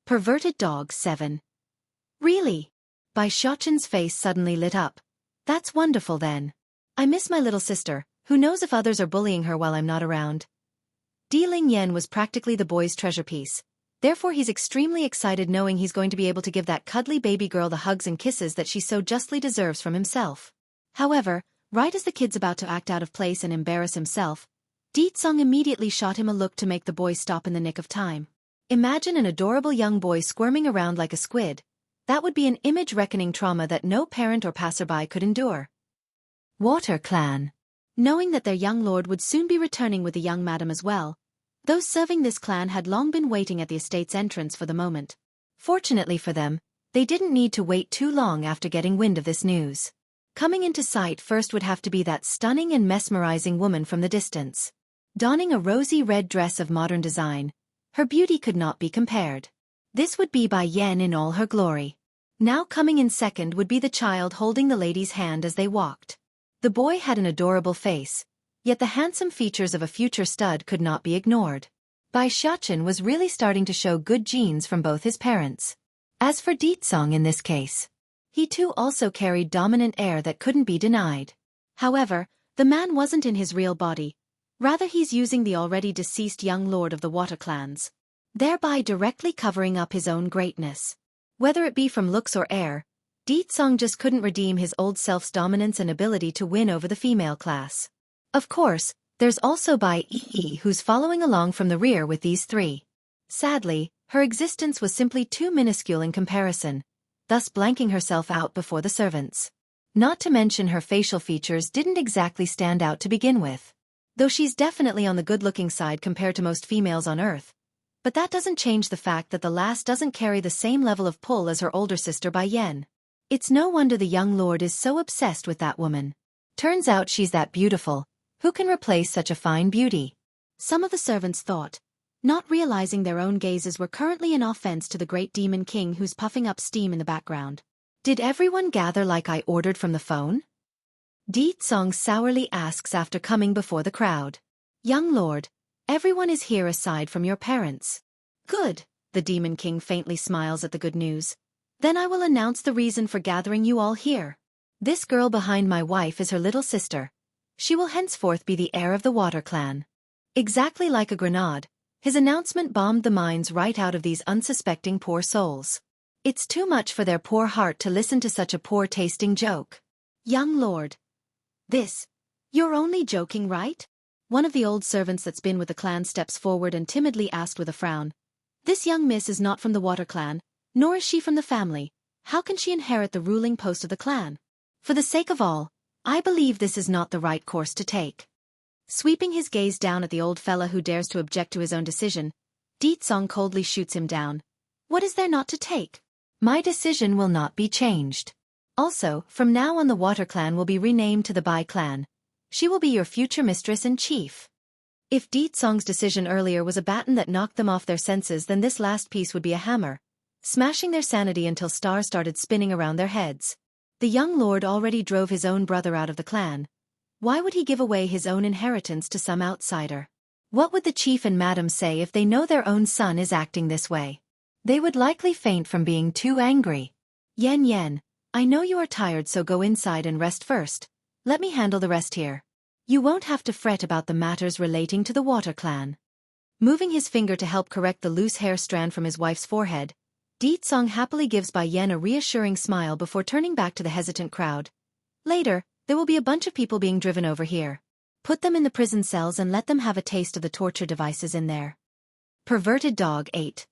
Perverted Dog 7. Really? Bai Xiaoqin's face suddenly lit up. That's wonderful then. I miss my little sister, who knows if others are bullying her while I'm not around. Di Lingyan was practically the boy's treasure piece. Therefore he's extremely excited knowing he's going to be able to give that cuddly baby girl the hugs and kisses that she so justly deserves from himself. However, right as the kid's about to act out of place and embarrass himself, Di Tsong immediately shot him a look to make the boy stop in the nick of time. Imagine an adorable young boy squirming around like a squid. That would be an image-reckoning trauma that no parent or passerby could endure. Water Clan. Knowing that their young lord would soon be returning with the young madam as well, those serving this clan had long been waiting at the estate's entrance for the moment. Fortunately for them, they didn't need to wait too long after getting wind of this news. Coming into sight first would have to be that stunning and mesmerizing woman from the distance. Donning a rosy red dress of modern design, her beauty could not be compared. This would be Bai Yan in all her glory. Now coming in second would be the child holding the lady's hand as they walked. The boy had an adorable face, yet the handsome features of a future stud could not be ignored. Bai Xiaoqin was really starting to show good genes from both his parents. As for Di Tsong in this case, he too also carried dominant air that couldn't be denied. However, the man wasn't in his real body. Rather he's using the already deceased young lord of the water clans, thereby directly covering up his own greatness. Whether it be from looks or air, Di Tsong just couldn't redeem his old self's dominance and ability to win over the female class. Of course, there's also Bai Yi who's following along from the rear with these three. Sadly, her existence was simply too minuscule in comparison, thus blanking herself out before the servants. Not to mention her facial features didn't exactly stand out to begin with. Though she's definitely on the good-looking side compared to most females on Earth. But that doesn't change the fact that the last doesn't carry the same level of pull as her older sister Bai Yan. It's no wonder the young lord is so obsessed with that woman. Turns out she's that beautiful. Who can replace such a fine beauty? Some of the servants thought, not realizing their own gazes were currently an offense to the great demon king who's puffing up steam in the background. Did everyone gather like I ordered from the phone? Di Tsong sourly asks after coming before the crowd. Young lord, everyone is here aside from your parents. Good, the demon king faintly smiles at the good news. Then I will announce the reason for gathering you all here. This girl behind my wife is her little sister. She will henceforth be the heir of the water clan. Exactly like a grenade, his announcement bombed the minds right out of these unsuspecting poor souls. It's too much for their poor heart to listen to such a poor-tasting joke. Young lord. You're only joking, right? One of the old servants that's been with the clan steps forward and timidly asked with a frown. This young miss is not from the water clan, nor is she from the family. How can she inherit the ruling post of the clan? For the sake of all, I believe this is not the right course to take. Sweeping his gaze down at the old fella who dares to object to his own decision, Di Tsong coldly shoots him down. What is there not to take? My decision will not be changed. Also, from now on the water clan will be renamed to the Bai clan. She will be your future mistress and chief. If Di Tsong's decision earlier was a baton that knocked them off their senses, then this last piece would be a hammer, smashing their sanity until stars started spinning around their heads. The young lord already drove his own brother out of the clan. Why would he give away his own inheritance to some outsider? What would the chief and madam say if they know their own son is acting this way? They would likely faint from being too angry. Yen, I know you are tired, so go inside and rest first. Let me handle the rest here. You won't have to fret about the matters relating to the water clan. Moving his finger to help correct the loose hair strand from his wife's forehead, Di Tsong happily gives Bai Yan a reassuring smile before turning back to the hesitant crowd. Later, there will be a bunch of people being driven over here. Put them in the prison cells and let them have a taste of the torture devices in there. Perverted Dog 8.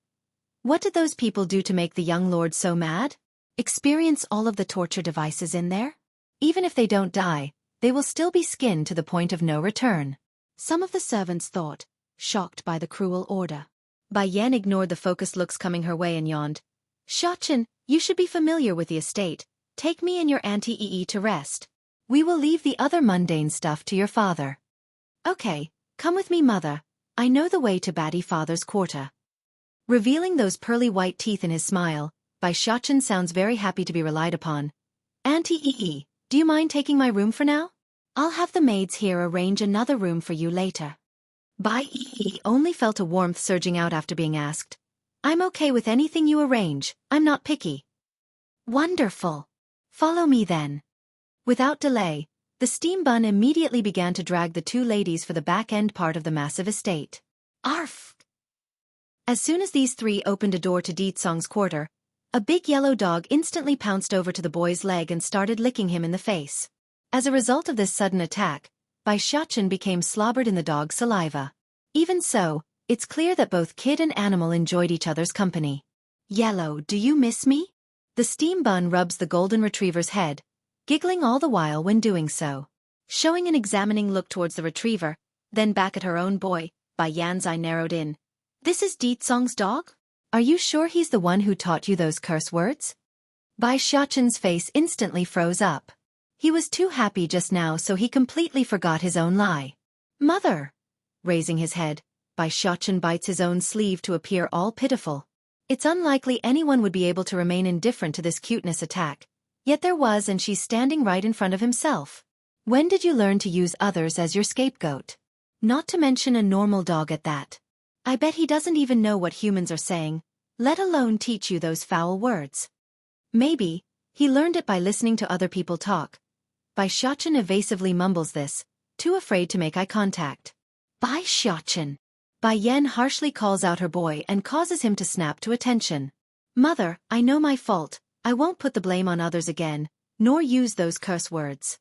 What did those people do to make the young lord so mad? Experience all of the torture devices in there? Even if they don't die, they will still be skinned to the point of no return. Some of the servants thought, shocked by the cruel order. Bai Yan ignored the focused looks coming her way and yawned. Xiaoqin, you should be familiar with the estate. Take me and your Auntie Yi to rest. We will leave the other mundane stuff to your father. Okay, come with me, mother. I know the way to Batty Father's quarter. Revealing those pearly white teeth in his smile, Bai Xiaoqin sounds very happy to be relied upon. Auntie Yi, do you mind taking my room for now? I'll have the maids here arrange another room for you later. Bai Yi only felt a warmth surging out after being asked. I'm okay with anything you arrange, I'm not picky. Wonderful. Follow me then. Without delay, the steam bun immediately began to drag the two ladies for the back-end part of the massive estate. Arf! As soon as these three opened a door to Deetsong's quarter, a big yellow dog instantly pounced over to the boy's leg and started licking him in the face. As a result of this sudden attack, Bai Xiaochen became slobbered in the dog's saliva. Even so, it's clear that both kid and animal enjoyed each other's company. Yellow, do you miss me? The steam bun rubs the golden retriever's head, giggling all the while when doing so. Showing an examining look towards the retriever, then back at her own boy, Bai Yan's eye narrowed in. This is Deetsong's dog? Are you sure he's the one who taught you those curse words? Bai Xiaochen's face instantly froze up. He was too happy just now so he completely forgot his own lie. Mother! Raising his head, Bai Xiaochen bites his own sleeve to appear all pitiful. It's unlikely anyone would be able to remain indifferent to this cuteness attack, yet there was, and she's standing right in front of himself. When did you learn to use others as your scapegoat? Not to mention a normal dog at that. I bet he doesn't even know what humans are saying, let alone teach you those foul words. Maybe, he learned it by listening to other people talk. Bai Xiaochen evasively mumbles this, too afraid to make eye contact. Bai Xiaochen! Bai Yan harshly calls out her boy and causes him to snap to attention. Mother, I know my fault, I won't put the blame on others again, nor use those curse words.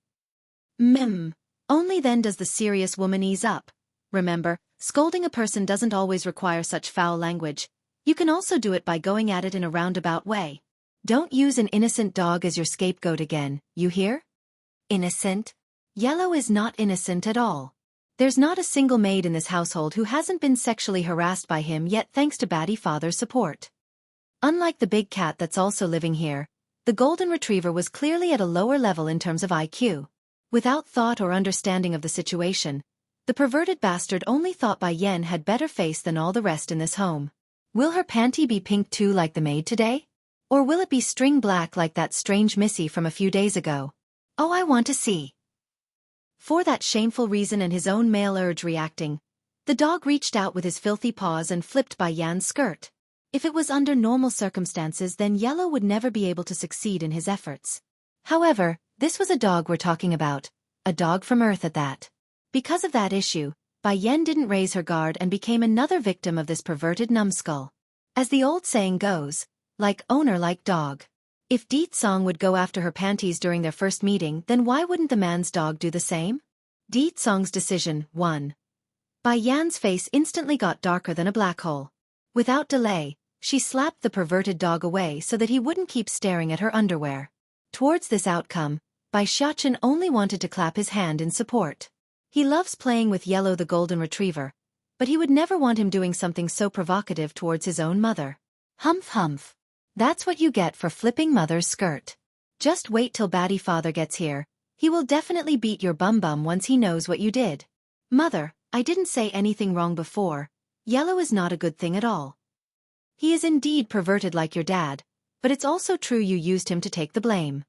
Only then does the serious woman ease up. Remember, scolding a person doesn't always require such foul language. You can also do it by going at it in a roundabout way. Don't use an innocent dog as your scapegoat again, you hear? Innocent? Yellow is not innocent at all. There's not a single maid in this household who hasn't been sexually harassed by him yet thanks to Batty Father's support. Unlike the big cat that's also living here, the golden retriever was clearly at a lower level in terms of IQ. Without thought or understanding of the situation, the perverted bastard only thought Bai Yan had better face than all the rest in this home. Will her panty be pink too like the maid today? Or will it be string black like that strange missy from a few days ago? Oh, I want to see. For that shameful reason and his own male urge reacting, the dog reached out with his filthy paws and flipped Bai Yan's skirt. If it was under normal circumstances, then Yellow would never be able to succeed in his efforts. However, this was a dog we're talking about, a dog from Earth at that. Because of that issue, Bai Yan didn't raise her guard and became another victim of this perverted numbskull. As the old saying goes, like owner like dog. If Deetsong would go after her panties during their first meeting, then why wouldn't the man's dog do the same? Deetsong's decision, 1. Bai Yan's face instantly got darker than a black hole. Without delay, she slapped the perverted dog away so that he wouldn't keep staring at her underwear. Towards this outcome, Bai Xiaochen only wanted to clap his hand in support. He loves playing with Yellow the golden retriever, but he would never want him doing something so provocative towards his own mother. Humph humph. That's what you get for flipping mother's skirt. Just wait till Batty Father gets here, he will definitely beat your bum once he knows what you did. Mother, I didn't say anything wrong before. Yellow is not a good thing at all. He is indeed perverted like your dad, but it's also true you used him to take the blame.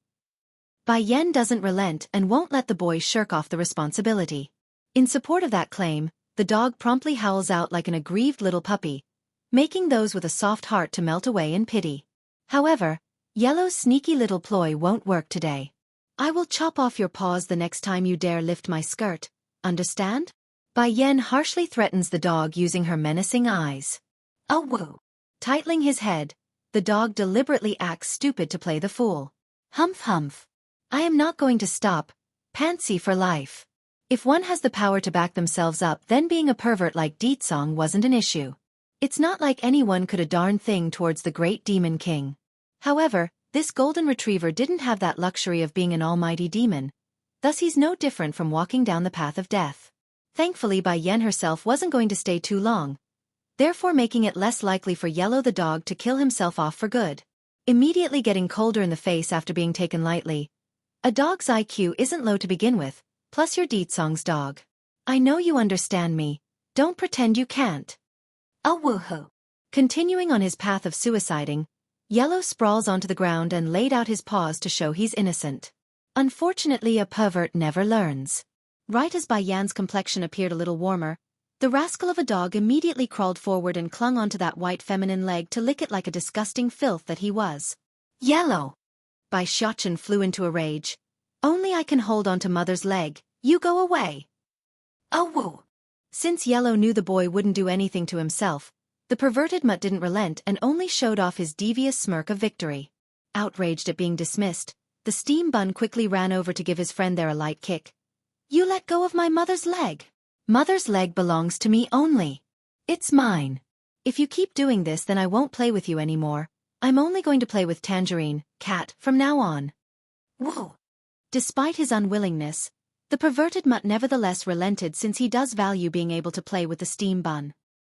Bai Yan doesn't relent and won't let the boy shirk off the responsibility. In support of that claim, the dog promptly howls out like an aggrieved little puppy, making those with a soft heart to melt away in pity. However, Yellow's sneaky little ploy won't work today. I will chop off your paws the next time you dare lift my skirt, understand? Bai Yan harshly threatens the dog using her menacing eyes. Oh woo! Tightening his head, the dog deliberately acts stupid to play the fool. Humph humph. I am not going to stop, pantsy for life. If one has the power to back themselves up, then being a pervert like Deetsong wasn't an issue. It's not like anyone could a darn thing towards the great demon king. However, this golden retriever didn't have that luxury of being an almighty demon, thus he's no different from walking down the path of death. Thankfully Bai Yan herself wasn't going to stay too long, therefore making it less likely for Yellow the dog to kill himself off for good. Immediately getting colder in the face after being taken lightly. A dog's IQ isn't low to begin with, plus you're Deetsong's dog. I know you understand me, don't pretend you can't. Oh woohoo! Continuing on his path of suiciding, Yellow sprawls onto the ground and laid out his paws to show he's innocent. Unfortunately, a pervert never learns. Right as Bai Yan's complexion appeared a little warmer, The rascal of a dog immediately crawled forward and clung onto that white feminine leg to lick it like a disgusting filth that he was. Yellow! Bai Xiaochen flew into a rage. Only I can hold onto mother's leg, you go away. Oh woo! Since Yellow knew the boy wouldn't do anything to himself, the perverted mutt didn't relent and only showed off his devious smirk of victory. Outraged at being dismissed, the steam bun quickly ran over to give his friend there a light kick. You let go of my mother's leg. Mother's leg belongs to me only. It's mine. If you keep doing this then I won't play with you anymore. I'm only going to play with Tangerine, cat, from now on. Whoa! Despite his unwillingness, the perverted mutt nevertheless relented since he does value being able to play with the steam bun.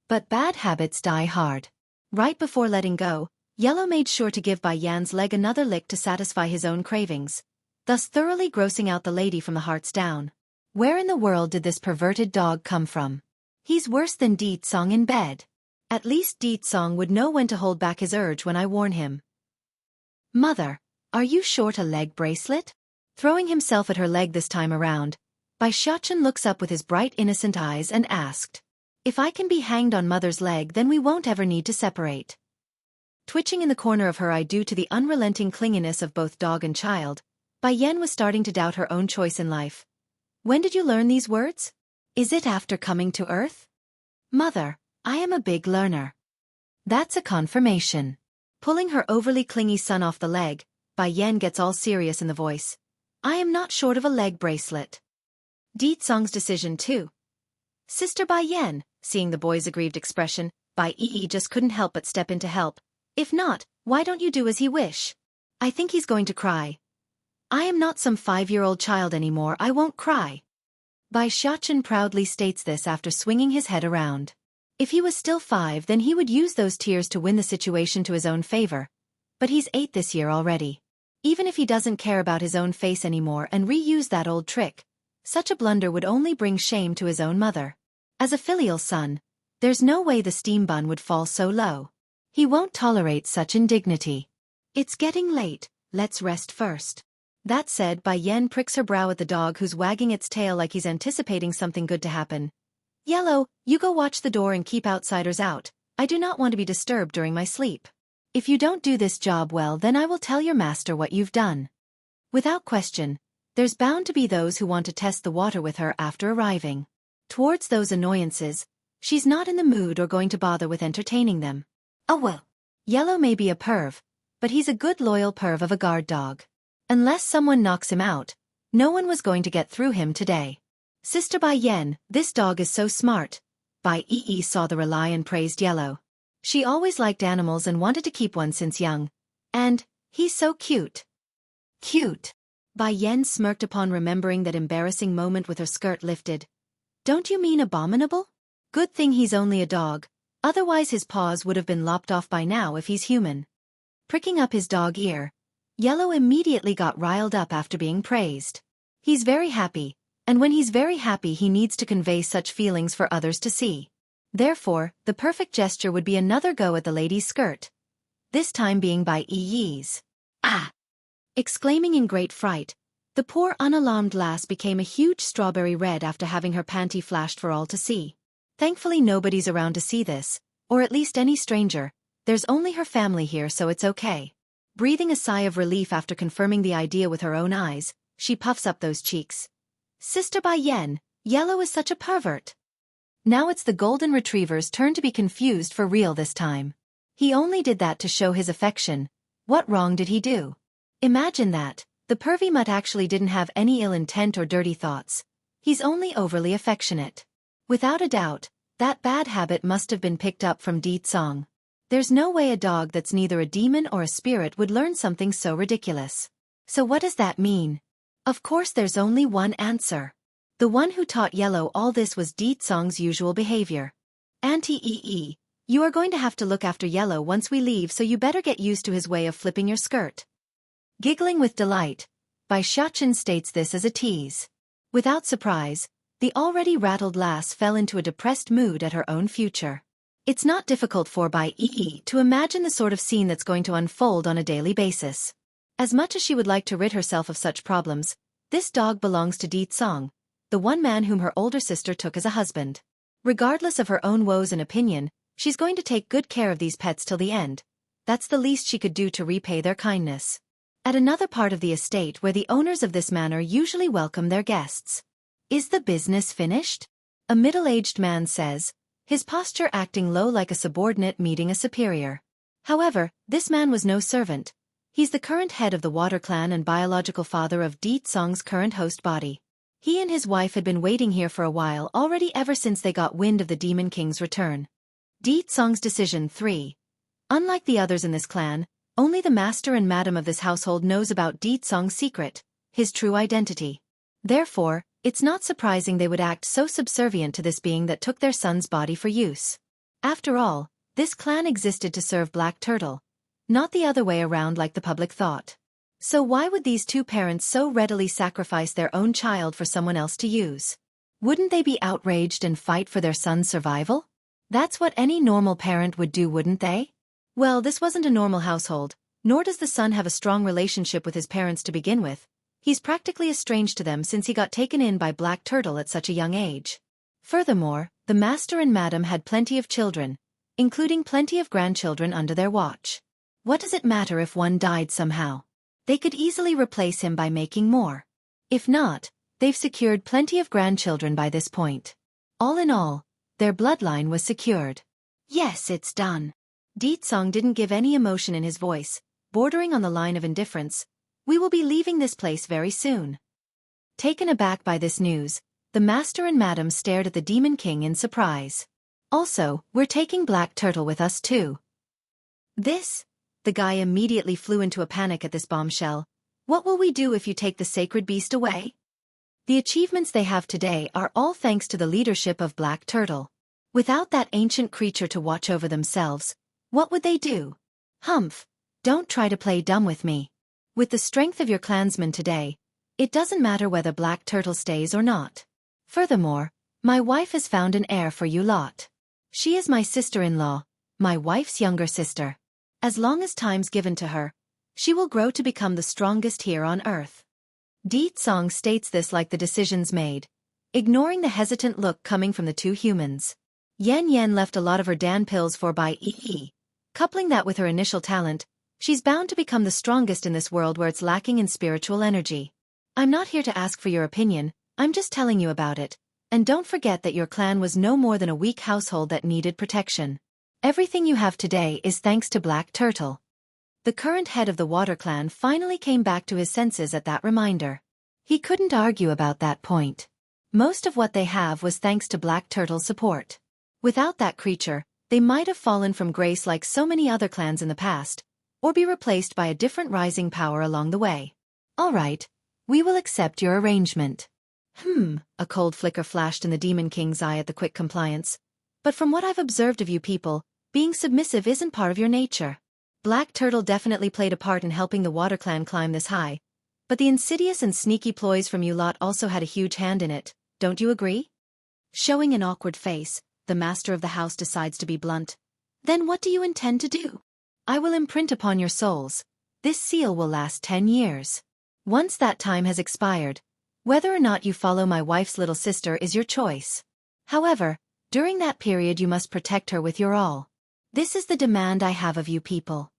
But bad habits die hard. Right before letting go, Yellow made sure to give Bai Yan's leg another lick to satisfy his own cravings, thus thoroughly grossing out the lady from the hearts down. Where in the world did this perverted dog come from? He's worse than Di Tsong in bed. At least Di Tsong would know when to hold back his urge when I warn him. Mother, are you short a leg bracelet? Throwing himself at her leg this time around, Bai Xiaochen looks up with his bright innocent eyes and asked, if I can be hanged on mother's leg then we won't ever need to separate. Twitching in the corner of her eye due to the unrelenting clinginess of both dog and child, Bai Yan was starting to doubt her own choice in life. When did you learn these words? Is it after coming to Earth? Mother, I am a big learner. That's a confirmation. Pulling her overly clingy son off the leg, Bai Yan gets all serious in the voice. I am not short of a leg bracelet. Di Tsong's decision too. Sister Bai Yan, seeing the boy's aggrieved expression, Bai Yi just couldn't help but step in to help. If not, why don't you do as he wish? I think he's going to cry. I am not some 5-year-old child anymore, I won't cry. Bai Xiaochen proudly states this after swinging his head around. If he was still 5 then he would use those tears to win the situation to his own favor. But he's 8 this year already. Even if he doesn't care about his own face anymore and reuse that old trick, such a blunder would only bring shame to his own mother. As a filial son, there's no way the steam bun would fall so low. He won't tolerate such indignity. It's getting late, let's rest first. That said, Bai Yan pricks her brow at the dog who's wagging its tail like he's anticipating something good to happen. Yellow, you go watch the door and keep outsiders out. I do not want to be disturbed during my sleep. If you don't do this job well then I will tell your master what you've done. Without question, there's bound to be those who want to test the water with her after arriving. Towards those annoyances, she's not in the mood or going to bother with entertaining them. Oh well. Yellow may be a perv, but he's a good loyal perv of a guard dog. Unless someone knocks him out, no one was going to get through him today. Sister Bai Yan, this dog is so smart. Bai Yi saw the rely and praised Yellow. She always liked animals and wanted to keep one since young. And, he's so cute. Cute. Bai Yan smirked upon remembering that embarrassing moment with her skirt lifted. Don't you mean abominable? Good thing he's only a dog, otherwise his paws would have been lopped off by now if he's human. Pricking up his dog ear, Yellow immediately got riled up after being praised. He's very happy, and when he's very happy he needs to convey such feelings for others to see. Therefore, the perfect gesture would be another go at the lady's skirt. This time being by Yi's. Ah! Exclaiming in great fright, the poor unalarmed lass became a huge strawberry red after having her panty flashed for all to see. Thankfully nobody's around to see this, or at least any stranger. There's only her family here so it's okay. Breathing a sigh of relief after confirming the idea with her own eyes, she puffs up those cheeks. Sister Bai Yan, Yellow is such a pervert. Now it's the golden retriever's turn to be confused for real this time. He only did that to show his affection. What wrong did he do? Imagine that, the pervy mutt actually didn't have any ill intent or dirty thoughts. He's only overly affectionate. Without a doubt, that bad habit must have been picked up from Di Tsong. There's no way a dog that's neither a demon or a spirit would learn something so ridiculous. So what does that mean? Of course there's only one answer. The one who taught Yellow all this was Di Tsong's usual behavior. Auntie Yi, you are going to have to look after Yellow once we leave so you better get used to his way of flipping your skirt. Giggling with delight, Bai Xiaochen states this as a tease. Without surprise, the already rattled lass fell into a depressed mood at her own future. It's not difficult for Bai Yi to imagine the sort of scene that's going to unfold on a daily basis. As much as she would like to rid herself of such problems, this dog belongs to Di Tsong, the one man whom her older sister took as a husband. Regardless of her own woes and opinion, she's going to take good care of these pets till the end. That's the least she could do to repay their kindness. At another part of the estate where the owners of this manor usually welcome their guests. Is the business finished? A middle-aged man says, his posture acting low like a subordinate meeting a superior. However, this man was no servant. He's the current head of the water clan and biological father of Di Tsong's current host body. He and his wife had been waiting here for a while already ever since they got wind of the Demon King's return. Di Tsong's decision 3. Unlike the others in this clan, only the master and madam of this household knows about Di Tsong's secret, his true identity. Therefore, it's not surprising they would act so subservient to this being that took their son's body for use. After all, this clan existed to serve Black Turtle, not the other way around like the public thought. So why would these two parents so readily sacrifice their own child for someone else to use? Wouldn't they be outraged and fight for their son's survival? That's what any normal parent would do, wouldn't they? Well, this wasn't a normal household, nor does the son have a strong relationship with his parents to begin with. He's practically estranged to them since he got taken in by Black Turtle at such a young age. Furthermore, the master and madam had plenty of children, including plenty of grandchildren under their watch. What does it matter if one died somehow? They could easily replace him by making more. If not, they've secured plenty of grandchildren by this point. All in all, their bloodline was secured. Yes, it's done. Di Tsong didn't give any emotion in his voice, bordering on the line of indifference. We will be leaving this place very soon. Taken aback by this news, the master and madam stared at the Demon King in surprise. Also, we're taking Black Turtle with us too. This? The guy immediately flew into a panic at this bombshell. What will we do if you take the sacred beast away? The achievements they have today are all thanks to the leadership of Black Turtle. Without that ancient creature to watch over themselves, what would they do? Humph, don't try to play dumb with me. With the strength of your clansmen today, it doesn't matter whether Black Turtle stays or not. Furthermore, my wife has found an heir for you lot. She is my sister-in-law, my wife's younger sister. As long as time's given to her, she will grow to become the strongest here on earth. Di Tsong states this like the decision's made, ignoring the hesitant look coming from the two humans. Yen Yen left a lot of her Dan pills for Bai Yi. Coupling that with her initial talent, she's bound to become the strongest in this world where it's lacking in spiritual energy. I'm not here to ask for your opinion, I'm just telling you about it. And don't forget that your clan was no more than a weak household that needed protection. Everything you have today is thanks to Black Turtle. The current head of the Water Clan finally came back to his senses at that reminder. He couldn't argue about that point. Most of what they have was thanks to Black Turtle's support. Without that creature, they might have fallen from grace like so many other clans in the past, or be replaced by a different rising power along the way. All right, we will accept your arrangement. A cold flicker flashed in the Demon King's eye at the quick compliance. But from what I've observed of you people, being submissive isn't part of your nature. Black Turtle definitely played a part in helping the Water Clan climb this high, but the insidious and sneaky ploys from you lot also had a huge hand in it, don't you agree? Showing an awkward face, the master of the house decides to be blunt. Then what do you intend to do? I will imprint upon your souls. This seal will last 10 years. Once that time has expired, whether or not you follow my wife's little sister is your choice. However, during that period you must protect her with your all. This is the demand I have of you people.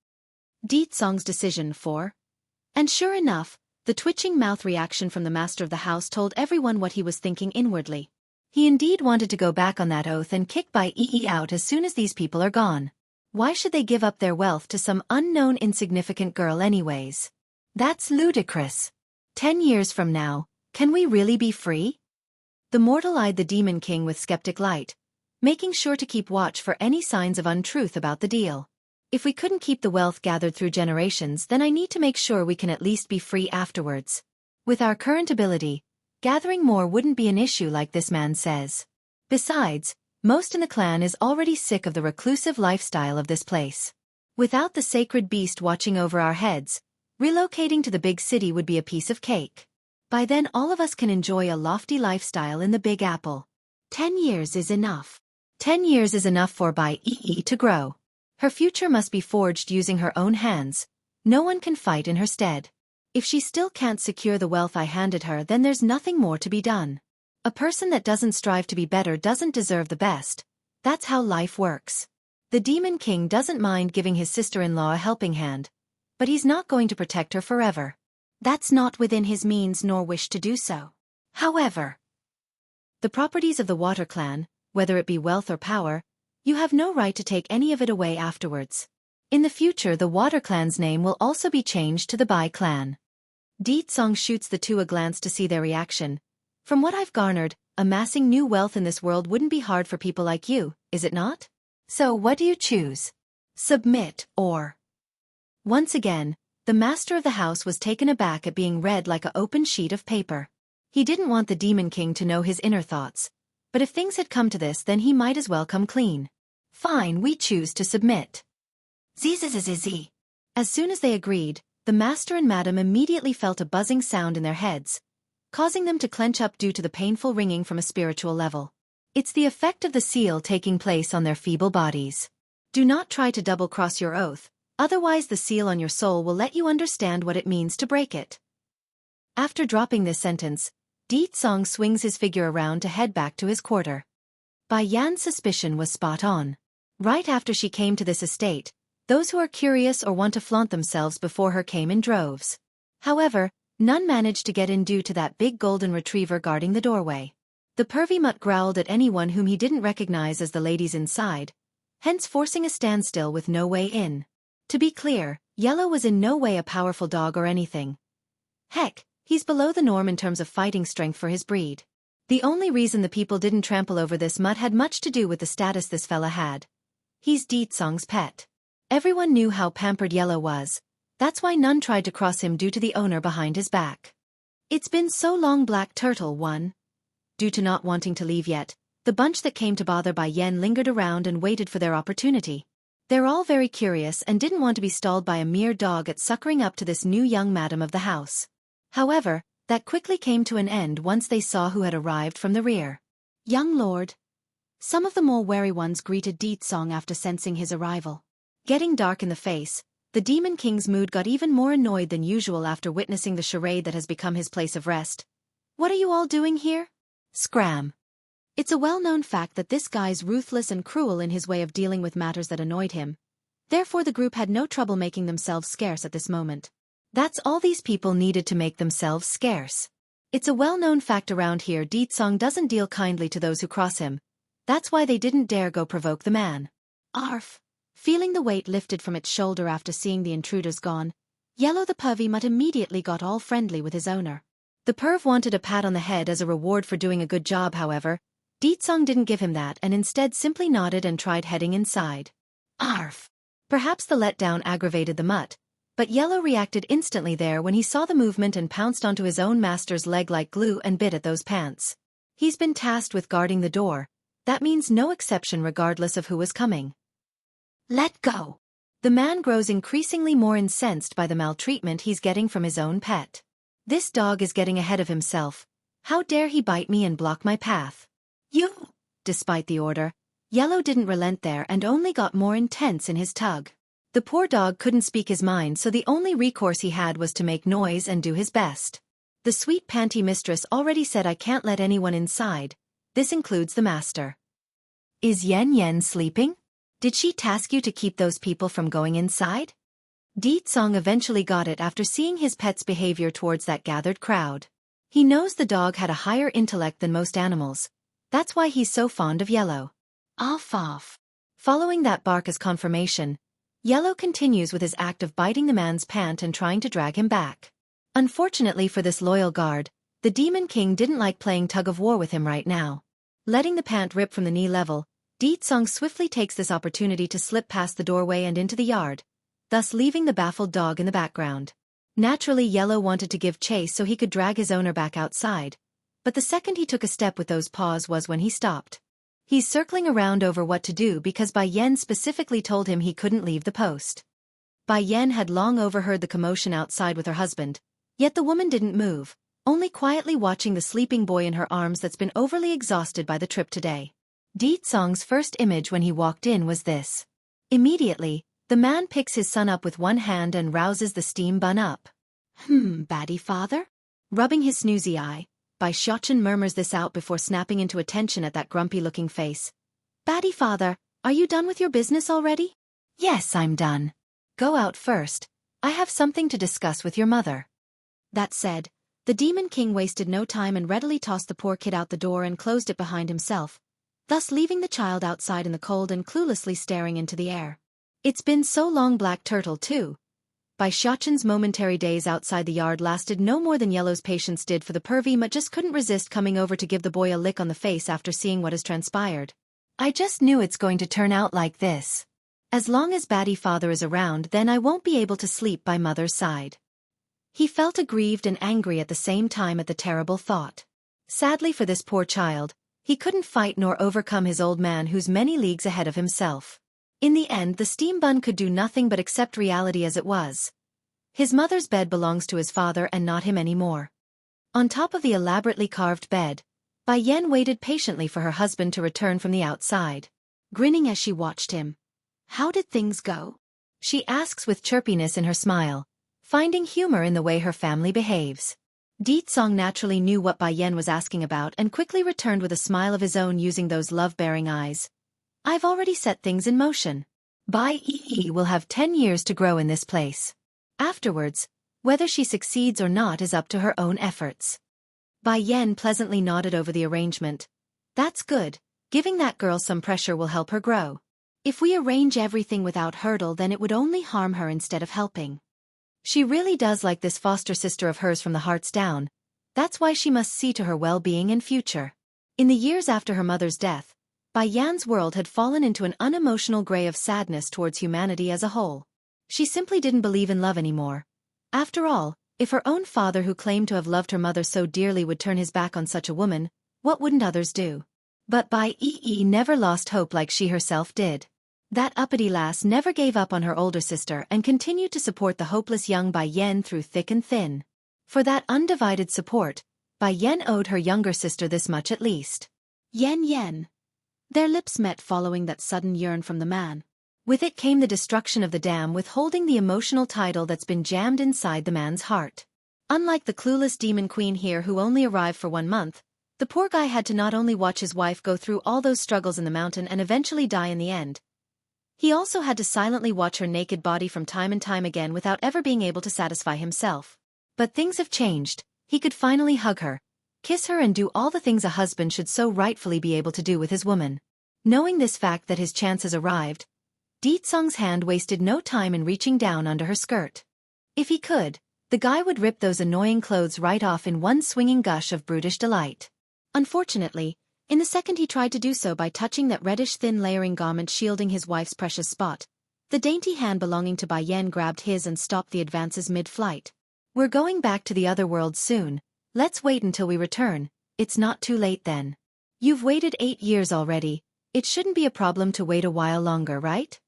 Di Tsong's decision 4. And sure enough, the twitching mouth reaction from the master of the house told everyone what he was thinking inwardly. He indeed wanted to go back on that oath and kick Bai Yi out as soon as these people are gone. Why should they give up their wealth to some unknown insignificant girl anyways? That's ludicrous. 10 years from now, can we really be free? The mortal eyed the Demon King with skeptic light, making sure to keep watch for any signs of untruth about the deal. If we couldn't keep the wealth gathered through generations, then I need to make sure we can at least be free afterwards. With our current ability, gathering more wouldn't be an issue like this man says. Besides, most in the clan is already sick of the reclusive lifestyle of this place. Without the sacred beast watching over our heads, relocating to the big city would be a piece of cake. By then all of us can enjoy a lofty lifestyle in the Big Apple. 10 years is enough. 10 years is enough for Bai Yi to grow. Her future must be forged using her own hands. No one can fight in her stead. If she still can't secure the wealth I handed her, then there's nothing more to be done. A person that doesn't strive to be better doesn't deserve the best. That's how life works. The Demon King doesn't mind giving his sister-in-law a helping hand, but he's not going to protect her forever. That's not within his means nor wish to do so. However, the properties of the Water Clan, whether it be wealth or power, you have no right to take any of it away afterwards. In the future, the Water Clan's name will also be changed to the Bai Clan. Ditsong shoots the two a glance to see their reaction. From what I've garnered, amassing new wealth in this world wouldn't be hard for people like you, is it not? So what do you choose? Submit or... Once again, the master of the house was taken aback at being read like an open sheet of paper. He didn't want the Demon King to know his inner thoughts, but if things had come to this, then he might as well come clean. Fine, we choose to submit. Zzz. As soon as they agreed, the master and madam immediately felt a buzzing sound in their heads, causing them to clench up due to the painful ringing from a spiritual level. It's the effect of the seal taking place on their feeble bodies. Do not try to double-cross your oath, otherwise the seal on your soul will let you understand what it means to break it. After dropping this sentence, Ditsong swings his figure around to head back to his quarter. Bai Yan's suspicion was spot on. Right after she came to this estate, those who are curious or want to flaunt themselves before her came in droves. However, none managed to get in due to that big golden retriever guarding the doorway. The pervy mutt growled at anyone whom he didn't recognize as the ladies inside, hence forcing a standstill with no way in. To be clear, Yellow was in no way a powerful dog or anything. Heck, he's below the norm in terms of fighting strength for his breed. The only reason the people didn't trample over this mutt had much to do with the status this fella had. He's Ditsong's pet. Everyone knew how pampered Yellow was. That's why none tried to cross him due to the owner behind his back. It's been so long, Black Turtle won. Due to not wanting to leave yet, the bunch that came to bother Bai Yan lingered around and waited for their opportunity. They're all very curious and didn't want to be stalled by a mere dog at suckering up to this new young madam of the house. However, that quickly came to an end once they saw who had arrived from the rear. Young lord. Some of the more wary ones greeted Ditsong after sensing his arrival. Getting dark in the face, the Demon King's mood got even more annoyed than usual after witnessing the charade that has become his place of rest. What are you all doing here? Scram. It's a well-known fact that this guy's ruthless and cruel in his way of dealing with matters that annoyed him. Therefore the group had no trouble making themselves scarce at this moment. That's all these people needed to make themselves scarce. It's a well-known fact around here Ditsong doesn't deal kindly to those who cross him. That's why they didn't dare go provoke the man. Arf. Feeling the weight lifted from its shoulder after seeing the intruders gone, Yellow the pervy mutt immediately got all friendly with his owner. The perv wanted a pat on the head as a reward for doing a good job, however. Ditsong didn't give him that and instead simply nodded and tried heading inside. Arf! Perhaps the letdown aggravated the mutt, but Yellow reacted instantly there when he saw the movement and pounced onto his own master's leg like glue and bit at those pants. He's been tasked with guarding the door. That means no exception regardless of who was coming. Let go! The man grows increasingly more incensed by the maltreatment he's getting from his own pet. This dog is getting ahead of himself. How dare he bite me and block my path? You! Despite the order, Yellow didn't relent there and only got more intense in his tug. The poor dog couldn't speak his mind, so the only recourse he had was to make noise and do his best. The sweet panty mistress already said I can't let anyone inside. This includes the master. Is Yen sleeping? Did she task you to keep those people from going inside? Ditsong eventually got it after seeing his pet's behavior towards that gathered crowd. He knows the dog had a higher intellect than most animals. That's why he's so fond of Yellow. Off. Following that bark as confirmation, Yellow continues with his act of biting the man's pant and trying to drag him back. Unfortunately for this loyal guard, the Demon King didn't like playing tug-of-war with him right now. Letting the pant rip from the knee level, Ditsong swiftly takes this opportunity to slip past the doorway and into the yard, thus leaving the baffled dog in the background. Naturally, Yellow wanted to give chase so he could drag his owner back outside, but the second he took a step with those paws was when he stopped. He's circling around over what to do because Bai Yan specifically told him he couldn't leave the post. Bai Yan had long overheard the commotion outside with her husband, yet the woman didn't move, only quietly watching the sleeping boy in her arms that's been overly exhausted by the trip today. Ditsong's first image when he walked in was this. Immediately, the man picks his son up with one hand and rouses the steam bun up. Baddie father? Rubbing his snoozy eye, Bai Xiaochen murmurs this out before snapping into attention at that grumpy-looking face. Batty father, are you done with your business already? Yes, I'm done. Go out first. I have something to discuss with your mother. That said, the Demon King wasted no time and readily tossed the poor kid out the door and closed it behind himself, thus leaving the child outside in the cold and cluelessly staring into the air. It's been so long, Black Turtle, too. Bai Xiaochen's momentary daze outside the yard lasted no more than Yellow's patience did for the pervy, but just couldn't resist coming over to give the boy a lick on the face after seeing what has transpired. I just knew it's going to turn out like this. As long as Batty father is around, then I won't be able to sleep by mother's side. He felt aggrieved and angry at the same time at the terrible thought. Sadly for this poor child, he couldn't fight nor overcome his old man who's many leagues ahead of himself. In the end, the steam bun could do nothing but accept reality as it was. His mother's bed belongs to his father and not him anymore. On top of the elaborately carved bed, Bai Yan waited patiently for her husband to return from the outside, grinning as she watched him. How did things go? She asks with chirpiness in her smile, finding humor in the way her family behaves. Ditsong naturally knew what Bai Yan was asking about and quickly returned with a smile of his own using those love-bearing eyes. I've already set things in motion. Bai Yi will have 10 years to grow in this place. Afterwards, whether she succeeds or not is up to her own efforts. Bai Yan pleasantly nodded over the arrangement. That's good, giving that girl some pressure will help her grow. If we arrange everything without hurdle, then it would only harm her instead of helping. She really does like this foster sister of hers from the hearts down. That's why she must see to her well-being and future. In the years after her mother's death, Bai Yan's world had fallen into an unemotional gray of sadness towards humanity as a whole. She simply didn't believe in love anymore. After all, if her own father who claimed to have loved her mother so dearly would turn his back on such a woman, what wouldn't others do? But Bai Yi never lost hope like she herself did. That uppity lass never gave up on her older sister and continued to support the hopeless young Bai Yan through thick and thin. For that undivided support, Bai Yan owed her younger sister this much at least. Yen. Their lips met following that sudden yearn from the man. With it came the destruction of the dam, withholding the emotional tidal that's been jammed inside the man's heart. Unlike the clueless demon queen here who only arrived for 1 month, the poor guy had to not only watch his wife go through all those struggles in the mountain and eventually die in the end, he also had to silently watch her naked body from time and time again without ever being able to satisfy himself. But things have changed. He could finally hug her, kiss her and do all the things a husband should so rightfully be able to do with his woman. Knowing this fact that his chance has arrived, Ditsong's hand wasted no time in reaching down under her skirt. If he could, the guy would rip those annoying clothes right off in one swinging gush of brutish delight. Unfortunately, in the second he tried to do so by touching that reddish thin layering garment shielding his wife's precious spot, the dainty hand belonging to Bai Yan grabbed his and stopped the advances mid-flight. We're going back to the other world soon. Let's wait until we return. It's not too late then. You've waited 8 years already. It shouldn't be a problem to wait a while longer, right?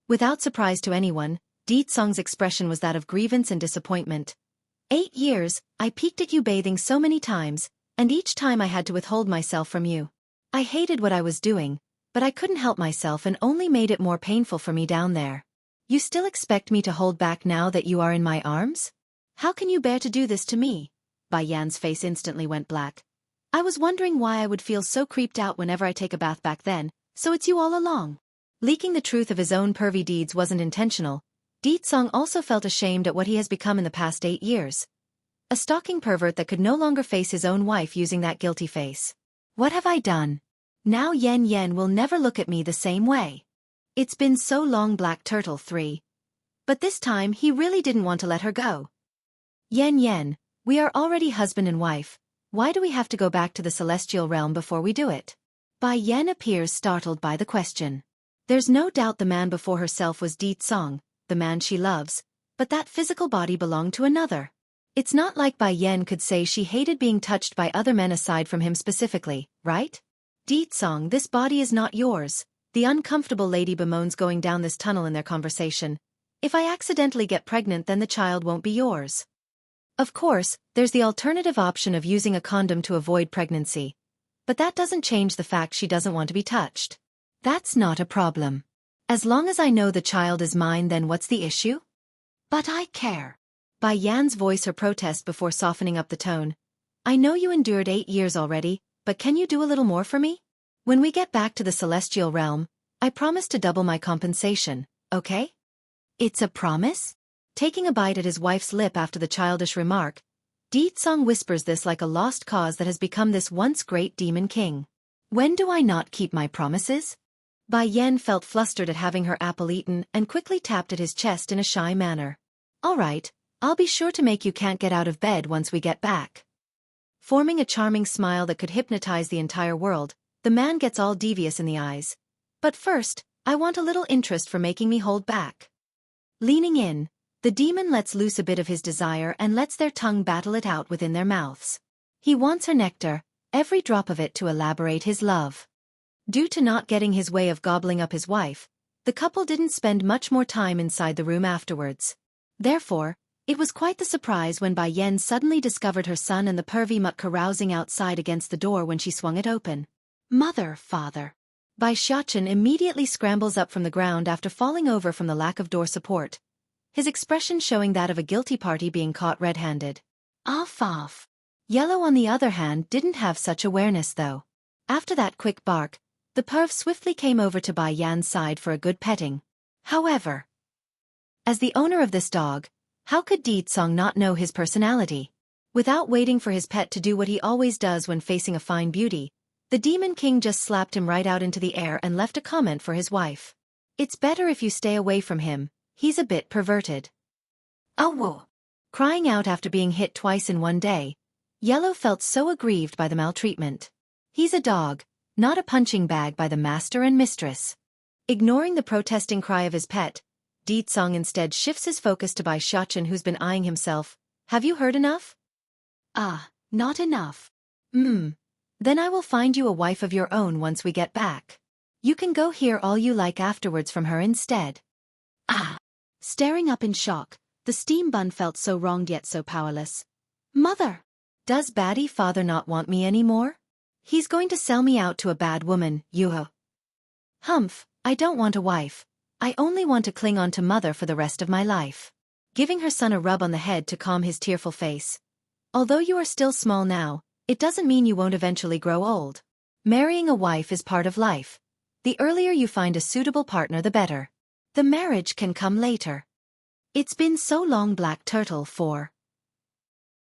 Without surprise to anyone, Ditsong's expression was that of grievance and disappointment. 8 years, I peeked at you bathing so many times, and each time I had to withhold myself from you. I hated what I was doing, but I couldn't help myself and only made it more painful for me down there. You still expect me to hold back now that you are in my arms? How can you bear to do this to me? Bai Yan's face instantly went black. I was wondering why I would feel so creeped out whenever I take a bath back then, so it's you all along. Leaking the truth of his own pervy deeds wasn't intentional. Ditsong also felt ashamed at what he has become in the past 8 years. A stalking pervert that could no longer face his own wife using that guilty face. What have I done? Now Yen will never look at me the same way. It's been so long, Black Turtle 3. But this time he really didn't want to let her go. Yen, we are already husband and wife. Why do we have to go back to the celestial realm before we do it? Bai Yan appears startled by the question. There's no doubt the man before herself was Ditsong, the man she loves, but that physical body belonged to another. It's not like Bai Yan could say she hated being touched by other men aside from him specifically, right? Ditsong, this body is not yours. The uncomfortable lady bemoans going down this tunnel in their conversation. If I accidentally get pregnant, then the child won't be yours. Of course, there's the alternative option of using a condom to avoid pregnancy. But that doesn't change the fact she doesn't want to be touched. That's not a problem. As long as I know the child is mine, then what's the issue? But I care. Bai Yan's voice her protest before softening up the tone. I know you endured 8 years already, but can you do a little more for me? When we get back to the celestial realm, I promise to double my compensation, okay? It's a promise? Taking a bite at his wife's lip after the childish remark, Song whispers this like a lost cause that has become this once great demon king. When do I not keep my promises? Bai Yan felt flustered at having her apple eaten and quickly tapped at his chest in a shy manner. All right, I'll be sure to make you can't get out of bed once we get back. Forming a charming smile that could hypnotize the entire world, the man gets all devious in the eyes. But first, I want a little interest for making me hold back. Leaning in, the demon lets loose a bit of his desire and lets their tongue battle it out within their mouths. He wants her nectar, every drop of it to elaborate his love. Due to not getting his way of gobbling up his wife, the couple didn't spend much more time inside the room afterwards. Therefore, it was quite the surprise when Bai Yan suddenly discovered her son and the pervy muck carousing outside against the door when she swung it open. Mother, father. Bai Xiachen immediately scrambles up from the ground after falling over from the lack of door support, his expression showing that of a guilty party being caught red-handed. Off. Yellow on the other hand didn't have such awareness though. After that quick bark, the perv swiftly came over to Bai Yan's side for a good petting. However, as the owner of this dog, how could Song not know his personality? Without waiting for his pet to do what he always does when facing a fine beauty, the Demon King just slapped him right out into the air and left a comment for his wife. It's better if you stay away from him, he's a bit perverted. Oh whoa! Crying out after being hit twice in one day, Yellow felt so aggrieved by the maltreatment. He's a dog, not a punching bag by the master and mistress. Ignoring the protesting cry of his pet, Song instead shifts his focus to Bai Xiachen, who's been eyeing himself. Have you heard enough? Ah, not enough. Then I will find you a wife of your own once we get back. You can go hear all you like afterwards from her instead. Ah! Staring up in shock, the steam bun felt so wronged yet so powerless. Mother! Does baddie father not want me anymore? He's going to sell me out to a bad woman, Yuho. Humph, I don't want a wife. I only want to cling on to mother for the rest of my life. Giving her son a rub on the head to calm his tearful face. Although you are still small now, it doesn't mean you won't eventually grow old. Marrying a wife is part of life. The earlier you find a suitable partner the better. The marriage can come later. It's been so long, Black Turtle.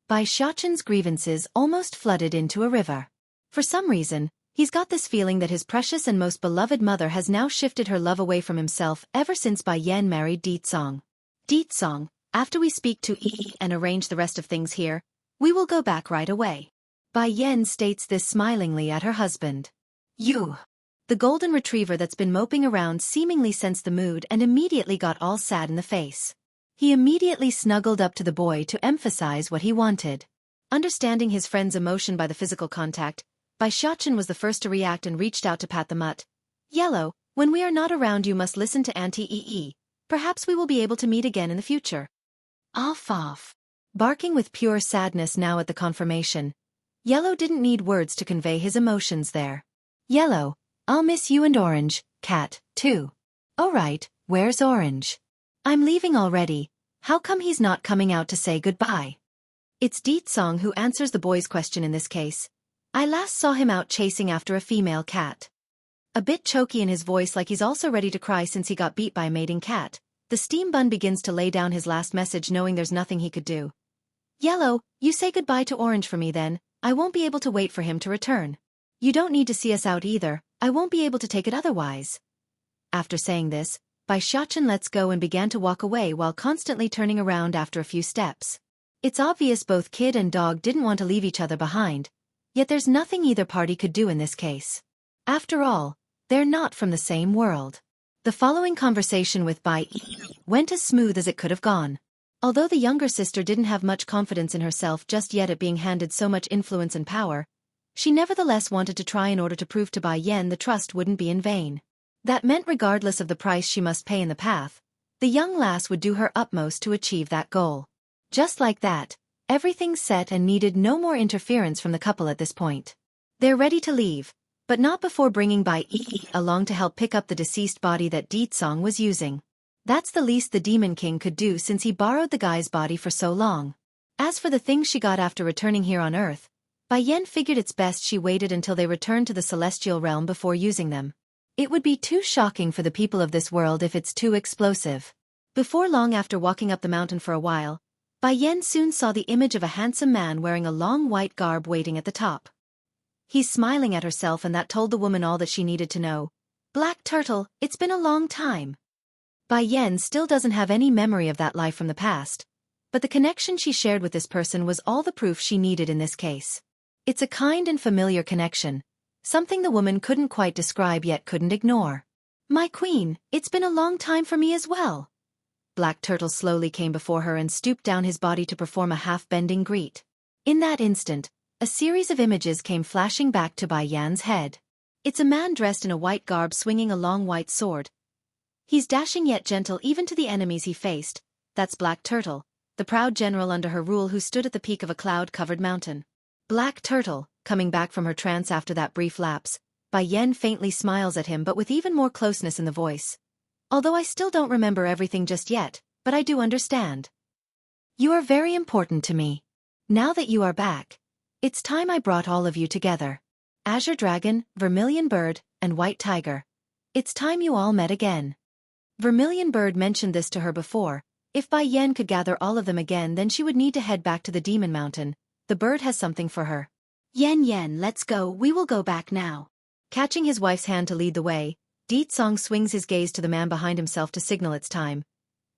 Bai Xiachen's grievances almost flooded into a river. For some reason, he's got this feeling that his precious and most beloved mother has now shifted her love away from himself ever since Bai Yan married Song. Song, after we speak to Yi and arrange the rest of things here, we will go back right away. Bai Yan states this smilingly at her husband. You. The golden retriever that's been moping around seemingly sensed the mood and immediately got all sad in the face. He immediately snuggled up to the boy to emphasize what he wanted. Understanding his friend's emotion by the physical contact, Bai Xiachen was the first to react and reached out to pat the mutt. Yellow, when we are not around you must listen to Auntie Yi. Perhaps we will be able to meet again in the future. Off. Barking with pure sadness now at the confirmation. Yellow didn't need words to convey his emotions there. Yellow, I'll miss you and Orange, cat, too. Alright, where's Orange? I'm leaving already. How come he's not coming out to say goodbye? It's Song who answers the boy's question in this case. I last saw him out chasing after a female cat. A bit choky in his voice, like he's also ready to cry since he got beat by a mating cat, the steam bun begins to lay down his last message, knowing there's nothing he could do. Yellow, you say goodbye to Orange for me then. I won't be able to wait for him to return. You don't need to see us out either, I won't be able to take it otherwise. After saying this, Bai Xiachen lets go and began to walk away while constantly turning around after a few steps. It's obvious both kid and dog didn't want to leave each other behind, yet there's nothing either party could do in this case. After all, they're not from the same world. The following conversation with Bai went as smooth as it could have gone. Although the younger sister didn't have much confidence in herself just yet at being handed so much influence and power, she nevertheless wanted to try in order to prove to Bai Yan the trust wouldn't be in vain. That meant regardless of the price she must pay in the path, the young lass would do her utmost to achieve that goal. Just like that, everything's set and needed no more interference from the couple at this point. They're ready to leave, but not before bringing Bai along to help pick up the deceased body that Song was using. That's the least the Demon King could do since he borrowed the guy's body for so long. As for the things she got after returning here on Earth, Bai Yan figured it's best she waited until they returned to the celestial realm before using them. It would be too shocking for the people of this world if it's too explosive. Before long, after walking up the mountain for a while, Bai Yan soon saw the image of a handsome man wearing a long white garb waiting at the top. He's smiling at herself, and that told the woman all that she needed to know. Black Turtle, it's been a long time. Bai Yan still doesn't have any memory of that life from the past, but the connection she shared with this person was all the proof she needed in this case. It's a kind and familiar connection, something the woman couldn't quite describe yet couldn't ignore. My queen, it's been a long time for me as well. Black Turtle slowly came before her and stooped down his body to perform a half-bending greet. In that instant, a series of images came flashing back to Bai Yan's head. It's a man dressed in a white garb swinging a long white sword. He's dashing yet gentle even to the enemies he faced. That's Black Turtle, the proud general under her rule who stood at the peak of a cloud-covered mountain. Black Turtle, coming back from her trance after that brief lapse, Bai Yan faintly smiles at him, but with even more closeness in the voice. Although I still don't remember everything just yet, but I do understand. You are very important to me. Now that you are back, it's time I brought all of you together. Azure Dragon, Vermilion Bird, and White Tiger. It's time you all met again. Vermilion Bird mentioned this to her before. If Bai Yan could gather all of them again, then she would need to head back to the Demon Mountain. The bird has something for her. Yen, let's go, we will go back now. Catching his wife's hand to lead the way, Deet Song swings his gaze to the man behind himself to signal it's time.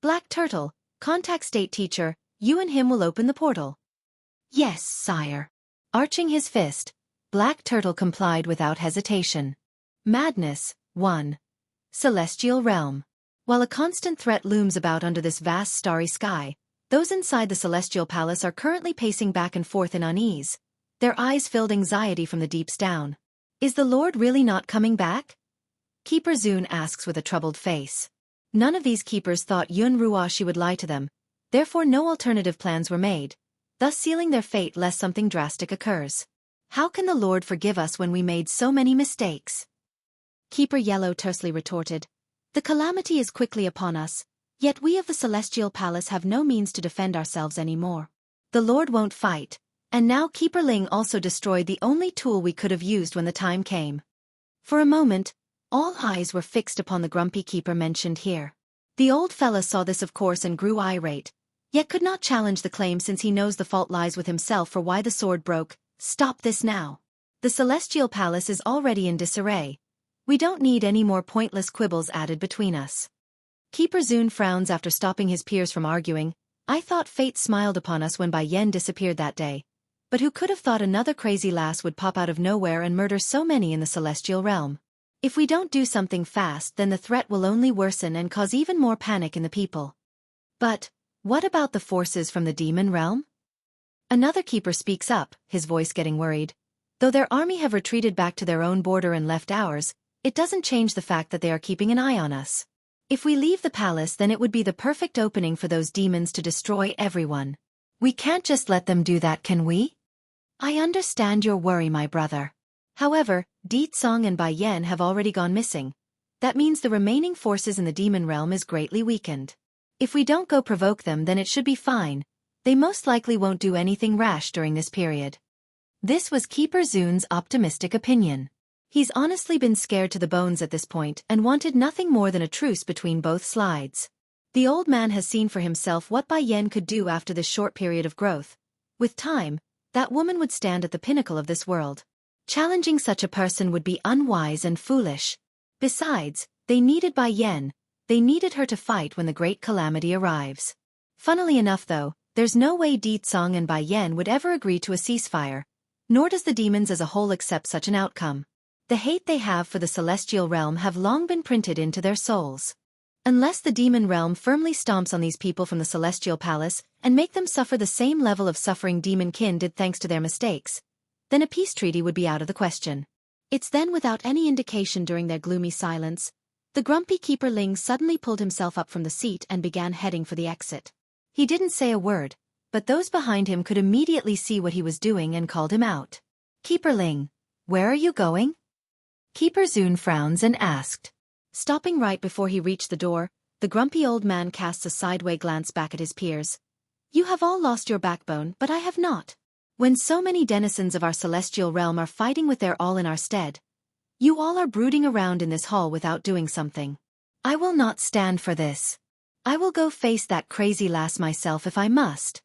Black Turtle, contact State Teacher, you and him will open the portal. Yes, sire. Arching his fist, Black Turtle complied without hesitation. Madness, 1. Celestial Realm. While a constant threat looms about under this vast starry sky, those inside the Celestial Palace are currently pacing back and forth in unease, their eyes filled anxiety from the deeps down. Is the Lord really not coming back? Keeper Zun asks with a troubled face. None of these keepers thought Yun Ruashi would lie to them, therefore no alternative plans were made, thus sealing their fate lest something drastic occurs. How can the Lord forgive us when we made so many mistakes? Keeper Yellow tersely retorted. The calamity is quickly upon us, yet we of the Celestial Palace have no means to defend ourselves anymore. The Lord won't fight, and now Keeper Ling also destroyed the only tool we could have used when the time came. For a moment, all eyes were fixed upon the grumpy keeper mentioned here. The old fella saw this of course and grew irate, yet could not challenge the claim since he knows the fault lies with himself for why the sword broke. Stop this now. The Celestial Palace is already in disarray. We don't need any more pointless quibbles added between us. Keeper Zun frowns after stopping his peers from arguing. I thought fate smiled upon us when Bai Yan disappeared that day. But who could have thought another crazy lass would pop out of nowhere and murder so many in the Celestial Realm? If we don't do something fast, then the threat will only worsen and cause even more panic in the people. But, what about the forces from the Demon Realm? Another keeper speaks up, his voice getting worried. Though their army have retreated back to their own border and left ours, it doesn't change the fact that they are keeping an eye on us. If we leave the palace, then it would be the perfect opening for those demons to destroy everyone. We can't just let them do that, can we? I understand your worry, my brother. However, Deet Song and Bai Yan have already gone missing. That means the remaining forces in the Demon Realm is greatly weakened. If we don't go provoke them, then it should be fine. They most likely won't do anything rash during this period. This was Keeper Zun's optimistic opinion. He's honestly been scared to the bones at this point and wanted nothing more than a truce between both sides. The old man has seen for himself what Bai Yan could do after this short period of growth. With time, that woman would stand at the pinnacle of this world. Challenging such a person would be unwise and foolish. Besides, they needed Bai Yan. They needed her to fight when the great calamity arrives. Funnily enough though, there's no way Deet Song and Bai Yan would ever agree to a ceasefire, nor does the demons as a whole accept such an outcome. The hate they have for the Celestial Realm have long been printed into their souls. Unless the Demon Realm firmly stomps on these people from the Celestial Palace and make them suffer the same level of suffering Demon Kin did thanks to their mistakes, then a peace treaty would be out of the question. It's then without any indication during their gloomy silence, the grumpy Keeper Ling suddenly pulled himself up from the seat and began heading for the exit. He didn't say a word, but those behind him could immediately see what he was doing and called him out. Keeper Ling, where are you going? Keeper Zun frowns and asked. Stopping right before he reached the door, the grumpy old man casts a sideway glance back at his peers. You have all lost your backbone, but I have not. When so many denizens of our celestial realm are fighting with their all in our stead, you all are brooding around in this hall without doing something. I will not stand for this. I will go face that crazy lass myself if I must.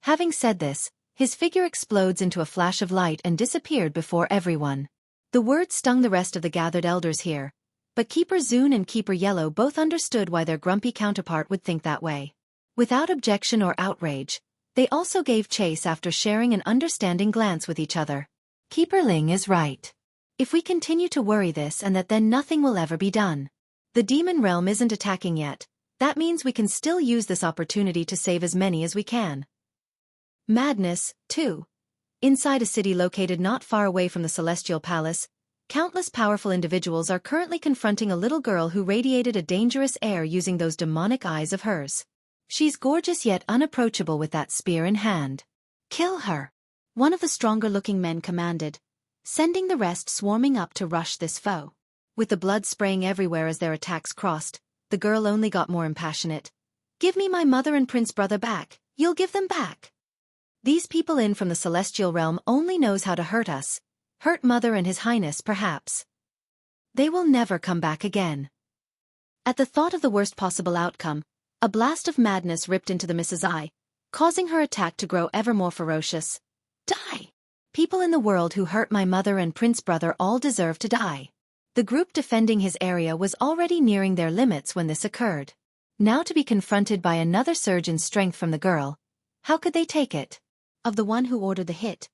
Having said this, his figure explodes into a flash of light and disappeared before everyone. The words stung the rest of the gathered elders here, but Keeper Zune and Keeper Yellow both understood why their grumpy counterpart would think that way. Without objection or outrage, they also gave chase after sharing an understanding glance with each other. Keeper Ling is right. If we continue to worry this and that, then nothing will ever be done. The demon realm isn't attacking yet. That means we can still use this opportunity to save as many as we can. Madness, too. Inside a city located not far away from the Celestial Palace, countless powerful individuals are currently confronting a little girl who radiated a dangerous air using those demonic eyes of hers. She's gorgeous yet unapproachable with that spear in hand. Kill her, one of the stronger-looking men commanded, sending the rest swarming up to rush this foe. With the blood spraying everywhere as their attacks crossed, the girl only got more impassionate. Give me my mother and prince brother back, you'll give them back. These people in from the celestial realm only knows how to hurt us. Hurt Mother and His Highness perhaps. They will never come back again. At the thought of the worst possible outcome, a blast of madness ripped into the Mrs. Eye, causing her attack to grow ever more ferocious. Die! People in the world who hurt my mother and prince brother all deserve to die. The group defending his area was already nearing their limits when this occurred. Now to be confronted by another surge in strength from the girl, how could they take it? Of the one who ordered the hit,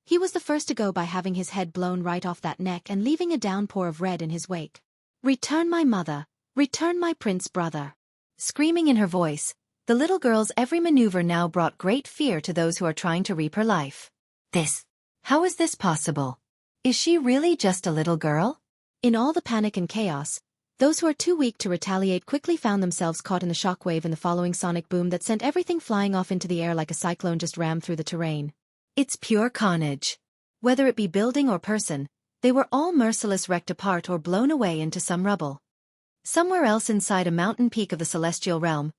he was the first to go by having his head blown right off that neck and leaving a downpour of red in his wake. Return my mother, return my prince brother. Screaming in her voice, the little girl's every maneuver now brought great fear to those who are trying to reap her life. How is this possible? Is she really just a little girl? In all the panic and chaos, those who are too weak to retaliate quickly found themselves caught in the shockwave and the following sonic boom that sent everything flying off into the air like a cyclone just rammed through the terrain. It's pure carnage. Whether it be building or person, they were all merciless wrecked apart or blown away into some rubble. Somewhere else inside a mountain peak of the celestial realm,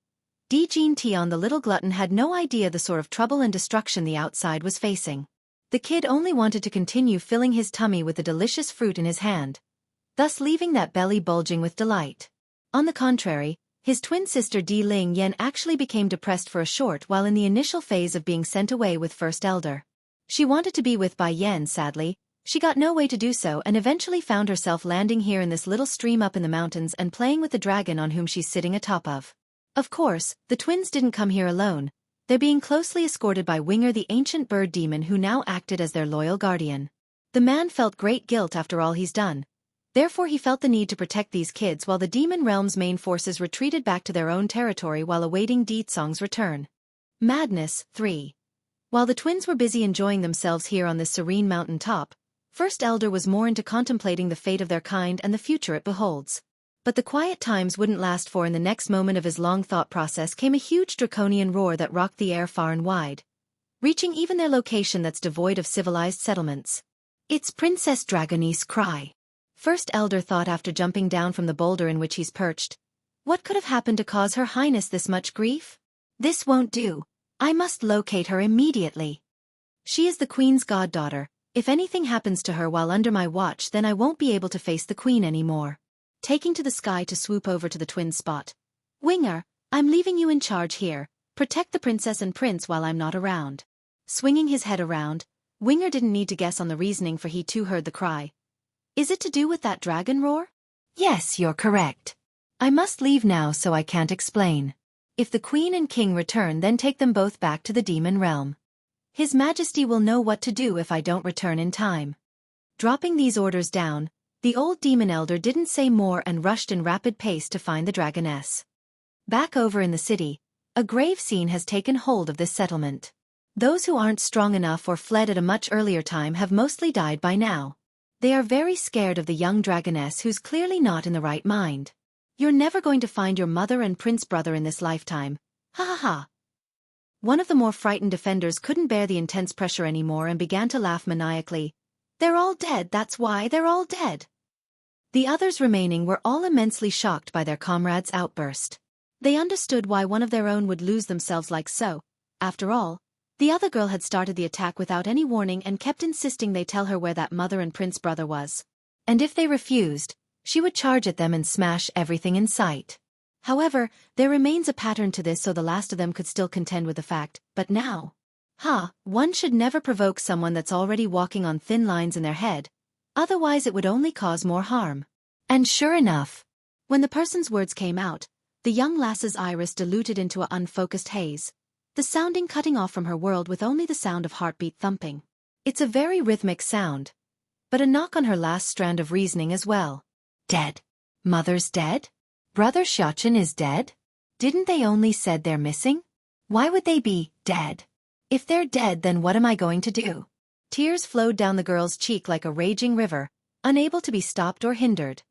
Jean Tion the little glutton had no idea the sort of trouble and destruction the outside was facing. The kid only wanted to continue filling his tummy with the delicious fruit in his hand, thus leaving that belly bulging with delight. On the contrary, his twin sister Di Ling Yen actually became depressed for a short while in the initial phase of being sent away with First Elder. She wanted to be with Bai Yen sadly, she got no way to do so and eventually found herself landing here in this little stream up in the mountains and playing with the dragon on whom she's sitting atop of. Of course, the twins didn't come here alone, they're being closely escorted by Winger the ancient bird demon who now acted as their loyal guardian. The man felt great guilt after all he's done. Therefore he felt the need to protect these kids while the demon realm's main forces retreated back to their own territory while awaiting Deetsong's return. Madness, 3. While the twins were busy enjoying themselves here on this serene mountain top, First Elder was more into contemplating the fate of their kind and the future it beholds. But the quiet times wouldn't last, for in the next moment of his long thought process came a huge draconian roar that rocked the air far and wide, reaching even their location that's devoid of civilized settlements. It's Princess Dragonese cry. First Elder thought after jumping down from the boulder in which he's perched. What could have happened to cause Her Highness this much grief? This won't do. I must locate her immediately. She is the Queen's goddaughter. If anything happens to her while under my watch, then I won't be able to face the Queen anymore. Taking to the sky to swoop over to the twins' spot. Winger, I'm leaving you in charge here. Protect the princess and prince while I'm not around. Swinging his head around, Winger didn't need to guess on the reasoning, for he too heard the cry. Is it to do with that dragon roar? Yes, you're correct. I must leave now, so I can't explain. If the Queen and King return, then take them both back to the demon realm. His Majesty will know what to do if I don't return in time. Dropping these orders down, the old demon elder didn't say more and rushed in rapid pace to find the dragoness. Back over in the city, a grave scene has taken hold of this settlement. Those who aren't strong enough or fled at a much earlier time have mostly died by now. They are very scared of the young dragoness who's clearly not in the right mind. You're never going to find your mother and prince brother in this lifetime. Ha ha ha. One of the more frightened defenders couldn't bear the intense pressure anymore and began to laugh maniacally. They're all dead, that's why they're all dead. The others remaining were all immensely shocked by their comrade's outburst. They understood why one of their own would lose themselves like so. After all, The other girl had started the attack without any warning and kept insisting they tell her where that mother and prince brother was. And if they refused, she would charge at them and smash everything in sight. However, there remains a pattern to this, so the last of them could still contend with the fact, but now. One should never provoke someone that's already walking on thin lines in their head, otherwise it would only cause more harm. And sure enough, when the person's words came out, the young lass's iris diluted into an unfocused haze, the sounding cutting off from her world with only the sound of heartbeat thumping. It's a very rhythmic sound, but a knock on her last strand of reasoning as well. Dead. Mother's dead? Brother Xiaochen is dead? Didn't they only said they're missing? Why would they be dead? If they're dead, then what am I going to do? Tears flowed down the girl's cheek like a raging river, unable to be stopped or hindered.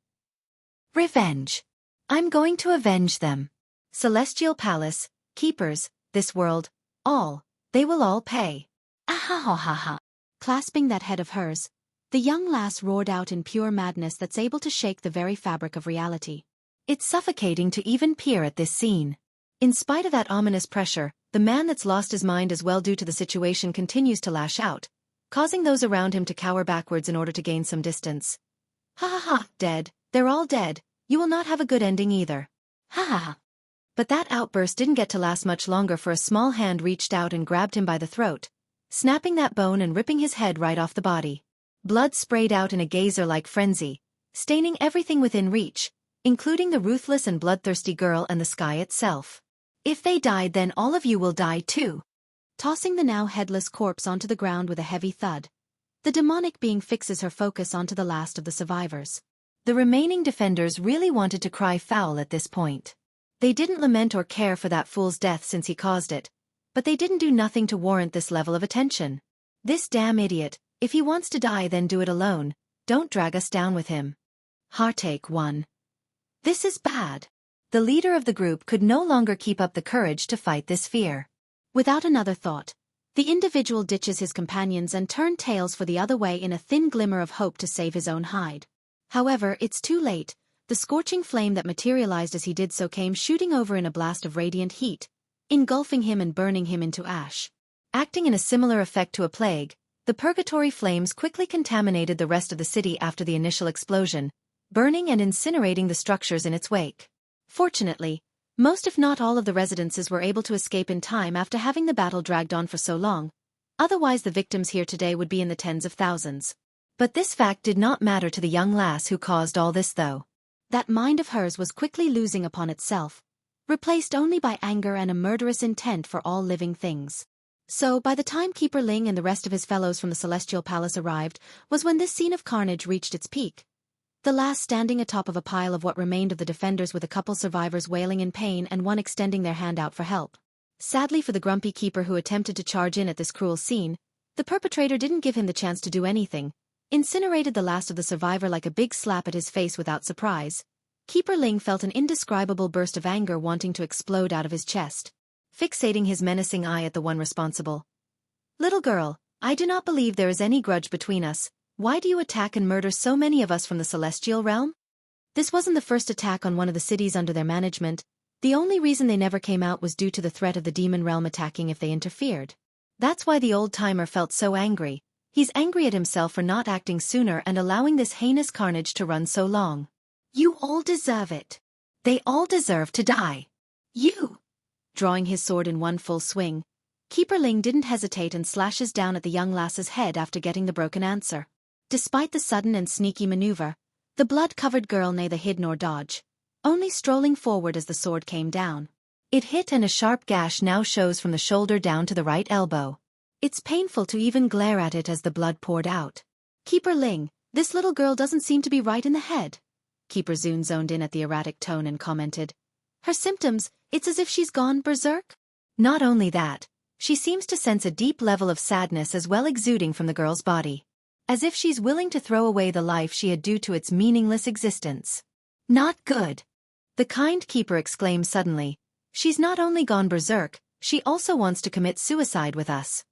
Revenge. I'm going to avenge them. Celestial Palace, keepers, this world, all, they will all pay. Ahahaha. Clasping that head of hers, the young lass roared out in pure madness that's able to shake the very fabric of reality. It's suffocating to even peer at this scene. In spite of that ominous pressure, the man that's lost his mind as well due to the situation continues to lash out, causing those around him to cower backwards in order to gain some distance. Ha ha ha, dead, they're all dead, you will not have a good ending either. Ha ha ha. But that outburst didn't get to last much longer, for a small hand reached out and grabbed him by the throat, snapping that bone and ripping his head right off the body. Blood sprayed out in a geyser-like frenzy, staining everything within reach, including the ruthless and bloodthirsty girl and the sky itself. If they died, then all of you will die too. Tossing the now headless corpse onto the ground with a heavy thud, the demonic being fixes her focus onto the last of the survivors. The remaining defenders really wanted to cry foul at this point. They didn't lament or care for that fool's death since he caused it, but they didn't do nothing to warrant this level of attention. This damn idiot, if he wants to die, then do it alone, don't drag us down with him. Heartache 1. This is bad. The leader of the group could no longer keep up the courage to fight this fear. Without another thought, the individual ditches his companions and turned tails for the other way in a thin glimmer of hope to save his own hide. However, it's too late. The scorching flame that materialized as he did so came shooting over in a blast of radiant heat, engulfing him and burning him into ash. Acting in a similar effect to a plague, the purgatory flames quickly contaminated the rest of the city after the initial explosion, burning and incinerating the structures in its wake. Fortunately, most if not all of the residences were able to escape in time after having the battle dragged on for so long, otherwise the victims here today would be in the tens of thousands. But this fact did not matter to the young lass who caused all this, though. That mind of hers was quickly losing upon itself, replaced only by anger and a murderous intent for all living things. So, by the time Keeper Ling and the rest of his fellows from the Celestial Palace arrived, was when this scene of carnage reached its peak. The last standing atop of a pile of what remained of the defenders, with a couple survivors wailing in pain and one extending their hand out for help. Sadly for the grumpy keeper who attempted to charge in at this cruel scene, the perpetrator didn't give him the chance to do anything, incinerated the last of the survivor like a big slap at his face without surprise. Keeper Ling felt an indescribable burst of anger wanting to explode out of his chest, fixating his menacing eye at the one responsible. Little girl, I do not believe there is any grudge between us. Why do you attack and murder so many of us from the celestial realm? This wasn't the first attack on one of the cities under their management. The only reason they never came out was due to the threat of the demon realm attacking if they interfered. That's why the old-timer felt so angry. He's angry at himself for not acting sooner and allowing this heinous carnage to run so long. You all deserve it. They all deserve to die. You! Drawing his sword in one full swing, Keeper Ling didn't hesitate and slashes down at the young lass's head after getting the broken answer. Despite the sudden and sneaky maneuver, the blood-covered girl neither hid nor dodged, only strolling forward as the sword came down. It hit and a sharp gash now shows from the shoulder down to the right elbow. It's painful to even glare at it as the blood poured out. Keeper Ling, this little girl doesn't seem to be right in the head. Keeper Zun zoned in at the erratic tone and commented. Her symptoms, it's as if she's gone berserk. Not only that, she seems to sense a deep level of sadness as well exuding from the girl's body. As if she's willing to throw away the life she had due to its meaningless existence. Not good. The kind keeper exclaimed suddenly. She's not only gone berserk, she also wants to commit suicide with us.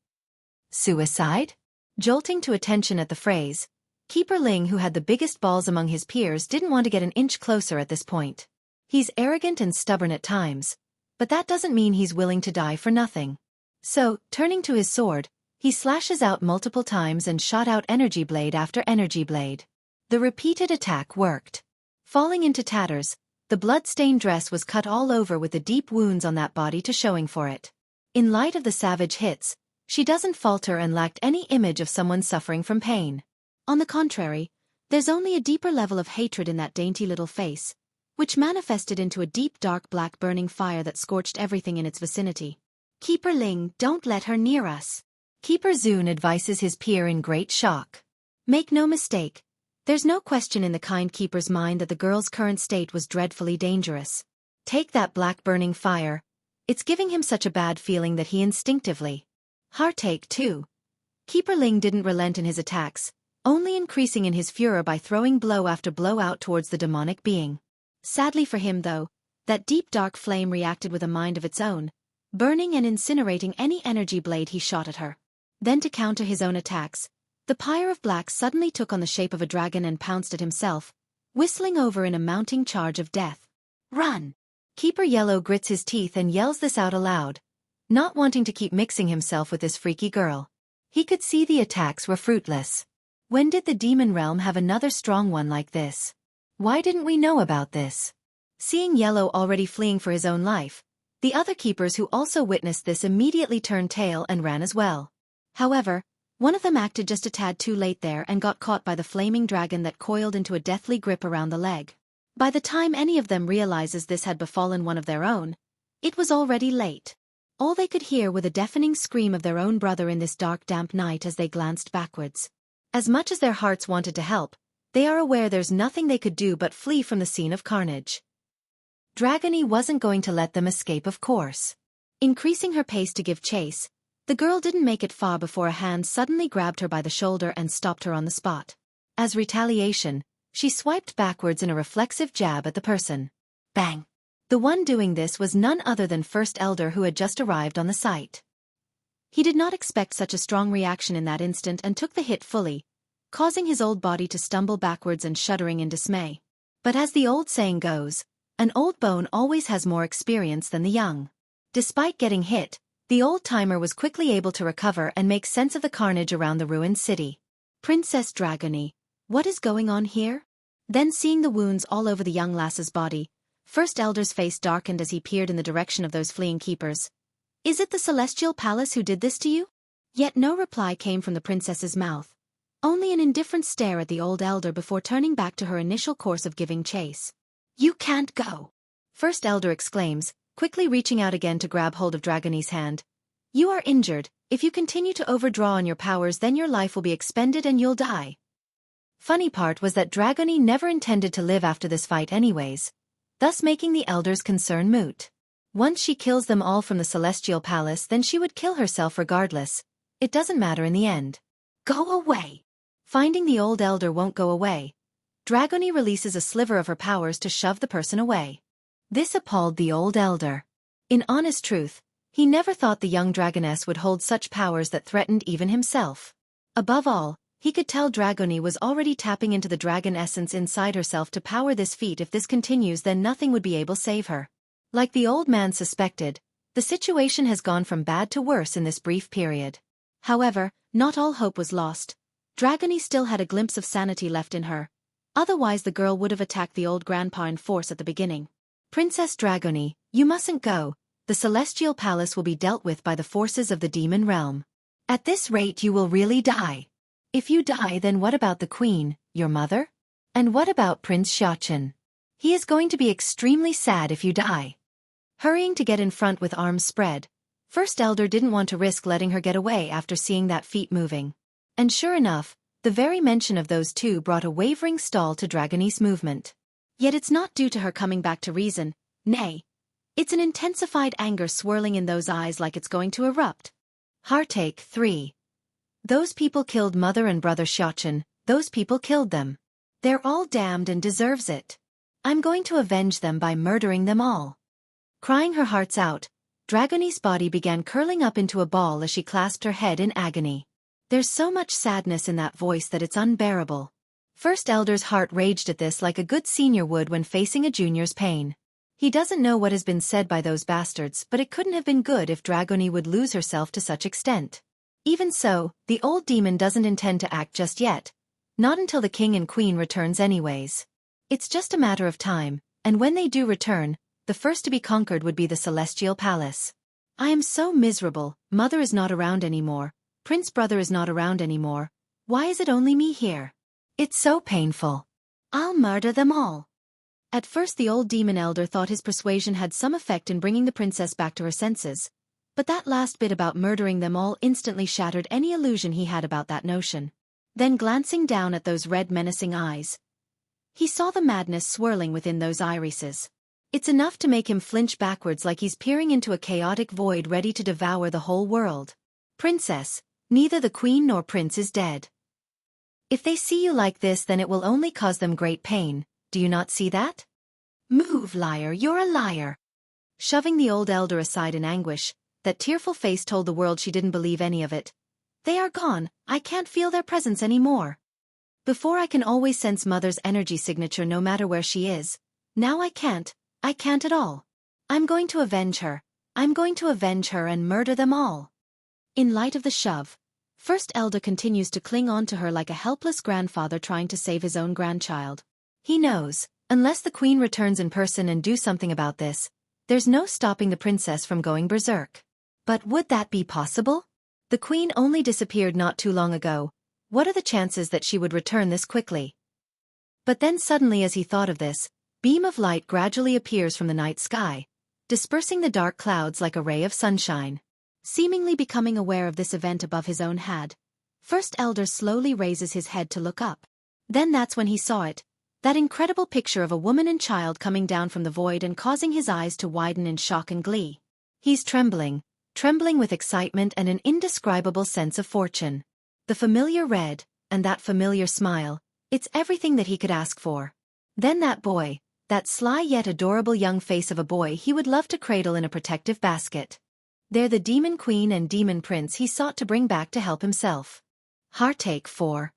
Suicide? Jolting to attention at the phrase, Keeper Ling, who had the biggest balls among his peers, didn't want to get an inch closer at this point. He's arrogant and stubborn at times, but that doesn't mean he's willing to die for nothing. So, turning to his sword, he slashes out multiple times and shot out energy blade after energy blade. The repeated attack worked. Falling into tatters, the blood-stained dress was cut all over with the deep wounds on that body to showing for it. In light of the savage hits, she doesn't falter and lacked any image of someone suffering from pain. On the contrary, there's only a deeper level of hatred in that dainty little face, which manifested into a deep dark black burning fire that scorched everything in its vicinity. "Keeper Ling, don't let her near us." Keeper Zun advises his peer in great shock. Make no mistake, there's no question in the kind keeper's mind that the girl's current state was dreadfully dangerous. Take that black burning fire, it's giving him such a bad feeling that he instinctively. Heartache too. Keeper Ling didn't relent in his attacks, only increasing in his furor by throwing blow after blow out towards the demonic being. Sadly for him though, that deep dark flame reacted with a mind of its own, burning and incinerating any energy blade he shot at her. Then to counter his own attacks, the pyre of black suddenly took on the shape of a dragon and pounced at himself, whistling over in a mounting charge of death. "Run!" Keeper Yellow grits his teeth and yells this out aloud, not wanting to keep mixing himself with this freaky girl. He could see the attacks were fruitless. When did the demon realm have another strong one like this? Why didn't we know about this? Seeing Yellow already fleeing for his own life, the other keepers who also witnessed this immediately turned tail and ran as well. However, one of them acted just a tad too late there and got caught by the flaming dragon that coiled into a deathly grip around the leg. By the time any of them realizes this had befallen one of their own, it was already late. All they could hear were the deafening scream of their own brother in this dark damp night as they glanced backwards. As much as their hearts wanted to help, they are aware there's nothing they could do but flee from the scene of carnage. Dragony wasn't going to let them escape, of course. Increasing her pace to give chase, the girl didn't make it far before a hand suddenly grabbed her by the shoulder and stopped her on the spot. As retaliation, she swiped backwards in a reflexive jab at the person. Bang! The one doing this was none other than First Elder, who had just arrived on the site. He did not expect such a strong reaction in that instant and took the hit fully, causing his old body to stumble backwards and shuddering in dismay. But as the old saying goes, an old bone always has more experience than the young. Despite getting hit, the old-timer was quickly able to recover and make sense of the carnage around the ruined city. "Princess Dragony, what is going on here?" Then seeing the wounds all over the young lass's body, First Elder's face darkened as he peered in the direction of those fleeing keepers. "Is it the Celestial Palace who did this to you?" Yet no reply came from the princess's mouth, only an indifferent stare at the old elder before turning back to her initial course of giving chase. "You can't go!" First Elder exclaims, quickly reaching out again to grab hold of Dragony's hand. "You are injured. If you continue to overdraw on your powers, then your life will be expended and you'll die." Funny part was that Dragony never intended to live after this fight anyways, thus making the elder's concern moot. Once she kills them all from the Celestial Palace, then she would kill herself regardless. It doesn't matter in the end. "Go away!" Finding the old elder won't go away, Dragony releases a sliver of her powers to shove the person away. This appalled the old elder. In honest truth, he never thought the young dragoness would hold such powers that threatened even himself. Above all, he could tell Dragony was already tapping into the dragon essence inside herself to power this feat. If this continues, then nothing would be able to save her. Like the old man suspected, the situation has gone from bad to worse in this brief period. However, not all hope was lost. Dragony still had a glimpse of sanity left in her. Otherwise the girl would have attacked the old grandpa in force at the beginning. "Princess Dragony, you mustn't go. The Celestial Palace will be dealt with by the forces of the demon realm. At this rate you will really die. If you die, then what about the queen, your mother? And what about Prince Xiaochen? He is going to be extremely sad if you die." Hurrying to get in front with arms spread, First Elder didn't want to risk letting her get away after seeing that feet moving. And sure enough, the very mention of those two brought a wavering stall to Dragony's movement. Yet it's not due to her coming back to reason, nay, it's an intensified anger swirling in those eyes like it's going to erupt. Heartache 3. Those people killed mother and brother Xiaochen, those people killed them. They're all damned and deserves it. I'm going to avenge them by murdering them all. Crying her hearts out, Dragony's body began curling up into a ball as she clasped her head in agony. There's so much sadness in that voice that it's unbearable. First Elder's heart raged at this like a good senior would when facing a junior's pain. He doesn't know what has been said by those bastards, but it couldn't have been good if Dragoni would lose herself to such extent. Even so, the old demon doesn't intend to act just yet. Not until the king and queen returns anyways. It's just a matter of time, and when they do return, the first to be conquered would be the celestial palace. I am so miserable. Mother is not around anymore. Prince brother is not around anymore. Why is it only me here? It's so painful. I'll murder them all. At first the old demon elder thought his persuasion had some effect in bringing the princess back to her senses, but that last bit about murdering them all instantly shattered any illusion he had about that notion. Then glancing down at those red menacing eyes, he saw the madness swirling within those irises. It's enough to make him flinch backwards like he's peering into a chaotic void ready to devour the whole world. Princess, neither the queen nor prince is dead. If they see you like this, then it will only cause them great pain. Do you not see that? Move, liar, you're a liar. Shoving the old elder aside in anguish, that tearful face told the world she didn't believe any of it. They are gone, I can't feel their presence anymore. Before I can always sense mother's energy signature no matter where she is. Now I can't at all. I'm going to avenge her. I'm going to avenge her and murder them all. In light of the shove, First Elder continues to cling on to her like a helpless grandfather trying to save his own grandchild. He knows, unless the queen returns in person and do something about this, there's no stopping the princess from going berserk. But would that be possible? The queen only disappeared not too long ago. What are the chances that she would return this quickly? But then suddenly as he thought of this, beam of light gradually appears from the night sky, dispersing the dark clouds like a ray of sunshine. Seemingly becoming aware of this event above his own head, First Elder slowly raises his head to look up. Then that's when he saw it, that incredible picture of a woman and child coming down from the void and causing his eyes to widen in shock and glee. He's trembling with excitement and an indescribable sense of fortune. The familiar red, and that familiar smile, it's everything that he could ask for. Then that boy, that sly yet adorable young face of a boy he would love to cradle in a protective basket. They're the demon queen and demon prince he sought to bring back to help himself. Heartache for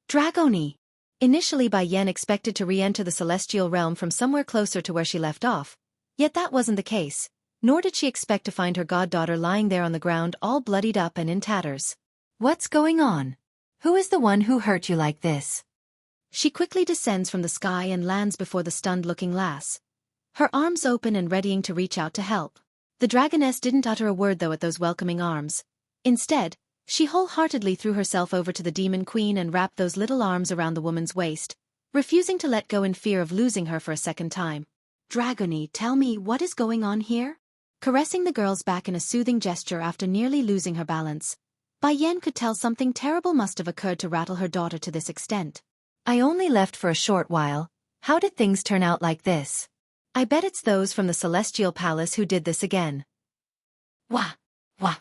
Dragoni. Initially Bai Yen expected to re-enter the celestial realm from somewhere closer to where she left off, yet that wasn't the case, nor did she expect to find her goddaughter lying there on the ground all bloodied up and in tatters. What's going on? Who is the one who hurt you like this? She quickly descends from the sky and lands before the stunned-looking lass, her arms open and readying to reach out to help. The dragoness didn't utter a word though at those welcoming arms. Instead, she wholeheartedly threw herself over to the demon queen and wrapped those little arms around the woman's waist, refusing to let go in fear of losing her for a second time. Dragoni, tell me what is going on here? Caressing the girl's back in a soothing gesture after nearly losing her balance, Bai Yen could tell something terrible must have occurred to rattle her daughter to this extent. I only left for a short while. How did things turn out like this? I bet it's those from the Celestial Palace who did this again. Wah! Wah!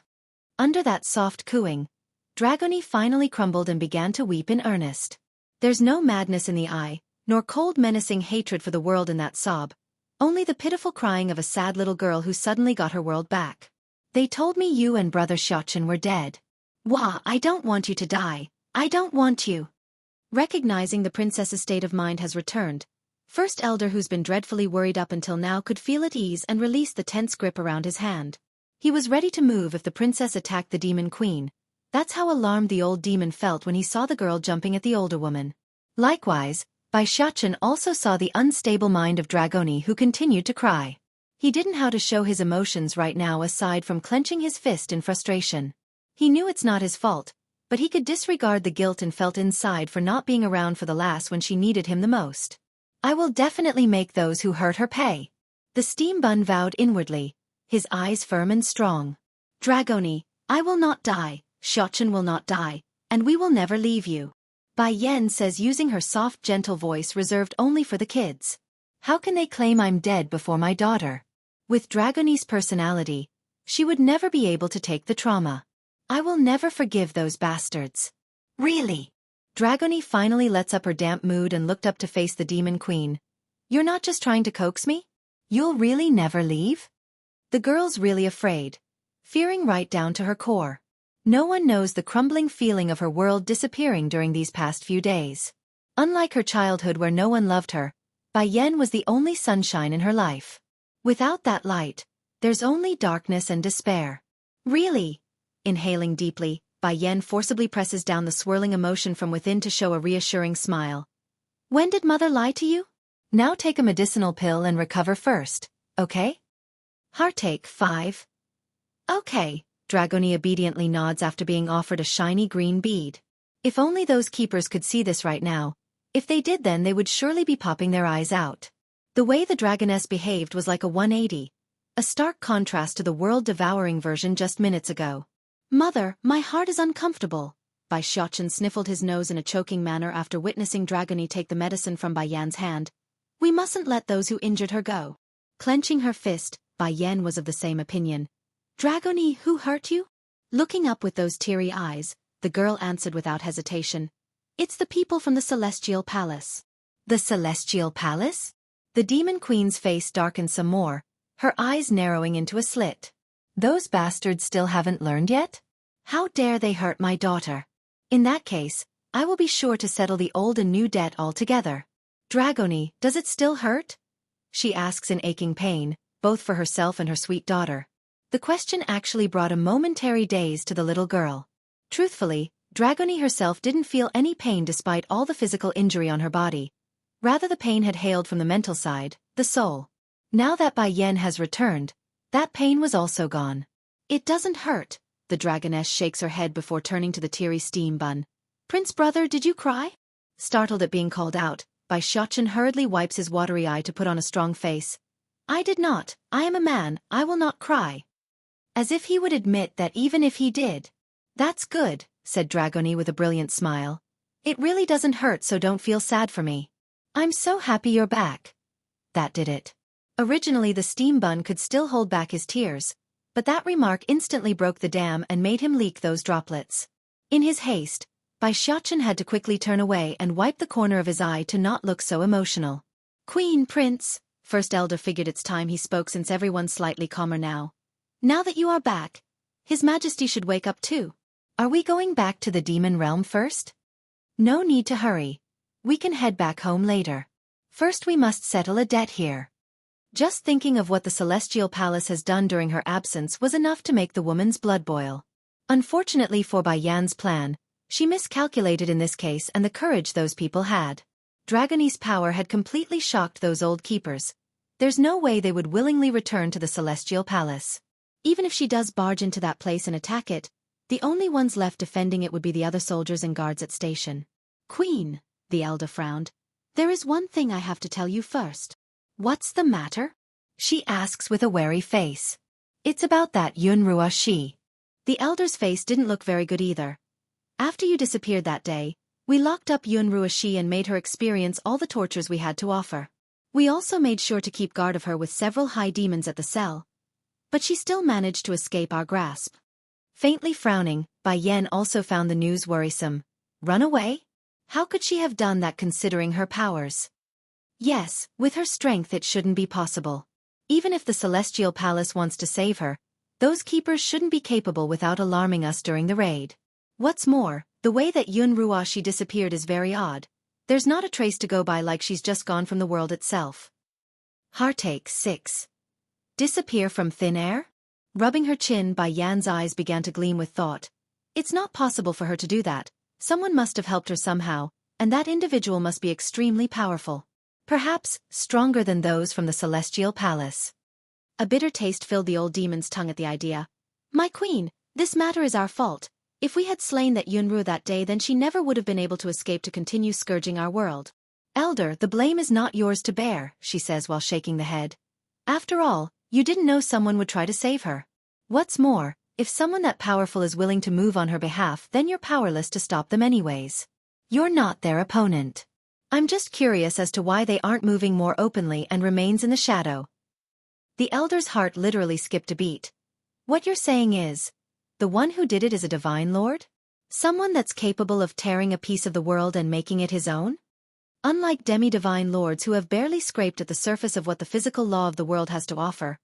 Under that soft cooing, Dragoni finally crumbled and began to weep in earnest. There's no madness in the eye, nor cold menacing hatred for the world in that sob, only the pitiful crying of a sad little girl who suddenly got her world back. They told me you and brother Xueqi were dead. Wah! I don't want you to die. I don't want you. Recognizing the princess's state of mind has returned, First Elder, who's been dreadfully worried up until now, could feel at ease and release the tense grip around his hand. He was ready to move if the princess attacked the demon queen. That's how alarmed the old demon felt when he saw the girl jumping at the older woman. Likewise, Bai Xueqi also saw the unstable mind of Dragoni, who continued to cry. He didn't know how to show his emotions right now aside from clenching his fist in frustration. He knew it's not his fault, but he could disregard the guilt and felt inside for not being around for the lass when she needed him the most. I will definitely make those who hurt her pay. The steam bun vowed inwardly, his eyes firm and strong. Dragoni, I will not die, Xueqi will not die, and we will never leave you. Bai Yen says, using her soft gentle voice reserved only for the kids. How can they claim I'm dead before my daughter? With Dragoni's personality, she would never be able to take the trauma. I will never forgive those bastards. Really? Dragoni finally lets up her damp mood and looked up to face the demon queen. You're not just trying to coax me? You'll really never leave? The girl's really afraid, fearing right down to her core. No one knows the crumbling feeling of her world disappearing during these past few days. Unlike her childhood where no one loved her, Bai Yen was the only sunshine in her life. Without that light, there's only darkness and despair. Really? Inhaling deeply, Bai Yan forcibly presses down the swirling emotion from within to show a reassuring smile. When did mother lie to you? Now take a medicinal pill and recover first, okay? Heartache 5. Okay, Dragoni obediently nods after being offered a shiny green bead. If only those keepers could see this right now. If they did, then they would surely be popping their eyes out. The way the dragoness behaved was like a 180. A stark contrast to the world-devouring version just minutes ago. Mother, my heart is uncomfortable. Bai Xiaochen sniffled his nose in a choking manner after witnessing Dragoni take the medicine from Bai Yan's hand. We mustn't let those who injured her go. Clenching her fist, Bai Yan was of the same opinion. Dragoni, who hurt you? Looking up with those teary eyes, the girl answered without hesitation. It's the people from the Celestial Palace. The Celestial Palace? The Demon Queen's face darkened some more, her eyes narrowing into a slit. Those bastards still haven't learned yet? How dare they hurt my daughter? In that case, I will be sure to settle the old and new debt altogether. Dragoni, does it still hurt? She asks in aching pain, both for herself and her sweet daughter. The question actually brought a momentary daze to the little girl. Truthfully, Dragoni herself didn't feel any pain despite all the physical injury on her body. Rather, the pain had hailed from the mental side, the soul. Now that Bai Yan has returned, that pain was also gone. It doesn't hurt, the dragoness shakes her head before turning to the teary steam bun. Prince brother, did you cry? Startled at being called out, Bai Xiaochen hurriedly wipes his watery eye to put on a strong face. I did not, I am a man, I will not cry. As if he would admit that even if he did. That's good, said Dragoni with a brilliant smile. It really doesn't hurt, so don't feel sad for me. I'm so happy you're back. That did it. Originally the steam bun could still hold back his tears, but that remark instantly broke the dam and made him leak those droplets. In his haste, Bai Xiaochen had to quickly turn away and wipe the corner of his eye to not look so emotional. Queen, Prince, First Elder figured it's time he spoke since everyone's slightly calmer now. Now that you are back, His Majesty should wake up too. Are we going back to the demon realm first? No need to hurry. We can head back home later. First we must settle a debt here. Just thinking of what the Celestial Palace has done during her absence was enough to make the woman's blood boil. Unfortunately for Bai Yan's plan, she miscalculated in this case and the courage those people had. Dragoni's power had completely shocked those old keepers. There's no way they would willingly return to the Celestial Palace. Even if she does barge into that place and attack it, the only ones left defending it would be the other soldiers and guards at station. Queen, the elder frowned. There is one thing I have to tell you first. What's the matter? She asks with a wary face. It's about that Yunrua Shi. The elder's face didn't look very good either. After you disappeared that day, we locked up Yunrua Shi and made her experience all the tortures we had to offer. We also made sure to keep guard of her with several high demons at the cell. But she still managed to escape our grasp. Faintly frowning, Bai Yan also found the news worrisome. Run away? How could she have done that considering her powers? Yes, with her strength it shouldn't be possible. Even if the Celestial Palace wants to save her, those keepers shouldn't be capable without alarming us during the raid. What's more, the way that Yunrua Shi disappeared is very odd. There's not a trace to go by, like she's just gone from the world itself. Heartache 6. Disappear from thin air? Rubbing her chin, Bai Yan's eyes began to gleam with thought. It's not possible for her to do that. Someone must have helped her somehow, and that individual must be extremely powerful. Perhaps stronger than those from the Celestial Palace. A bitter taste filled the old demon's tongue at the idea. My queen, this matter is our fault. If we had slain that Yunru that day, then she never would have been able to escape to continue scourging our world. Elder, the blame is not yours to bear, she says while shaking the head. After all, you didn't know someone would try to save her. What's more, if someone that powerful is willing to move on her behalf, then you're powerless to stop them anyways. You're not their opponent. I'm just curious as to why they aren't moving more openly and remains in the shadow. The elder's heart literally skipped a beat. What you're saying is, the one who did it is a divine lord? Someone that's capable of tearing a piece of the world and making it his own? Unlike demi-divine lords who have barely scraped at the surface of what the physical law of the world has to offer,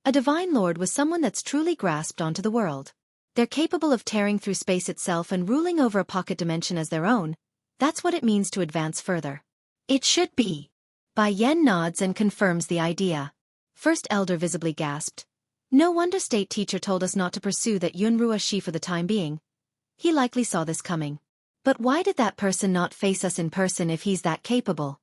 a divine lord was someone that's truly grasped onto the world. They're capable of tearing through space itself and ruling over a pocket dimension as their own. That's what it means to advance further. It should be. Bai Yan nods and confirms the idea. First elder visibly gasped. No wonder state teacher told us not to pursue that Yunrua Shi for the time being. He likely saw this coming. But why did that person not face us in person if he's that capable?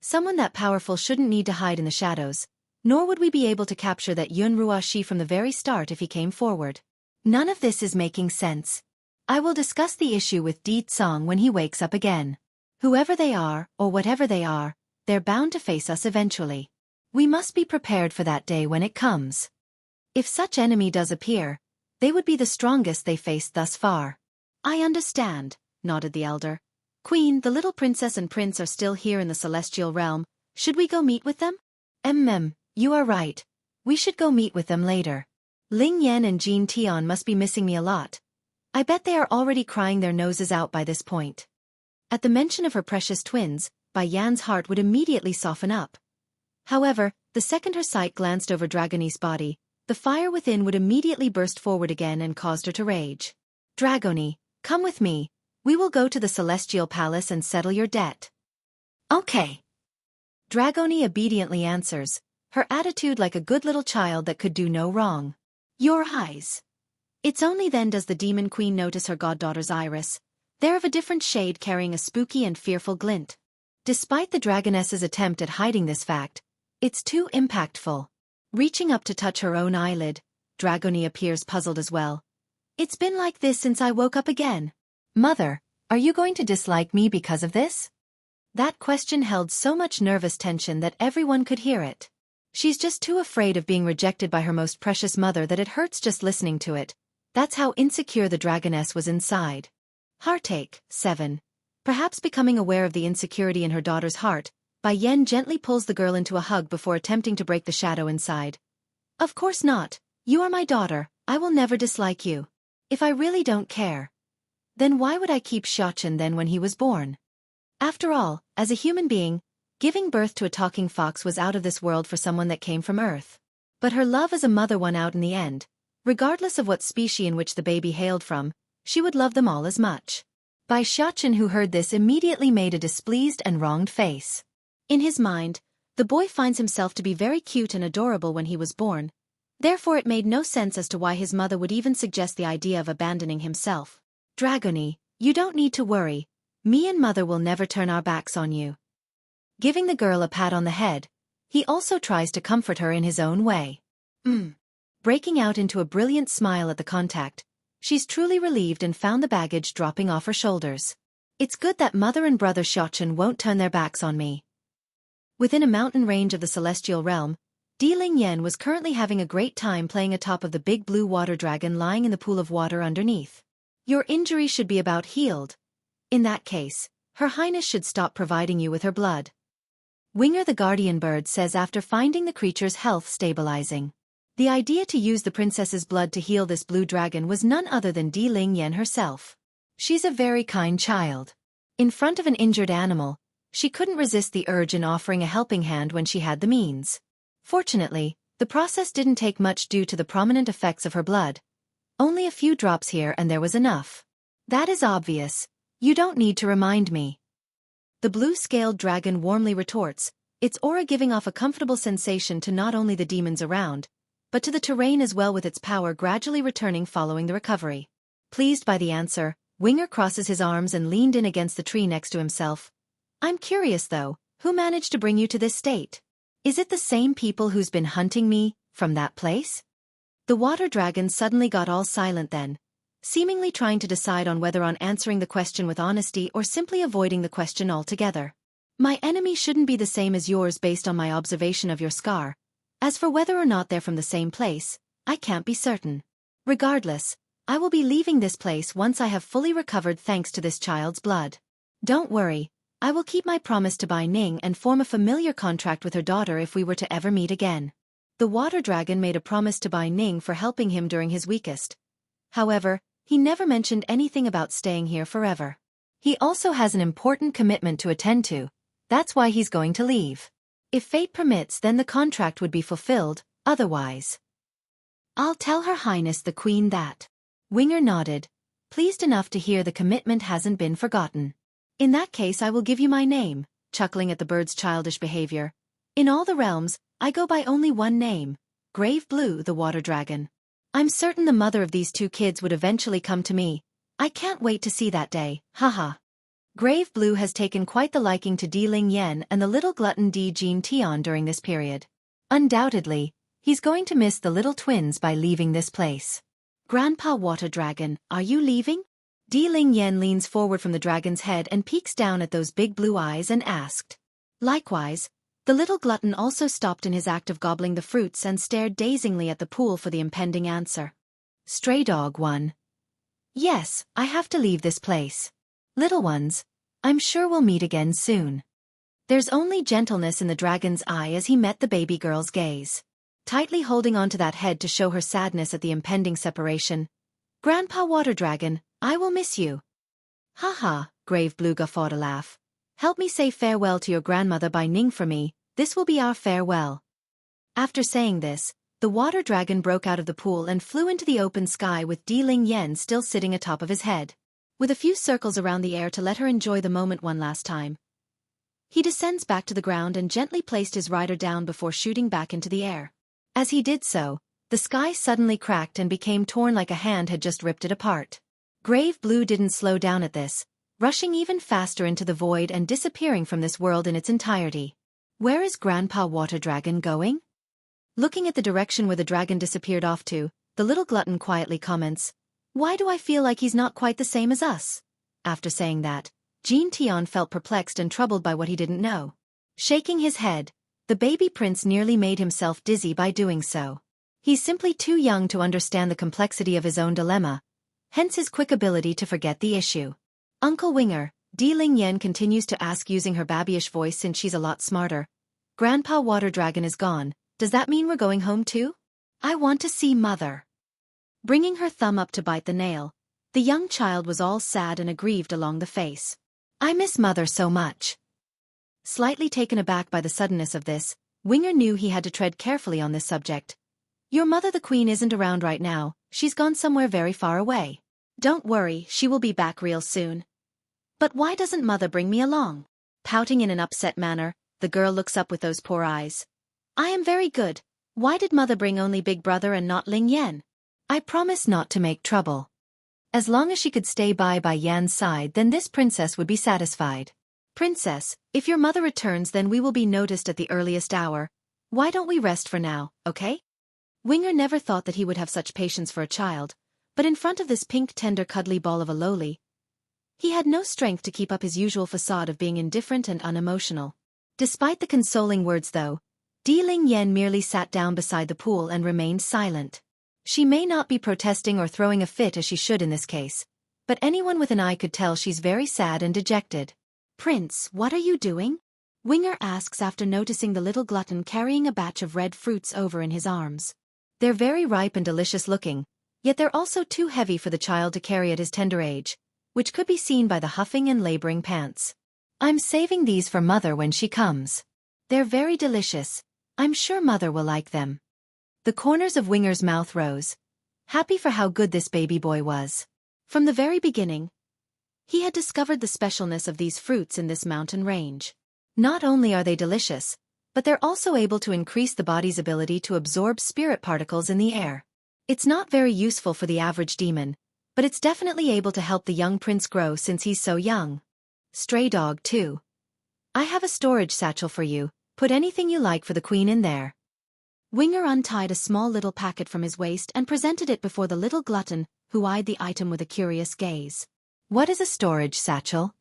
Someone that powerful shouldn't need to hide in the shadows, nor would we be able to capture that Yunrua Shi from the very start if he came forward. None of this is making sense. I will discuss the issue with Di Tsong when he wakes up again. Whoever they are, or whatever they are, they're bound to face us eventually. We must be prepared for that day when it comes. If such enemy does appear, they would be the strongest they faced thus far. I understand, nodded the elder. Queen, the little princess and prince are still here in the celestial realm. Should we go meet with them? You are right. We should go meet with them later. Ling Yan and Jean Tian must be missing me a lot. I bet they are already crying their noses out by this point. At the mention of her precious twins, Bai Yan's heart would immediately soften up. However, the second her sight glanced over Dragoni's body, the fire within would immediately burst forward again and caused her to rage. Dragoni, come with me. We will go to the Celestial Palace and settle your debt. Okay. Dragoni obediently answers, her attitude like a good little child that could do no wrong. Your eyes. It's only then does the demon queen notice her goddaughter's iris. They're of a different shade carrying a spooky and fearful glint. Despite the dragoness's attempt at hiding this fact, it's too impactful. Reaching up to touch her own eyelid, Dragoni appears puzzled as well. It's been like this since I woke up again. Mother, are you going to dislike me because of this? That question held so much nervous tension that everyone could hear it. She's just too afraid of being rejected by her most precious mother that it hurts just listening to it. That's how insecure the dragoness was inside. Heartache. 7. Perhaps becoming aware of the insecurity in her daughter's heart, Bai Yan gently pulls the girl into a hug before attempting to break the shadow inside. Of course not. You are my daughter. I will never dislike you. If I really don't care, then why would I keep Xiaochen then when he was born? After all, as a human being, giving birth to a talking fox was out of this world for someone that came from Earth. But her love as a mother won out in the end. Regardless of what species in which the baby hailed from, she would love them all as much. Bai Xiaochen, who heard this, immediately made a displeased and wronged face. In his mind, the boy finds himself to be very cute and adorable when he was born. Therefore it made no sense as to why his mother would even suggest the idea of abandoning himself. Dragoni, you don't need to worry. Me and mother will never turn our backs on you. Giving the girl a pat on the head, he also tries to comfort her in his own way. Breaking out into a brilliant smile at the contact, she's truly relieved and found the baggage dropping off her shoulders. It's good that mother and brother Xiaochen won't turn their backs on me. Within a mountain range of the celestial realm, Di Lingyan was currently having a great time playing atop of the big blue water dragon lying in the pool of water underneath. Your injury should be about healed. In that case, Her Highness should stop providing you with her blood. Winger the guardian bird says after finding the creature's health stabilizing. The idea to use the princess's blood to heal this blue dragon was none other than Di Lingyan herself. She's a very kind child. In front of an injured animal, she couldn't resist the urge in offering a helping hand when she had the means. Fortunately, the process didn't take much due to the prominent effects of her blood. Only a few drops here and there was enough. That is obvious. You don't need to remind me. The blue-scaled dragon warmly retorts, its aura giving off a comfortable sensation to not only the demons around, but to the terrain as well, with its power gradually returning following the recovery. Pleased by the answer, Winger crosses his arms and leaned in against the tree next to himself. I'm curious though, who managed to bring you to this state? Is it the same people who's been hunting me, from that place? The water dragon suddenly got all silent then, seemingly trying to decide on whether on answering the question with honesty or simply avoiding the question altogether. My enemy shouldn't be the same as yours based on my observation of your scar. As for whether or not they're from the same place, I can't be certain. Regardless, I will be leaving this place once I have fully recovered thanks to this child's blood. Don't worry, I will keep my promise to Bai Ning and form a familiar contract with her daughter if we were to ever meet again. The water dragon made a promise to Bai Ning for helping him during his weakest. However, he never mentioned anything about staying here forever. He also has an important commitment to attend to. That's why he's going to leave. If fate permits, then the contract would be fulfilled, otherwise. I'll tell Her Highness the Queen that. Winger nodded, pleased enough to hear the commitment hasn't been forgotten. In that case I will give you my name, chuckling at the bird's childish behavior. In all the realms, I go by only one name, Grave Blue the water dragon. I'm certain the mother of these two kids would eventually come to me. I can't wait to see that day, haha. Grave Blue has taken quite the liking to Di Ling Yen and the little glutton Di Jin Tian during this period. Undoubtedly, he's going to miss the little twins by leaving this place. Grandpa Water Dragon, are you leaving? Di Ling Yen leans forward from the dragon's head and peeks down at those big blue eyes and asked. Likewise, the little glutton also stopped in his act of gobbling the fruits and stared dazingly at the pool for the impending answer. Stray Dog 1. Yes, I have to leave this place. Little ones, I'm sure we'll meet again soon. There's only gentleness in the dragon's eye as he met the baby girl's gaze. Tightly holding onto that head to show her sadness at the impending separation. Grandpa Water Dragon, I will miss you. Ha ha, Grave Blue guffawed a laugh. Help me say farewell to your grandmother by Ning for me, this will be our farewell. After saying this, the water dragon broke out of the pool and flew into the open sky with Di Ling Yen still sitting atop of his head. With a few circles around the air to let her enjoy the moment one last time. He descends back to the ground and gently placed his rider down before shooting back into the air. As he did so, the sky suddenly cracked and became torn like a hand had just ripped it apart. Grave Blue didn't slow down at this, rushing even faster into the void and disappearing from this world in its entirety. Where is Grandpa Water Dragon going? Looking at the direction where the dragon disappeared off to, the little glutton quietly comments, why do I feel like he's not quite the same as us? After saying that, Jin Tian felt perplexed and troubled by what he didn't know. Shaking his head, the baby prince nearly made himself dizzy by doing so. He's simply too young to understand the complexity of his own dilemma, hence his quick ability to forget the issue. Uncle Winger, Di Ling Yen continues to ask using her babyish voice since she's a lot smarter. Grandpa Water Dragon is gone, does that mean we're going home too? I want to see Mother. Bringing her thumb up to bite the nail, the young child was all sad and aggrieved along the face. I miss Mother so much. Slightly taken aback by the suddenness of this, Winger knew he had to tread carefully on this subject. Your mother the queen isn't around right now, she's gone somewhere very far away. Don't worry, she will be back real soon. But why doesn't Mother bring me along? Pouting in an upset manner, the girl looks up with those poor eyes. I am very good, why did Mother bring only Big Brother and not Ling Yen? I promise not to make trouble. As long as she could stay by Yan's side, then this princess would be satisfied. Princess, if your mother returns, then we will be noticed at the earliest hour. Why don't we rest for now, okay? Winger never thought that he would have such patience for a child, but in front of this pink tender cuddly ball of a loli, he had no strength to keep up his usual facade of being indifferent and unemotional. Despite the consoling words though, Di Ling Yen merely sat down beside the pool and remained silent. She may not be protesting or throwing a fit as she should in this case, but anyone with an eye could tell she's very sad and dejected. Prince, what are you doing? Winger asks after noticing the little glutton carrying a batch of red fruits over in his arms. They're very ripe and delicious looking, yet they're also too heavy for the child to carry at his tender age, which could be seen by the huffing and laboring pants. I'm saving these for Mother when she comes. They're very delicious, I'm sure Mother will like them. The corners of Winger's mouth rose, happy for how good this baby boy was. From the very beginning, he had discovered the specialness of these fruits in this mountain range. Not only are they delicious, but they're also able to increase the body's ability to absorb spirit particles in the air. It's not very useful for the average demon, but it's definitely able to help the young prince grow since he's so young. Stray Dog 2. I have a storage satchel for you, put anything you like for the queen in there. Winger untied a small little packet from his waist and presented it before the little glutton, who eyed the item with a curious gaze. What is a storage satchel?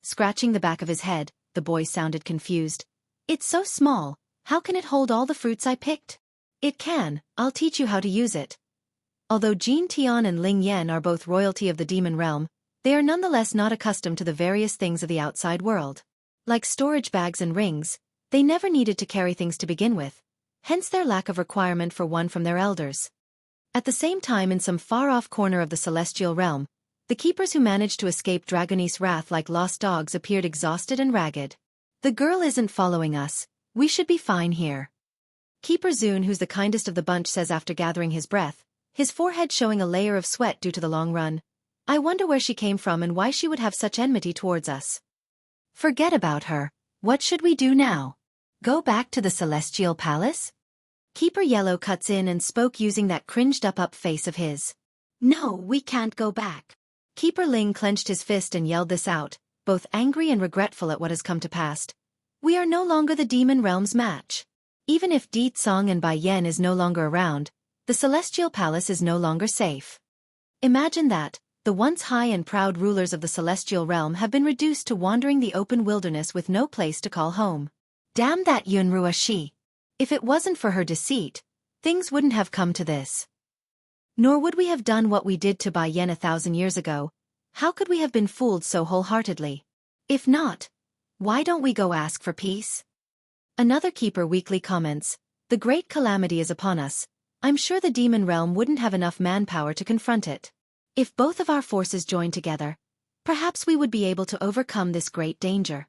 Scratching the back of his head, the boy sounded confused. It's so small, how can it hold all the fruits I picked? It can, I'll teach you how to use it. Although Jin Tian and Ling Yen are both royalty of the demon realm, they are nonetheless not accustomed to the various things of the outside world. Like storage bags and rings, they never needed to carry things to begin with, hence their lack of requirement for one from their elders. At the same time, in some far-off corner of the celestial realm, the keepers who managed to escape Dragonese wrath like lost dogs appeared exhausted and ragged. The girl isn't following us, we should be fine here. Keeper Zun, who's the kindest of the bunch, says after gathering his breath, his forehead showing a layer of sweat due to the long run. I wonder where she came from and why she would have such enmity towards us. Forget about her, what should we do now? Go back to the Celestial Palace? Keeper Yellow cuts in and spoke using that cringed-up face of his. No, we can't go back. Keeper Ling clenched his fist and yelled this out, both angry and regretful at what has come to pass. We are no longer the demon realm's match. Even if Di Tsong and Bai Yen is no longer around, the Celestial Palace is no longer safe. Imagine that, the once high and proud rulers of the Celestial Realm have been reduced to wandering the open wilderness with no place to call home. Damn that Yunrua Shi. If it wasn't for her deceit, things wouldn't have come to this. Nor would we have done what we did to Bai Yen 1,000 years ago. How could we have been fooled so wholeheartedly? If not, why don't we go ask for peace? Another keeper weakly comments, the great calamity is upon us. I'm sure the demon realm wouldn't have enough manpower to confront it. If both of our forces joined together, perhaps we would be able to overcome this great danger.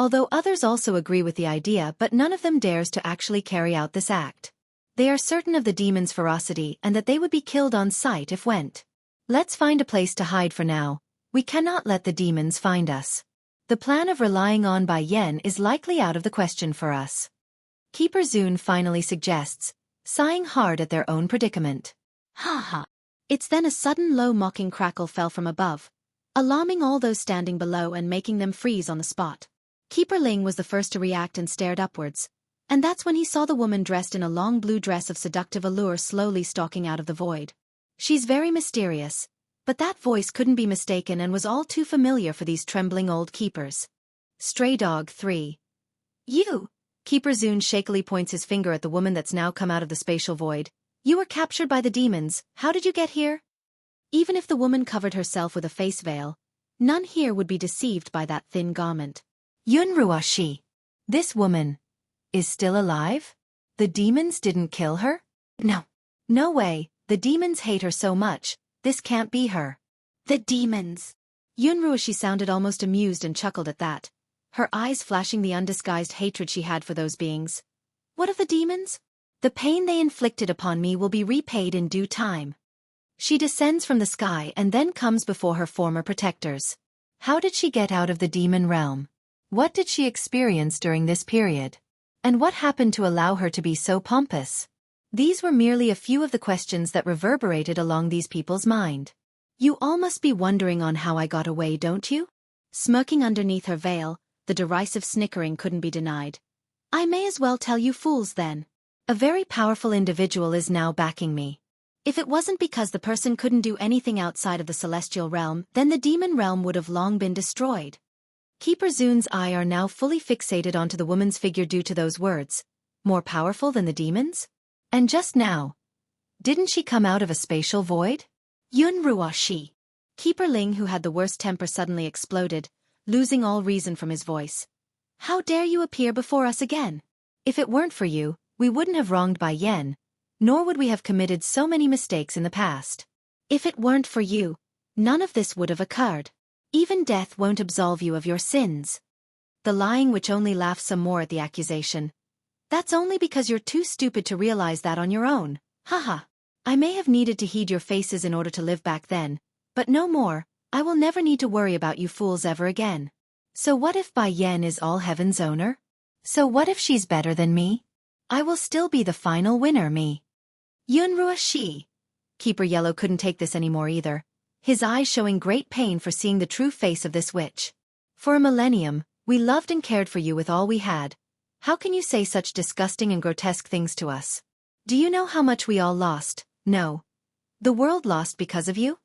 Although others also agree with the idea, but none of them dares to actually carry out this act. They are certain of the demon's ferocity and that they would be killed on sight if went. Let's find a place to hide for now. We cannot let the demons find us. The plan of relying on Bai Yen is likely out of the question for us. Keeper Zun finally suggests, sighing hard at their own predicament. Ha ha. It's then a sudden low mocking crackle fell from above, alarming all those standing below and making them freeze on the spot. Keeper Ling was the first to react and stared upwards, and that's when he saw the woman dressed in a long blue dress of seductive allure slowly stalking out of the void. She's very mysterious, but that voice couldn't be mistaken and was all too familiar for these trembling old keepers. Stray Dog 3. You! Keeper Zun shakily points his finger at the woman that's now come out of the spatial void. You were captured by the demons, how did you get here? Even if the woman covered herself with a face veil, none here would be deceived by that thin garment. Yunrua Shi. This woman is still alive? The demons didn't kill her? No. No way, the demons hate her so much, this can't be her. The demons. Yunrua Shi sounded almost amused and chuckled at that, her eyes flashing the undisguised hatred she had for those beings. What of the demons? The pain they inflicted upon me will be repaid in due time. She descends from the sky and then comes before her former protectors. How did she get out of the demon realm? What did she experience during this period? And what happened to allow her to be so pompous? These were merely a few of the questions that reverberated along these people's mind. You all must be wondering on how I got away, don't you? Smirking underneath her veil, the derisive snickering couldn't be denied. I may as well tell you fools then. A very powerful individual is now backing me. If it wasn't because the person couldn't do anything outside of the celestial realm, then the demon realm would have long been destroyed. Keeper Zun's eye are now fully fixated onto the woman's figure due to those words. More powerful than the demons? And just now, didn't she come out of a spatial void? Yunrua Shi. Keeper Ling, who had the worst temper, suddenly exploded, losing all reason from his voice. How dare you appear before us again? If it weren't for you, we wouldn't have wronged Bai Yen, nor would we have committed so many mistakes in the past. If it weren't for you, none of this would have occurred. Even death won't absolve you of your sins. The lying witch only laughs some more at the accusation. That's only because you're too stupid to realize that on your own. Haha. I may have needed to heed your faces in order to live back then, but no more. I will never need to worry about you fools ever again. So what if Bai Yen is all heaven's owner? So what if she's better than me? I will still be the final winner, me. Yunrua Shi. Keeper Yellow couldn't take this anymore either, his eyes showing great pain for seeing the true face of this witch. For a millennium, we loved and cared for you with all we had. How can you say such disgusting and grotesque things to us? Do you know how much we all lost? No. The world lost because of you?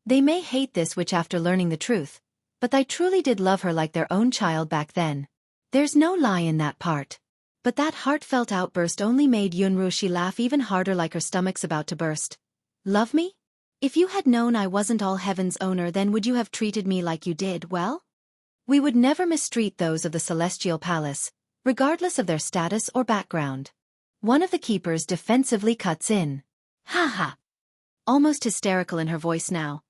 They may hate this witch after learning the truth, but I truly did love her like their own child back then. There's no lie in that part. But that heartfelt outburst only made Yunrua Shi laugh even harder, like her stomach's about to burst. Love me? If you had known I wasn't all heaven's owner, then would you have treated me like you did, well? We would never mistreat those of the Celestial Palace, regardless of their status or background. One of the keepers defensively cuts in. Ha ha. Almost hysterical in her voice now.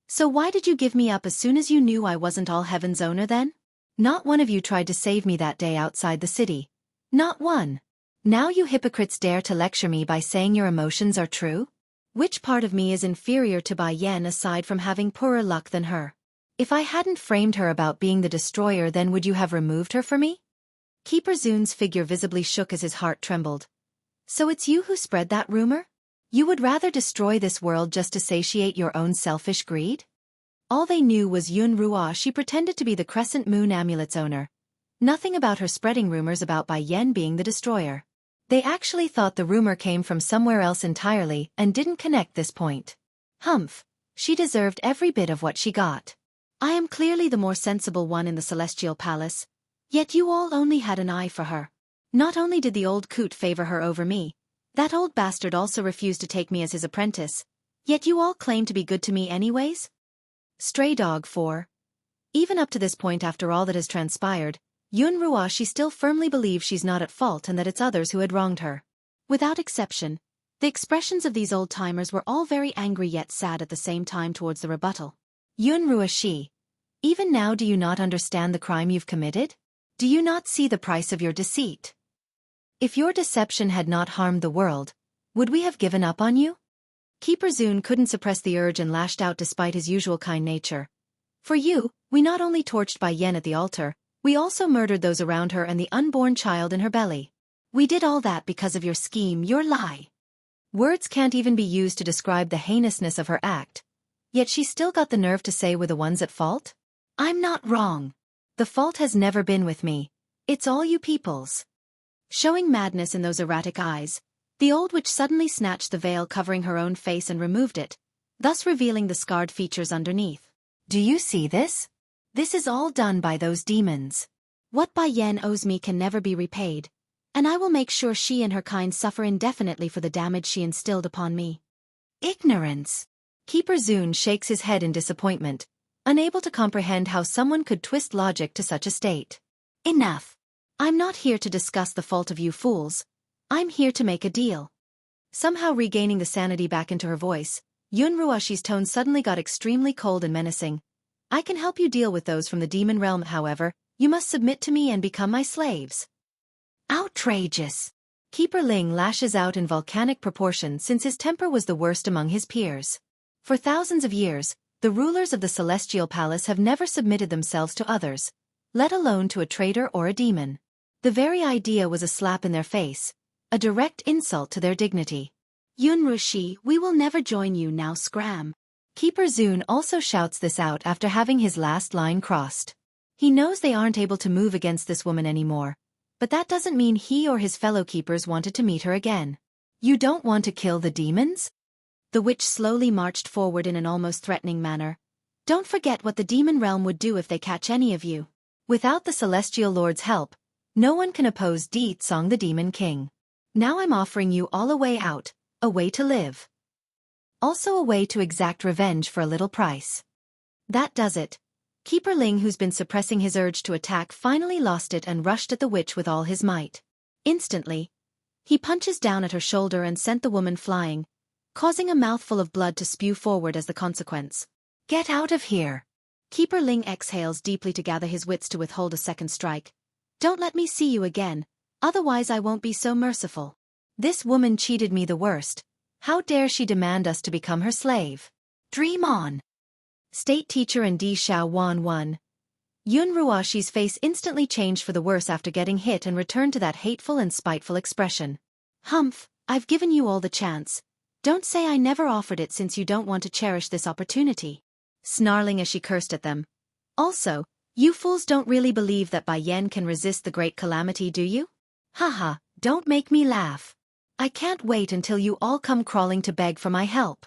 So why did you give me up as soon as you knew I wasn't all heaven's owner then? Not one of you tried to save me that day outside the city. Not one. Now you hypocrites dare to lecture me by saying your emotions are true? Which part of me is inferior to Bai Yen aside from having poorer luck than her? If I hadn't framed her about being the destroyer, then would you have removed her for me? Keeper Zun's figure visibly shook as his heart trembled. So it's you who spread that rumor? You would rather destroy this world just to satiate your own selfish greed? All they knew was Yun Ruo. She pretended to be the Crescent Moon Amulet's owner. Nothing about her spreading rumors about Bai Yan being the destroyer. They actually thought the rumor came from somewhere else entirely and didn't connect this point. Humph, she deserved every bit of what she got. I am clearly the more sensible one in the Celestial Palace, yet you all only had an eye for her. Not only did the old coot favor her over me, that old bastard also refused to take me as his apprentice, yet you all claim to be good to me anyways? Stray dog 4. Even up to this point after all that has transpired, Yun Ruo she still firmly believes she's not at fault and that it's others who had wronged her. Without exception, the expressions of these old-timers were all very angry yet sad at the same time towards the rebuttal. Yun Ruo she, even now do you not understand the crime you've committed? Do you not see the price of your deceit? If your deception had not harmed the world, would we have given up on you? Keeper Zun couldn't suppress the urge and lashed out despite his usual kind nature. For you, we not only torched Bai Yan at the altar, we also murdered those around her and the unborn child in her belly. We did all that because of your scheme, your lie. Words can't even be used to describe the heinousness of her act, yet she still got the nerve to say we're the ones at fault? I'm not wrong. The fault has never been with me. It's all you peoples. Showing madness in those erratic eyes, the old witch suddenly snatched the veil covering her own face and removed it, thus revealing the scarred features underneath. Do you see this? This is all done by those demons. What Bai Yan owes me can never be repaid, and I will make sure she and her kind suffer indefinitely for the damage she instilled upon me. Ignorance. Keeper Zun shakes his head in disappointment, unable to comprehend how someone could twist logic to such a state. Enough. I'm not here to discuss the fault of you fools. I'm here to make a deal. Somehow regaining the sanity back into her voice, Yun Ruoshi's tone suddenly got extremely cold and menacing. I can help you deal with those from the demon realm, however, you must submit to me and become my slaves. Outrageous. Keeper Ling lashes out in volcanic proportion since his temper was the worst among his peers. For thousands of years, the rulers of the Celestial Palace have never submitted themselves to others, let alone to a traitor or a demon. The very idea was a slap in their face, a direct insult to their dignity. Yun Ruoshi, we will never join you now, scram. Keeper Zun also shouts this out after having his last line crossed. He knows they aren't able to move against this woman anymore, but that doesn't mean he or his fellow keepers wanted to meet her again. You don't want to kill the demons? The witch slowly marched forward in an almost threatening manner. Don't forget what the demon realm would do if they catch any of you. Without the Celestial Lord's help, no one can oppose Di Tsong the Demon King. Now I'm offering you all a way out, a way to live. Also a way to exact revenge for a little price. That does it. Keeper Ling, who's been suppressing his urge to attack, finally lost it and rushed at the witch with all his might. Instantly, he punches down at her shoulder and sent the woman flying, causing a mouthful of blood to spew forward as the consequence. Get out of here. Keeper Ling exhales deeply to gather his wits to withhold a second strike. Don't let me see you again, otherwise I won't be so merciful. This woman cheated me the worst. How dare she demand us to become her slave? Dream on. State teacher and Di Xiao Wan won. Yun Ruoshi's face instantly changed for the worse after getting hit and returned to that hateful and spiteful expression. Humph, I've given you all the chance. Don't say I never offered it since you don't want to cherish this opportunity. Snarling as she cursed at them. Also, you fools don't really believe that Bai Yan can resist the great calamity, do you? Haha, don't make me laugh. I can't wait until you all come crawling to beg for my help.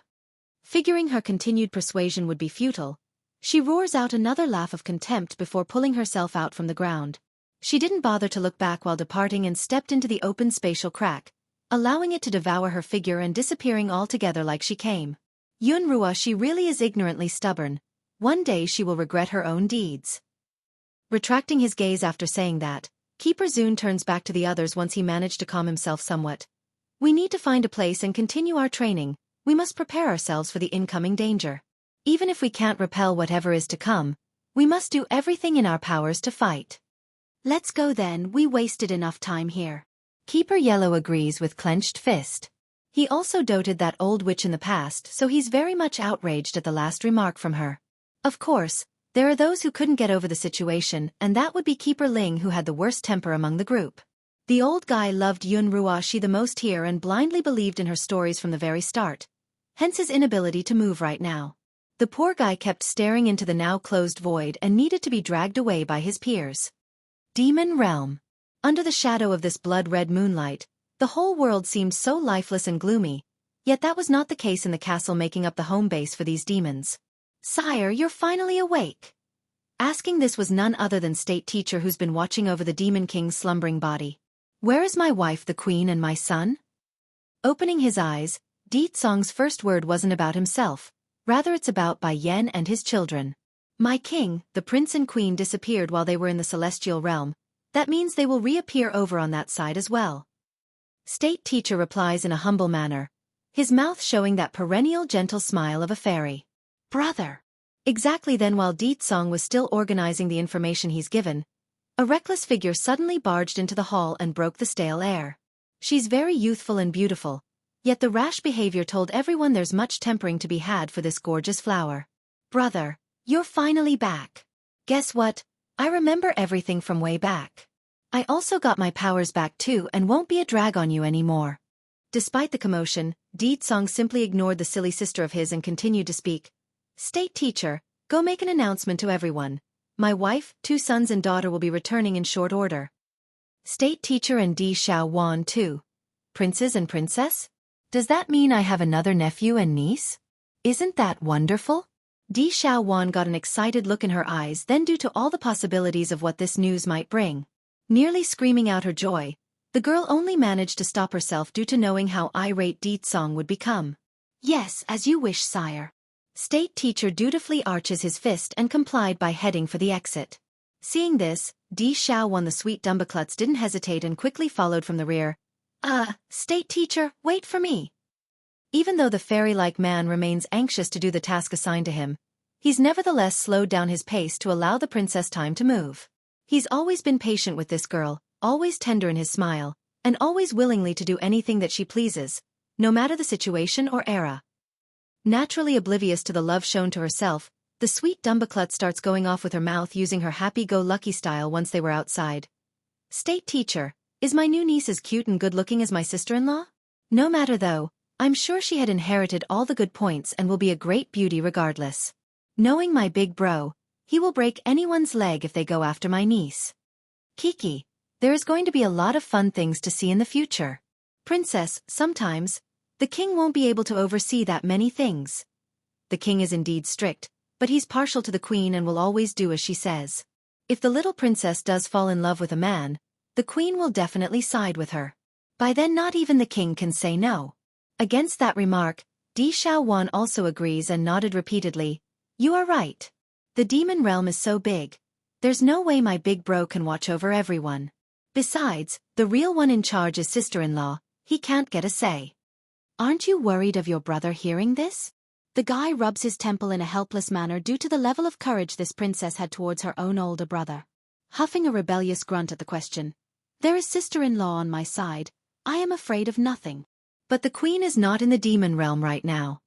Figuring her continued persuasion would be futile, she roars out another laugh of contempt before pulling herself out from the ground. She didn't bother to look back while departing and stepped into the open spatial crack, allowing it to devour her figure and disappearing altogether like she came. Yun Ruoshi really is ignorantly stubborn. One day she will regret her own deeds. Retracting his gaze after saying that, Keeper Zun turns back to the others once he managed to calm himself somewhat. We need to find a place and continue our training. We must prepare ourselves for the incoming danger. Even if we can't repel whatever is to come, we must do everything in our powers to fight. Let's go then, we wasted enough time here. Keeper Yellow agrees with clenched fist. He also doted that old witch in the past, so he's very much outraged at the last remark from her. Of course, There are those who couldn't get over the situation, and that would be Keeper Ling, who had the worst temper among the group. The old guy loved Yun Ruoxi the most here and blindly believed in her stories from the very start, hence his inability to move right now. The poor guy kept staring into the now closed void and needed to be dragged away by his peers. Demon Realm. Under the shadow of this blood-red moonlight, the whole world seemed so lifeless and gloomy, yet that was not the case in the castle making up the home base for these demons. "Sire, you're finally awake." Asking this was none other than State Teacher, who's been watching over the Demon King's slumbering body. "Where is my wife, the queen, and my son?" Opening his eyes, Di Tsong's first word wasn't about himself, rather it's about Bai Yan and his children. "My king, the prince and queen disappeared while they were in the celestial realm. That means they will reappear over on that side as well." State Teacher replies in a humble manner, his mouth showing that perennial gentle smile of a fairy. "Brother." Exactly then, while Di Tsong was still organizing the information he's given, a reckless figure suddenly barged into the hall and broke the stale air. She's very youthful and beautiful, yet the rash behavior told everyone there's much tempering to be had for this gorgeous flower. "Brother, you're finally back. Guess what? I remember everything from way back. I also got my powers back too and won't be a drag on you anymore." Despite the commotion, Di Tsong simply ignored the silly sister of his and continued to speak. "State Teacher, go make an announcement to everyone. My wife, 2 sons and daughter will be returning in short order." State Teacher and Di Xiaowan too. Princes and princess? Does that mean I have another nephew and niece? Isn't that wonderful? Di Xiaowan got an excited look in her eyes, then due to all the possibilities of what this news might bring, nearly screaming out her joy, the girl only managed to stop herself due to knowing how irate Di Tsong would become. "Yes, as you wish, sire." State Teacher dutifully arches his fist and complied by heading for the exit. Seeing this, Di Xiaowan the sweet Dumbaklutz didn't hesitate and quickly followed from the rear. State Teacher, wait for me." Even though the fairy-like man remains anxious to do the task assigned to him, he's nevertheless slowed down his pace to allow the princess time to move. He's always been patient with this girl, always tender in his smile, and always willingly to do anything that she pleases, no matter the situation or era. Naturally oblivious to the love shown to herself, the sweet Dumbaklutz starts going off with her mouth using her happy-go-lucky style once they were outside. "State Teacher, is my new niece as cute and good-looking as my sister-in-law?" No matter though, I'm sure she had inherited all the good points and will be a great beauty regardless. Knowing my big bro, he will break anyone's leg if they go after my niece. "Kiki, there is going to be a lot of fun things to see in the future. Princess, sometimes, the king won't be able to oversee that many things." The king is indeed strict, but he's partial to the queen and will always do as she says. If the little princess does fall in love with a man, the queen will definitely side with her. By then not even the king can say no. Against that remark, Di Xiaowan also agrees and nodded repeatedly. "You are right. The demon realm is so big. There's no way my big bro can watch over everyone. Besides, the real one in charge is sister-in-law, he can't get a say." "Aren't you worried of your brother hearing this?" The guy rubs his temple in a helpless manner due to the level of courage this princess had towards her own older brother. Huffing a rebellious grunt at the question. "There is sister-in-law on my side, I am afraid of nothing." But the queen is not in the demon realm right now.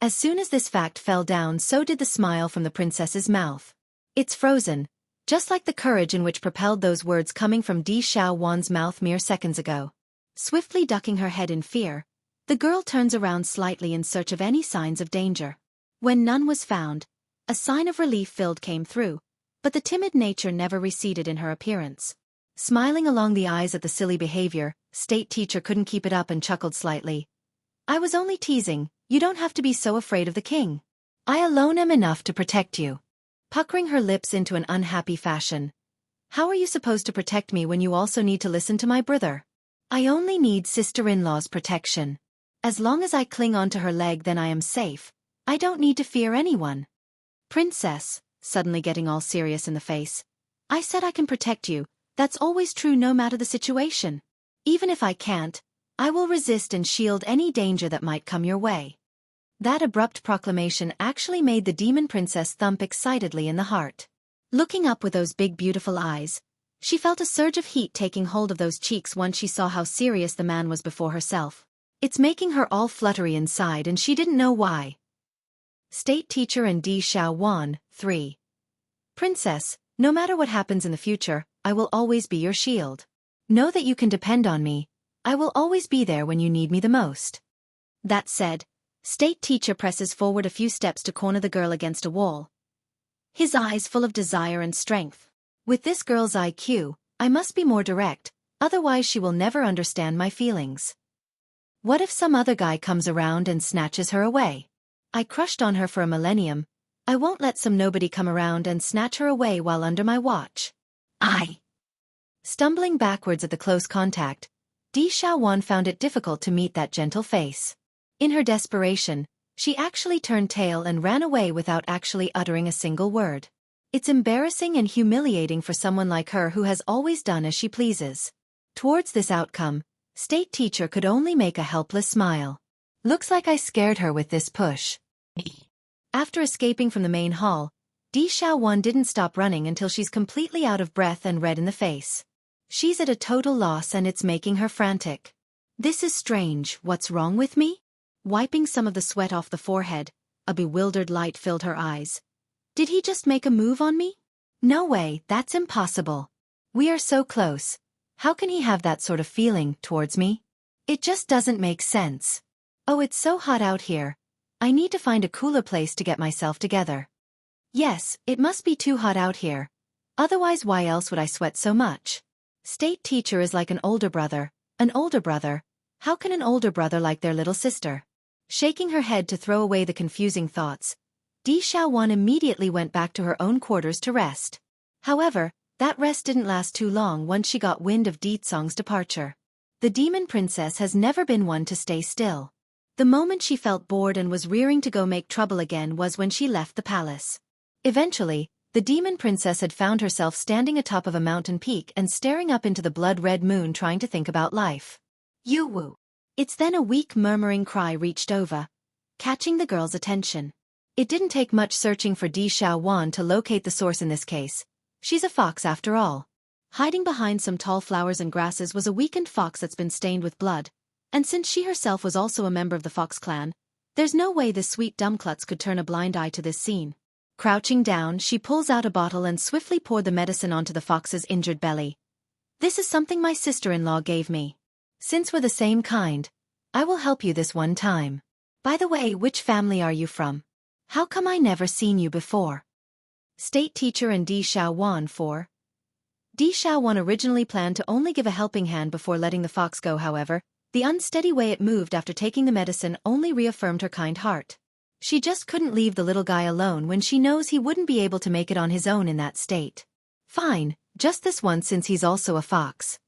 As soon as this fact fell down, so did the smile from the princess's mouth. It's frozen, just like the courage in which propelled those words coming from Di Xiaowan's mouth mere seconds ago. Swiftly ducking her head in fear, the girl turns around slightly in search of any signs of danger. When none was found, a sign of relief came through, but the timid nature never receded in her appearance. Smiling along the eyes at the silly behavior, State Teacher couldn't keep it up and chuckled slightly. "I was only teasing, you don't have to be so afraid of the king. I alone am enough to protect you." Puckering her lips into an unhappy fashion. "How are you supposed to protect me when you also need to listen to my brother?" "I only need sister-in-law's protection. As long as I cling onto her leg then I am safe, I don't need to fear anyone." "Princess," suddenly getting all serious in the face, "I said I can protect you, that's always true no matter the situation. Even if I can't, I will resist and shield any danger that might come your way." That abrupt proclamation actually made the demon princess thump excitedly in the heart. Looking up with those big beautiful eyes, she felt a surge of heat taking hold of those cheeks once she saw how serious the man was before herself. It's making her all fluttery inside and she didn't know why. State Teacher and Di Xiaowan, 3. Princess, no matter what happens in the future, I will always be your shield. Know that you can depend on me. I will always be there when you need me the most. That said, State Teacher presses forward a few steps to corner the girl against a wall, his eyes full of desire and strength. With this girl's IQ, I must be more direct, otherwise she will never understand my feelings. What if some other guy comes around and snatches her away? I crushed on her for a millennium. I won't let some nobody come around and snatch her away while under my watch. Stumbling backwards at the close contact, Di Xiaowan found it difficult to meet that gentle face. In her desperation, she actually turned tail and ran away without actually uttering a single word. It's embarrassing and humiliating for someone like her who has always done as she pleases. Towards this outcome, State Teacher could only make a helpless smile. Looks like I scared her with this push. After escaping from the main hall, Di Xiaowan didn't stop running until she's completely out of breath and red in the face. She's at a total loss and it's making her frantic. This is strange, what's wrong with me? Wiping some of the sweat off the forehead, a bewildered light filled her eyes. Did he just make a move on me? No way, that's impossible. We are so close. How can he have that sort of feeling towards me? It just doesn't make sense. Oh, it's so hot out here. I need to find a cooler place to get myself together. Yes, it must be too hot out here. Otherwise, why else would I sweat so much? State Teacher is like an older brother. An older brother? How can an older brother like their little sister? Shaking her head to throw away the confusing thoughts, Di Xiaowan immediately went back to her own quarters to rest. However, that rest didn't last too long once she got wind of Ditsong's departure. The demon princess has never been one to stay still. The moment she felt bored and was rearing to go make trouble again was when she left the palace. Eventually, the demon princess had found herself standing atop of a mountain peak and staring up into the blood-red moon trying to think about life. Yu-woo. It's then a weak murmuring cry reached over, catching the girl's attention. It didn't take much searching for Di Xiaowan to locate the source in this case. She's a fox after all. Hiding behind some tall flowers and grasses was a weakened fox that's been stained with blood. And since she herself was also a member of the fox clan, there's no way this sweet dumbklutz could turn a blind eye to this scene. Crouching down, she pulls out a bottle and swiftly poured the medicine onto the fox's injured belly. This is something my sister-in-law gave me. Since we're the same kind, I will help you this one time. By the way, which family are you from? How come I never seen you before? State Teacher and Di Xiaowan for. Di Xiaowan originally planned to only give a helping hand before letting the fox go. However, the unsteady way it moved after taking the medicine only reaffirmed her kind heart. She just couldn't leave the little guy alone when she knows he wouldn't be able to make it on his own in that state. Fine, just this once since he's also a fox.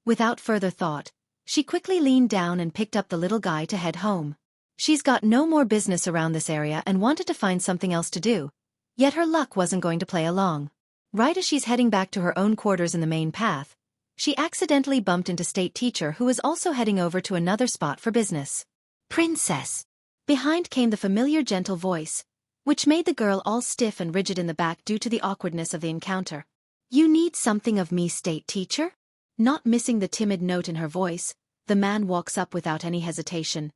Without further thought, she quickly leaned down and picked up the little guy to head home. She's got no more business around this area and wanted to find something else to do, yet her luck wasn't going to play along. Right as she's heading back to her own quarters in the main path, she accidentally bumped into State Teacher who was also heading over to another spot for business. Princess! Behind came the familiar gentle voice, which made the girl all stiff and rigid in the back due to the awkwardness of the encounter. You need something of me, State Teacher? Not missing the timid note in her voice, the man walks up without any hesitation.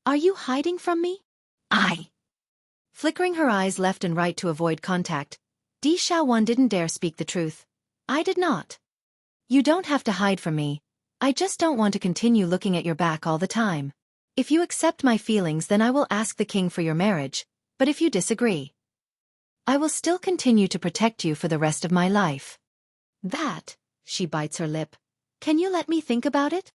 Are you hiding from me? Flickering her eyes left and right to avoid contact, Di Xiaowan didn't dare speak the truth. I did not. You don't have to hide from me. I just don't want to continue looking at your back all the time. If you accept my feelings, then I will ask the king for your marriage, but if you disagree, I will still continue to protect you for the rest of my life. That, she bites her lip. Can you let me think about it?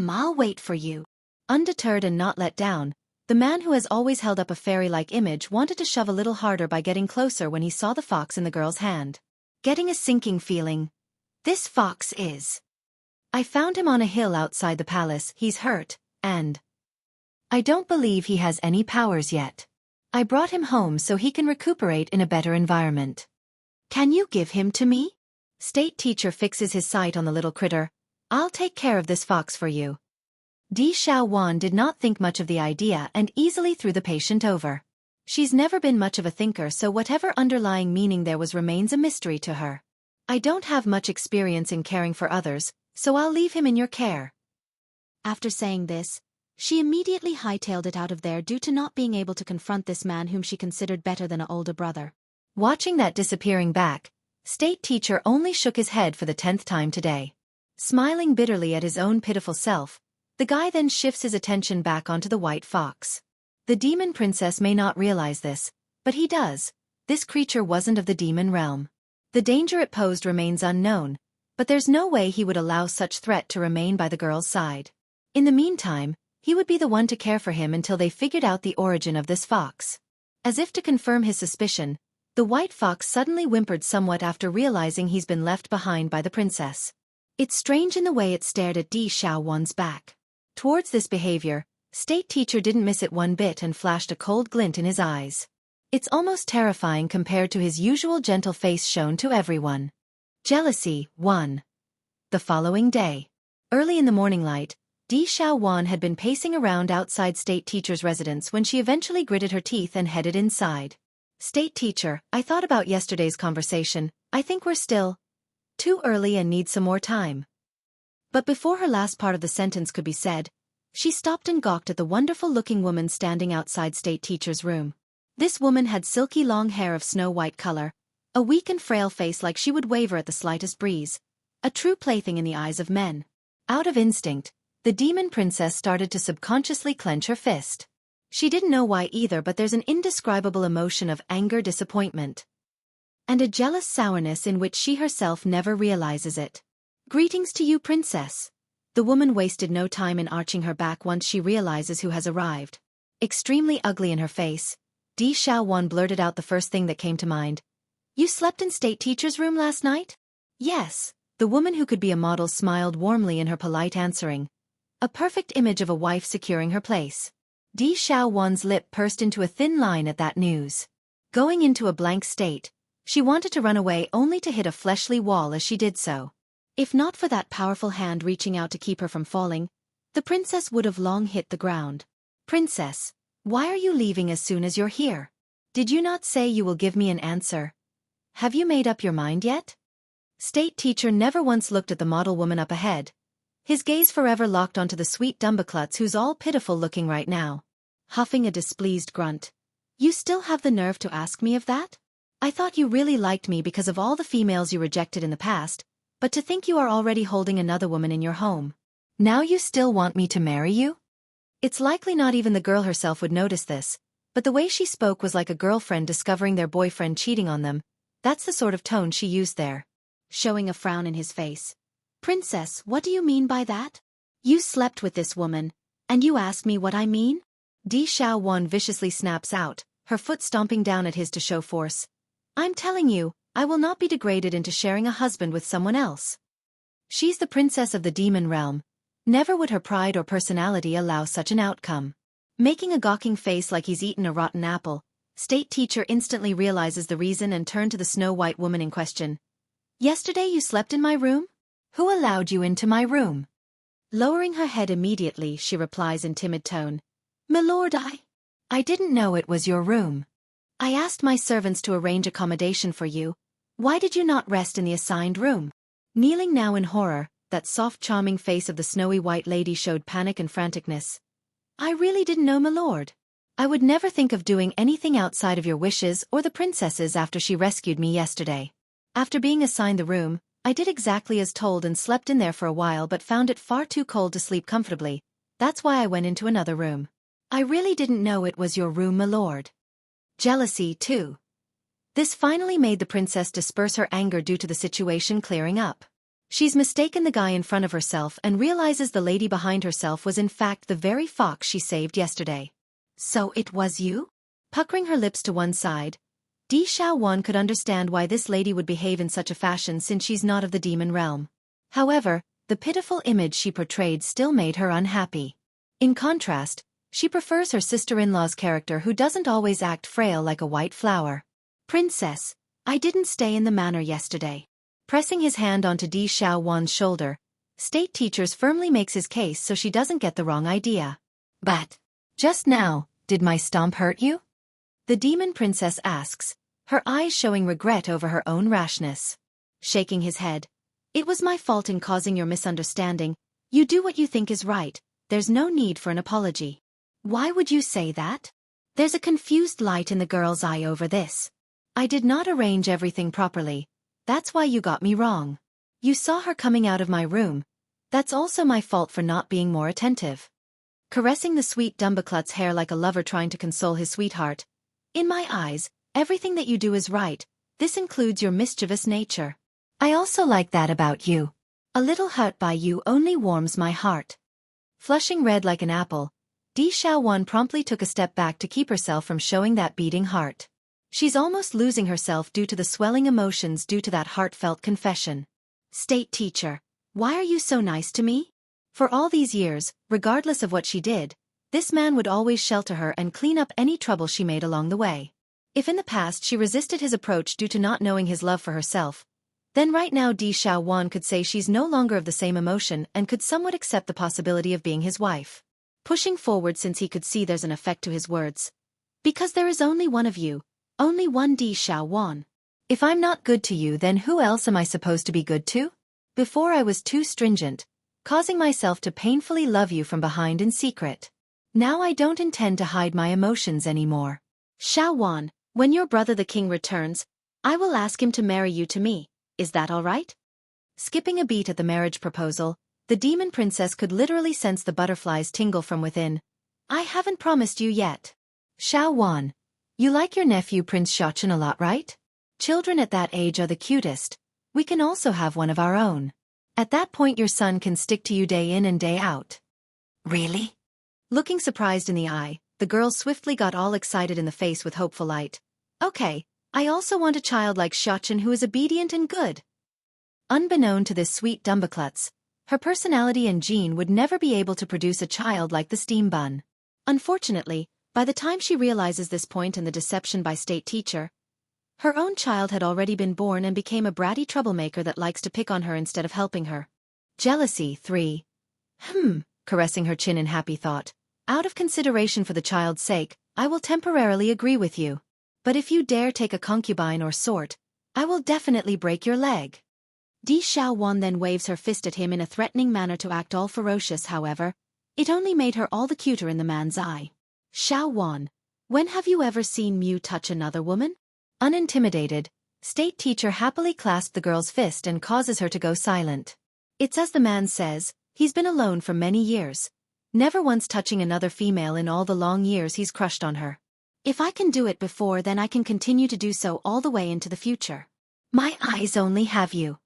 I'll wait for you. Undeterred and not let down, the man who has always held up a fairy-like image wanted to shove a little harder by getting closer when he saw the fox in the girl's hand. Getting a sinking feeling. This fox is. I found him on a hill outside the palace. He's hurt, and I don't believe he has any powers yet. I brought him home so he can recuperate in a better environment. Can you give him to me? State Teacher fixes his sight on the little critter. I'll take care of this fox for you. Di Xiaowan did not think much of the idea and easily threw the patient over. She's never been much of a thinker, so whatever underlying meaning there was remains a mystery to her. I don't have much experience in caring for others, so I'll leave him in your care. After saying this, she immediately hightailed it out of there due to not being able to confront this man whom she considered better than an older brother. Watching that disappearing back, state teacher only shook his head for the 10th time today. Smiling bitterly at his own pitiful self, the guy then shifts his attention back onto the white fox. The demon princess may not realize this, but he does. This creature wasn't of the demon realm. The danger it posed remains unknown, but there's no way he would allow such threat to remain by the girl's side. In the meantime, he would be the one to care for him until they figured out the origin of this fox. As if to confirm his suspicion, the white fox suddenly whimpered somewhat after realizing he's been left behind by the princess. It's strange in the way it stared at Di Xiaowan's back. Towards this behavior, state teacher didn't miss it one bit and flashed a cold glint in his eyes. It's almost terrifying compared to his usual gentle face shown to everyone. Jealousy, 1. The following day. Early in the morning light, Di Xiaowan had been pacing around outside state teacher's residence when she eventually gritted her teeth and headed inside. State teacher, I thought about yesterday's conversation. I think we're still too early and need some more time. But before her last part of the sentence could be said, she stopped and gawked at the wonderful-looking woman standing outside state teacher's room. This woman had silky long hair of snow-white color, a weak and frail face like she would waver at the slightest breeze, a true plaything in the eyes of men. Out of instinct, the demon princess started to subconsciously clench her fist. She didn't know why either, but there's an indescribable emotion of anger, disappointment, and a jealous sourness in which she herself never realizes it. Greetings to you, princess. The woman wasted no time in arching her back once she realizes who has arrived. Extremely ugly in her face, Di Xiaowan blurted out the first thing that came to mind. You slept in state teacher's room last night? Yes. The woman who could be a model smiled warmly in her polite answering. A perfect image of a wife securing her place. Di Xiaowan's lip pursed into a thin line at that news. Going into a blank state, she wanted to run away only to hit a fleshly wall as she did so. If not for that powerful hand reaching out to keep her from falling, the princess would have long hit the ground. Princess, why are you leaving as soon as you're here? Did you not say you will give me an answer? Have you made up your mind yet? State teacher never once looked at the model woman up ahead. His gaze forever locked onto the sweet Dumbaklutz who's all pitiful looking right now. Huffing a displeased grunt. You still have the nerve to ask me of that? I thought you really liked me because of all the females you rejected in the past, but to think you are already holding another woman in your home. Now you still want me to marry you? It's likely not even the girl herself would notice this, but the way she spoke was like a girlfriend discovering their boyfriend cheating on them. That's the sort of tone she used there. Showing a frown in his face. Princess, what do you mean by that? You slept with this woman, and you ask me what I mean? Di Xiaowan viciously snaps out, her foot stomping down at his to show force. I'm telling you, I will not be degraded into sharing a husband with someone else. She's the princess of the demon realm. Never would her pride or personality allow such an outcome. Making a gawking face like he's eaten a rotten apple, state teacher instantly realizes the reason and turned to the snow-white woman in question. Yesterday you slept in my room? Who allowed you into my room? Lowering her head immediately, she replies in timid tone. Milord, I didn't know it was your room. I asked my servants to arrange accommodation for you. Why did you not rest in the assigned room? Kneeling now in horror, that soft charming face of the snowy white lady showed panic and franticness. I really didn't know, milord. I would never think of doing anything outside of your wishes or the princess's after she rescued me yesterday. After being assigned the room, I did exactly as told and slept in there for a while but found it far too cold to sleep comfortably. That's why I went into another room. I really didn't know it was your room, milord. Jealousy, too. This finally made the princess disperse her anger due to the situation clearing up. She's mistaken the guy in front of herself and realizes the lady behind herself was in fact the very fox she saved yesterday. So it was you? Puckering her lips to one side, Di Xiaowan could understand why this lady would behave in such a fashion since she's not of the demon realm. However, the pitiful image she portrayed still made her unhappy. In contrast, she prefers her sister-in-law's character who doesn't always act frail like a white flower. Princess, I didn't stay in the manor yesterday. Pressing his hand onto Di Xiaowan's shoulder, state teachers firmly makes his case so she doesn't get the wrong idea. But, just now, did my stomp hurt you? The demon princess asks, her eyes showing regret over her own rashness. Shaking his head. It was my fault in causing your misunderstanding. You do what you think is right. There's no need for an apology. Why would you say that? There's a confused light in the girl's eye over this. I did not arrange everything properly. That's why you got me wrong. You saw her coming out of my room. That's also my fault for not being more attentive. Caressing the sweet Dumbaklut's hair like a lover trying to console his sweetheart. In my eyes, everything that you do is right. This includes your mischievous nature. I also like that about you. A little hurt by you only warms my heart. Flushing red like an apple, Di Xiaowan promptly took a step back to keep herself from showing that beating heart. She's almost losing herself due to the swelling emotions due to that heartfelt confession. State teacher, why are you so nice to me? For all these years, regardless of what she did, this man would always shelter her and clean up any trouble she made along the way. If in the past she resisted his approach due to not knowing his love for herself, then right now Di Xiaowan could say she's no longer of the same emotion and could somewhat accept the possibility of being his wife. Pushing forward since he could see there's an effect to his words. Because there is only one of you, only one Di Xiaowan. If I'm not good to you, then who else am I supposed to be good to? Before I was too stringent, causing myself to painfully love you from behind in secret. Now I don't intend to hide my emotions anymore. Xiaowan, when your brother the king returns, I will ask him to marry you to me. Is that all right? Skipping a beat at the marriage proposal, the demon princess could literally sense the butterflies tingle from within. I haven't promised you yet. Xiaowan, you like your nephew Prince Xiaochen a lot, right? Children at that age are the cutest. We can also have one of our own. At that point your son can stick to you day in and day out. Really? Looking surprised in the eye, the girl swiftly got all excited in the face with hopeful light. Okay. I also want a child like Xiaochen who is obedient and good. Unbeknown to this sweet Dumbaklutz, her personality and gene would never be able to produce a child like the steam bun. Unfortunately, by the time she realizes this point and the deception by state teacher, her own child had already been born and became a bratty troublemaker that likes to pick on her instead of helping her. Jealousy 3. Caressing her chin in happy thought. Out of consideration for the child's sake, I will temporarily agree with you. But if you dare take a concubine or sort, I will definitely break your leg. Di Xiaowan then waves her fist at him in a threatening manner to act all ferocious. However, it only made her all the cuter in the man's eye. Xiaowan, when have you ever seen Mew touch another woman? Unintimidated, state teacher happily clasped the girl's fist and causes her to go silent. It's as the man says, he's been alone for many years, never once touching another female in all the long years he's crushed on her. If I can do it before, then I can continue to do so all the way into the future. My eyes only have you.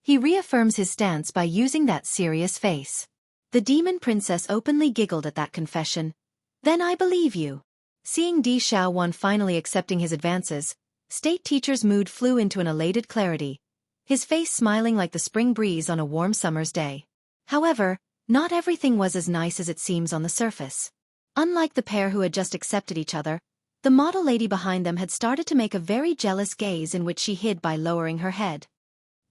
He reaffirms his stance by using that serious face. The demon princess openly giggled at that confession. Then I believe you. Seeing Di Xiaowan finally accepting his advances, state teacher's mood flew into an elated clarity, his face smiling like the spring breeze on a warm summer's day. However, not everything was as nice as it seems on the surface. Unlike the pair who had just accepted each other, the model lady behind them had started to make a very jealous gaze in which she hid by lowering her head.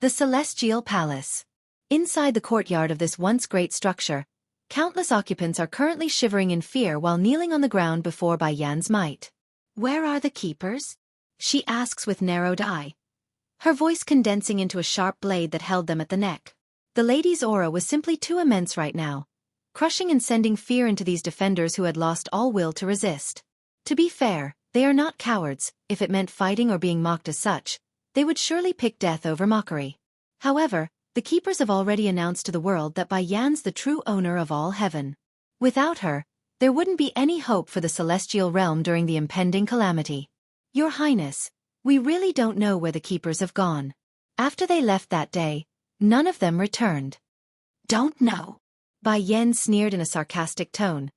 The Celestial Palace. Inside the courtyard of this once great structure, countless occupants are currently shivering in fear while kneeling on the ground before Bai Yan's might. Where are the keepers? She asks with narrowed eye, her voice condensing into a sharp blade that held them at the neck. The lady's aura was simply too immense right now, crushing and sending fear into these defenders who had lost all will to resist. To be fair, they are not cowards. If it meant fighting or being mocked as such, they would surely pick death over mockery. However, the keepers have already announced to the world that Bai Yan's the true owner of all heaven. Without her, there wouldn't be any hope for the celestial realm during the impending calamity. Your Highness, we really don't know where the keepers have gone. After they left that day, none of them returned. Don't know? Bai Yan sneered in a sarcastic tone.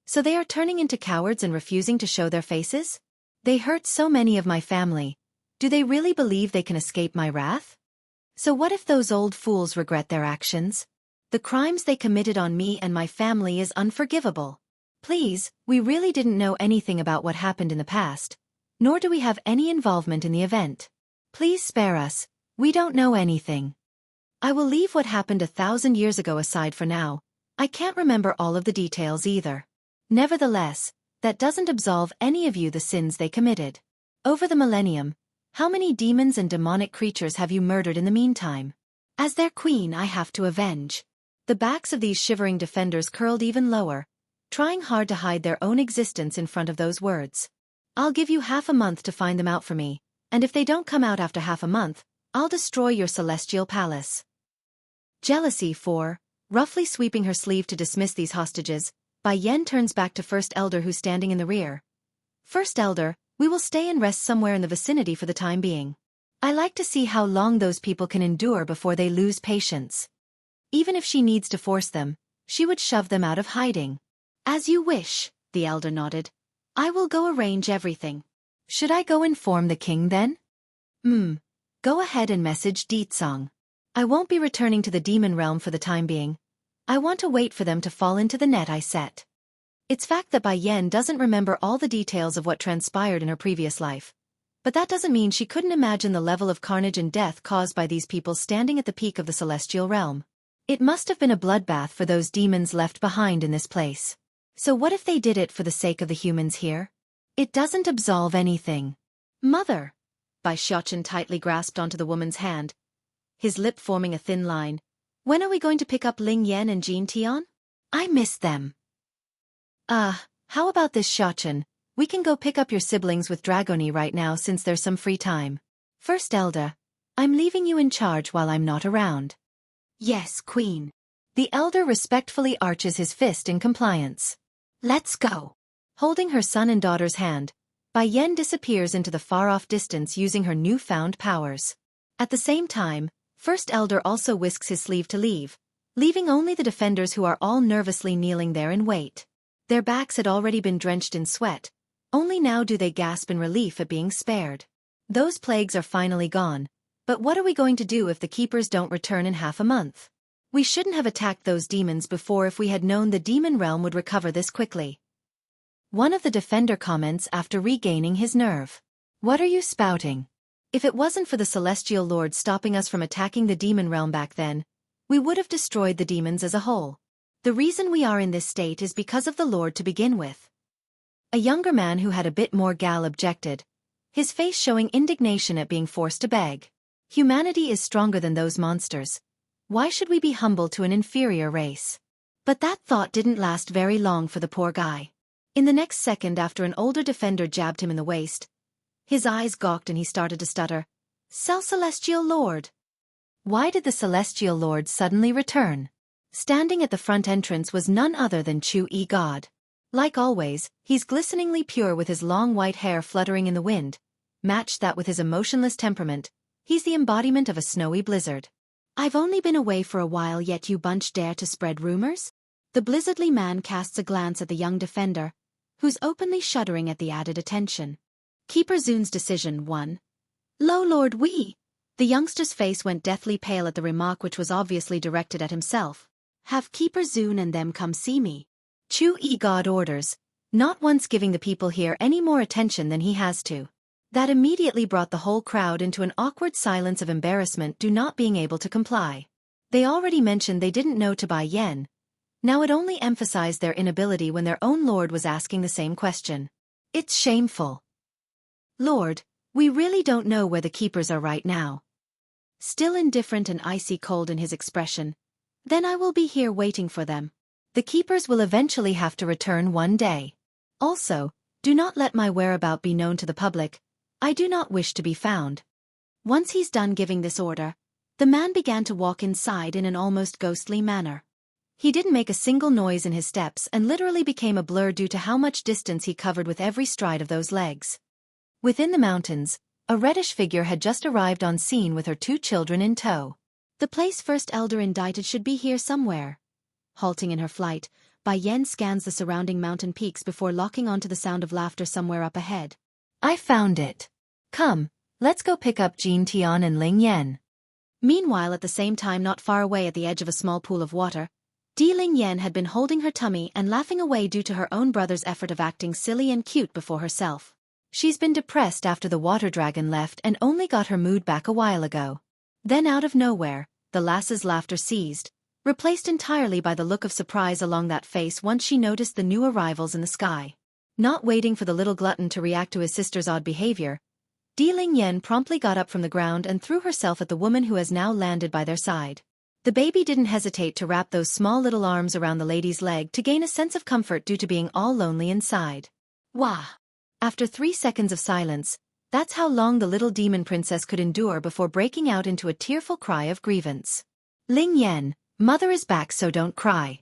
So they are turning into cowards and refusing to show their faces? They hurt so many of my family. Do they really believe they can escape my wrath? So what if those old fools regret their actions? The crimes they committed on me and my family is unforgivable. Please, we really didn't know anything about what happened in the past, nor do we have any involvement in the event. Please spare us, we don't know anything. I will leave what happened 1,000 years ago aside for now. I can't remember all of the details either. Nevertheless, that doesn't absolve any of you the sins they committed. Over the millennium, how many demons and demonic creatures have you murdered in the meantime? As their queen, I have to avenge. The backs of these shivering defenders curled even lower, trying hard to hide their own existence in front of those words. I'll give you half a month to find them out for me, And if they don't come out after half a month, I'll destroy your celestial palace. Jealousy 4. Roughly sweeping her sleeve to dismiss these hostages, Bai Yen turns back to First Elder who's standing in the rear. First Elder, we will stay and rest somewhere in the vicinity for the time being. I like to see how long those people can endure before they lose patience. Even if she needs to force them, she would shove them out of hiding. As you wish, the elder nodded. I will go arrange everything. Should I go inform the king then? Go ahead and message Deetsong. I won't be returning to the demon realm for the time being. I want to wait for them to fall into the net I set. It's fact that Bai Yen doesn't remember all the details of what transpired in her previous life. But that doesn't mean she couldn't imagine the level of carnage and death caused by these people standing at the peak of the celestial realm. It must have been a bloodbath for those demons left behind in this place. So what if they did it for the sake of the humans here? It doesn't absolve anything. Mother! Bai Xiaochen tightly grasped onto the woman's hand, his lip forming a thin line. When are we going to pick up Ling Yan and Jean Tian? I miss them. How about this, Xiaochen? We can go pick up your siblings with Dragoni right now since there's some free time. First Elder, I'm leaving you in charge while I'm not around. Yes, Queen. The elder respectfully arches his fist in compliance. Let's go. Holding her son and daughter's hand, Bai Yen disappears into the far-off distance using her newfound powers. At the same time, First Elder also whisks his sleeve to leave, leaving only the defenders who are all nervously kneeling there in wait. Their backs had already been drenched in sweat, only now do they gasp in relief at being spared. Those plagues are finally gone, but what are we going to do if the keepers don't return in half a month? We shouldn't have attacked those demons before if we had known the demon realm would recover this quickly. One of the defender comments after regaining his nerve. What are you spouting? If it wasn't for the Celestial Lord stopping us from attacking the demon realm back then, we would have destroyed the demons as a whole. The reason we are in this state is because of the Lord to begin with. A younger man who had a bit more gal objected, his face showing indignation at being forced to beg. Humanity is stronger than those monsters. Why should we be humble to an inferior race? But that thought didn't last very long for the poor guy. In the next second after an older defender jabbed him in the waist, his eyes gawked and he started to stutter. Celestial Lord! Why did the Celestial Lord suddenly return? Standing at the front entrance was none other than Xueqi God. Like always, he's glisteningly pure with his long white hair fluttering in the wind. Match that with his emotionless temperament, he's the embodiment of a snowy blizzard. I've only been away for a while yet you bunch dare to spread rumors? The blizzardly man casts a glance at the young defender, who's openly shuddering at the added attention. Keeper Zun's decision 1. Lo Lord we! The youngster's face went deathly pale at the remark which was obviously directed at himself. Have Keeper Zun and them come see me. Xueqi God orders, not once giving the people here any more attention than he has to. That immediately brought the whole crowd into an awkward silence of embarrassment due not being able to comply. They already mentioned they didn't know to Bai Yen. Now it only emphasized their inability when their own lord was asking the same question. It's shameful. Lord, we really don't know where the keepers are right now. Still indifferent and icy cold in his expression. Then I will be here waiting for them. The keepers will eventually have to return one day. Also, do not let my whereabout be known to the public. I do not wish to be found. Once he's done giving this order, the man began to walk inside in an almost ghostly manner. He didn't make a single noise in his steps and literally became a blur due to how much distance he covered with every stride of those legs. Within the mountains, a reddish figure had just arrived on scene with her 2 children in tow. The place First Elder indicted should be here somewhere. Halting in her flight, Bai Yen scans the surrounding mountain peaks before locking onto the sound of laughter somewhere up ahead. I found it. Come, let's go pick up Jean Tian and Ling Yan. Meanwhile at the same time not far away at the edge of a small pool of water, Ling Yan had been holding her tummy and laughing away due to her own brother's effort of acting silly and cute before herself. She's been depressed after the water dragon left and only got her mood back a while ago. Then out of nowhere, the lass's laughter ceased, replaced entirely by the look of surprise along that face once she noticed the new arrivals in the sky. Not waiting for the little glutton to react to his sister's odd behavior, Ling Yan promptly got up from the ground and threw herself at the woman who has now landed by their side. The baby didn't hesitate to wrap those small little arms around the lady's leg to gain a sense of comfort due to being all lonely inside. Wah! After 3 seconds of silence, That's how long the little demon princess could endure before breaking out into a tearful cry of grievance. Ling Yan, mother is back, so don't cry.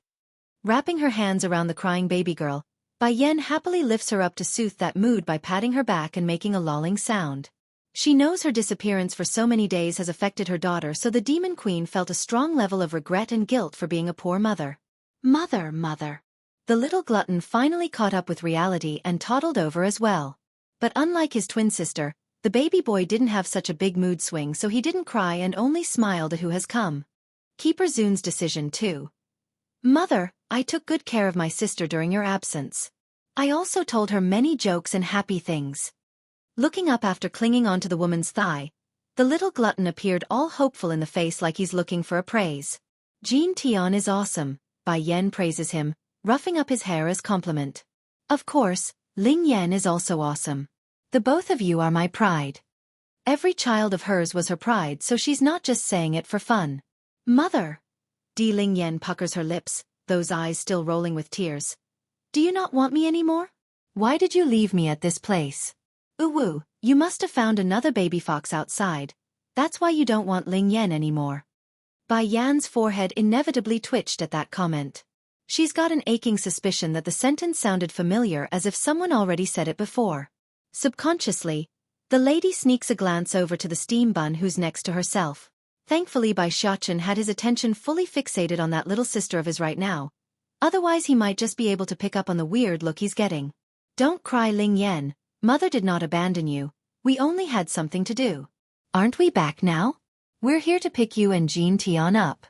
Wrapping her hands around the crying baby girl, Bai Yan happily lifts her up to soothe that mood by patting her back and making a lulling sound. She knows her disappearance for so many days has affected her daughter, so the demon queen felt a strong level of regret and guilt for being a poor mother. Mother. The little glutton finally caught up with reality and toddled over as well. But unlike his twin sister, the baby boy didn't have such a big mood swing, so he didn't cry and only smiled at who has come. Keeper Zun's decision too. Mother, I took good care of my sister during your absence. I also told her many jokes and happy things. Looking up after clinging onto the woman's thigh, the little glutton appeared all hopeful in the face like he's looking for a praise. Jin Tian is awesome, Bai Yan praises him, roughing up his hair as compliment. Of course, Ling Yan is also awesome. The both of you are my pride. Every child of hers was her pride, so she's not just saying it for fun. Mother. Ling Yan puckers her lips, those eyes still rolling with tears. Do you not want me anymore? Why did you leave me at this place? Uwu, you must have found another baby fox outside. That's why you don't want Ling Yan anymore. Bai Yan's forehead inevitably twitched at that comment. She's got an aching suspicion that the sentence sounded familiar, as if someone already said it before. Subconsciously, the lady sneaks a glance over to the steam bun who's next to herself. Thankfully Bai Xiaochen had his attention fully fixated on that little sister of his right now. Otherwise he might just be able to pick up on the weird look he's getting. Don't cry, Ling Yan. Mother did not abandon you. We only had something to do. Aren't we back now? We're here to pick you and Jin Tian up.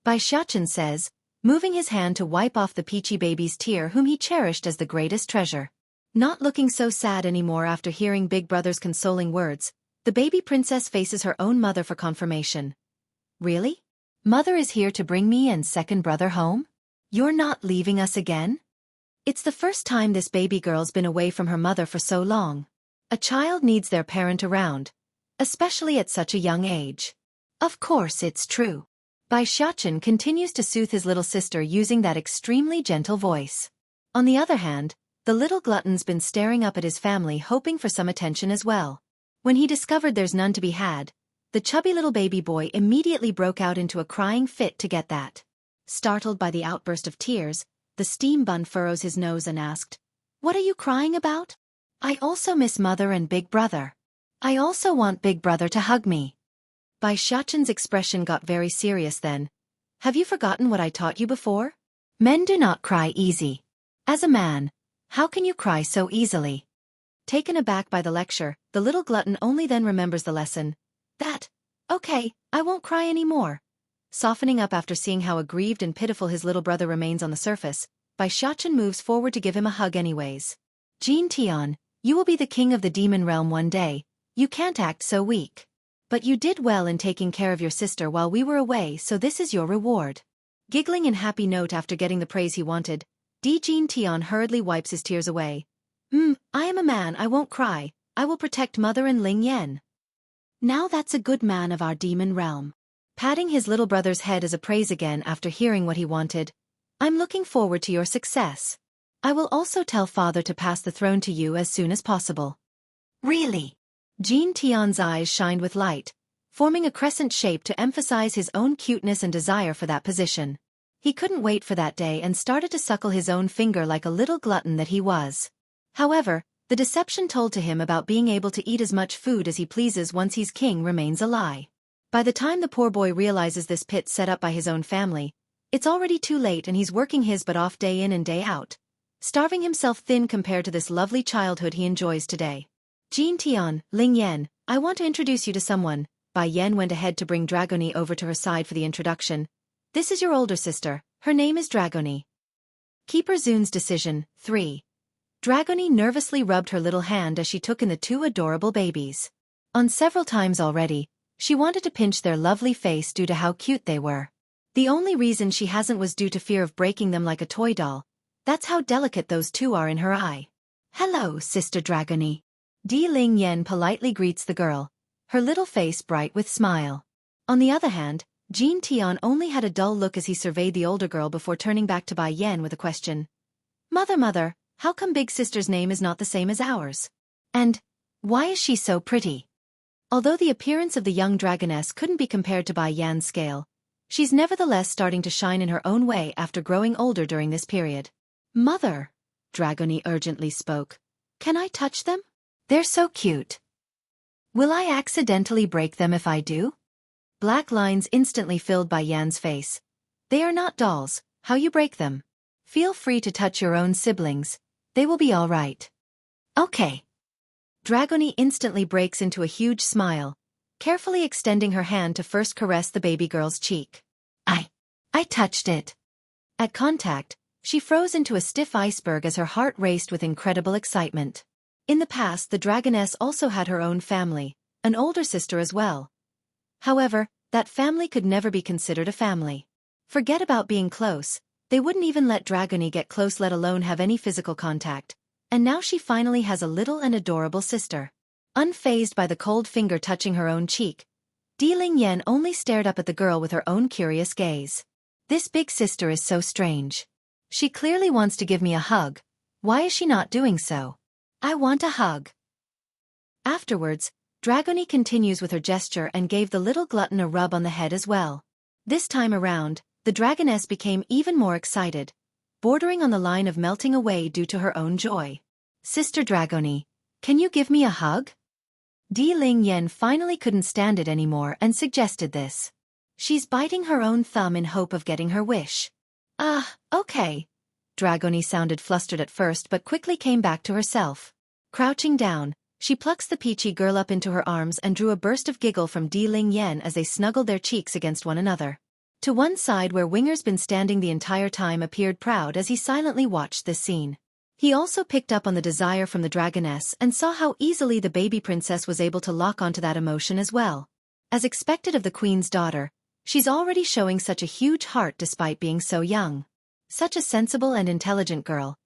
Bai Xiaochen says, moving his hand to wipe off the peachy baby's tear whom he cherished as the greatest treasure. Not looking so sad anymore after hearing Big Brother's consoling words, the baby princess faces her own mother for confirmation. Really? Mother is here to bring me and second brother home? You're not leaving us again? It's the first time this baby girl's been away from her mother for so long. A child needs their parent around, especially at such a young age. Of course it's true. Bai Xiaochen continues to soothe his little sister using that extremely gentle voice. On the other hand, the little glutton's been staring up at his family hoping for some attention as well. When he discovered there's none to be had, the chubby little baby boy immediately broke out into a crying fit to get that. Startled by the outburst of tears, the steam bun furrows his nose and asked, "What are you crying about?" "I also miss Mother and Big Brother. I also want Big Brother to hug me." Bai Xiaochen's expression got very serious then. "Have you forgotten what I taught you before? Men do not cry easy. As a man, how can you cry so easily?" Taken aback by the lecture, the little glutton only then remembers the lesson. Okay, I won't cry anymore. Softening up after seeing how aggrieved and pitiful his little brother remains on the surface, Bai Xiaochen moves forward to give him a hug anyways. "Jin Tian, you will be the king of the demon realm one day. You can't act so weak. But you did well in taking care of your sister while we were away, so this is your reward." Giggling in happy note after getting the praise he wanted, Jin Tian hurriedly wipes his tears away. I am a man, I won't cry. I will protect Mother and Ling Yan. Now that's a good man of our demon realm. Patting his little brother's head as a praise again after hearing what he wanted. "I'm looking forward to your success. I will also tell Father to pass the throne to you as soon as possible." Really? Jin Tian's eyes shined with light, forming a crescent shape to emphasize his own cuteness and desire for that position. He couldn't wait for that day and started to suckle his own finger like a little glutton that he was. However, the deception told to him about being able to eat as much food as he pleases once he's king remains a lie. By the time the poor boy realizes this pit set up by his own family, it's already too late and he's working his butt off day in and day out, starving himself thin compared to this lovely childhood he enjoys today. "Jin Tian, Ling Yan, I want to introduce you to someone." Bai Yan went ahead to bring Dragoni over to her side for the introduction. "This is your older sister, her name is Dragoni." Keeper Zun's decision, 3. Dragoni nervously rubbed her little hand as she took in the two adorable babies. On several times already, she wanted to pinch their lovely face due to how cute they were. The only reason she hasn't was due to fear of breaking them like a toy doll. That's how delicate those two are in her eye. "Hello, Sister Dragoni." Ling Yan politely greets the girl, her little face bright with smile. On the other hand, Jin Tian only had a dull look as he surveyed the older girl before turning back to Bai Yan with a question. Mother, how come Big Sister's name is not the same as ours? And, Why is she so pretty? Although the appearance of the young dragoness couldn't be compared to Bai Yan's scale, she's nevertheless starting to shine in her own way after growing older during this period. Mother, Dragony urgently spoke. Can I touch them? They're so cute. Will I accidentally break them if I do? Black lines instantly filled Bai Yan's face. They are not dolls, how you break them? Feel free to touch your own siblings, they will be all right. Okay. Dragony instantly breaks into a huge smile, carefully extending her hand to first caress the baby girl's cheek. I touched it. At contact, she froze into a stiff iceberg as her heart raced with incredible excitement. In the past, the dragoness also had her own family, an older sister as well. However, that family could never be considered a family. Forget about being close, they wouldn't even let Dragony get close, let alone have any physical contact. And now she finally has a little and adorable sister. Unfazed by the cold finger touching her own cheek, Di-Ling Yan only stared up at the girl with her own curious gaze. This big sister is so strange. She clearly wants to give me a hug. Why is she not doing so? I want a hug. Afterwards, Dragony continues with her gesture and gave the little glutton a rub on the head as well. This time around, the dragoness became even more excited, bordering on the line of melting away due to her own joy. Sister Dragony, can you give me a hug? Di-Ling Yan finally couldn't stand it anymore and suggested this. She's biting her own thumb in hope of getting her wish. Okay. Dragony sounded flustered at first but quickly came back to herself. Crouching down, she plucks the peachy girl up into her arms and drew a burst of giggle from Di-Ling Yan as they snuggled their cheeks against one another. To one side where Winger's been standing the entire time appeared proud as he silently watched this scene. He also picked up on the desire from the dragoness and saw how easily the baby princess was able to lock onto that emotion as well. As expected of the queen's daughter, she's already showing such a huge heart despite being so young. Such a sensible and intelligent girl.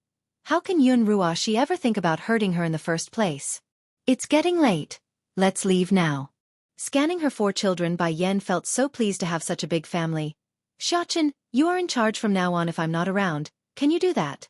How can Yun Ruoshi ever think about hurting her in the first place? It's getting late. Let's leave now. Scanning her 4 children, Bai Yan felt so pleased to have such a big family. Xiaochen, you are in charge from now on if I'm not around. Can you do that?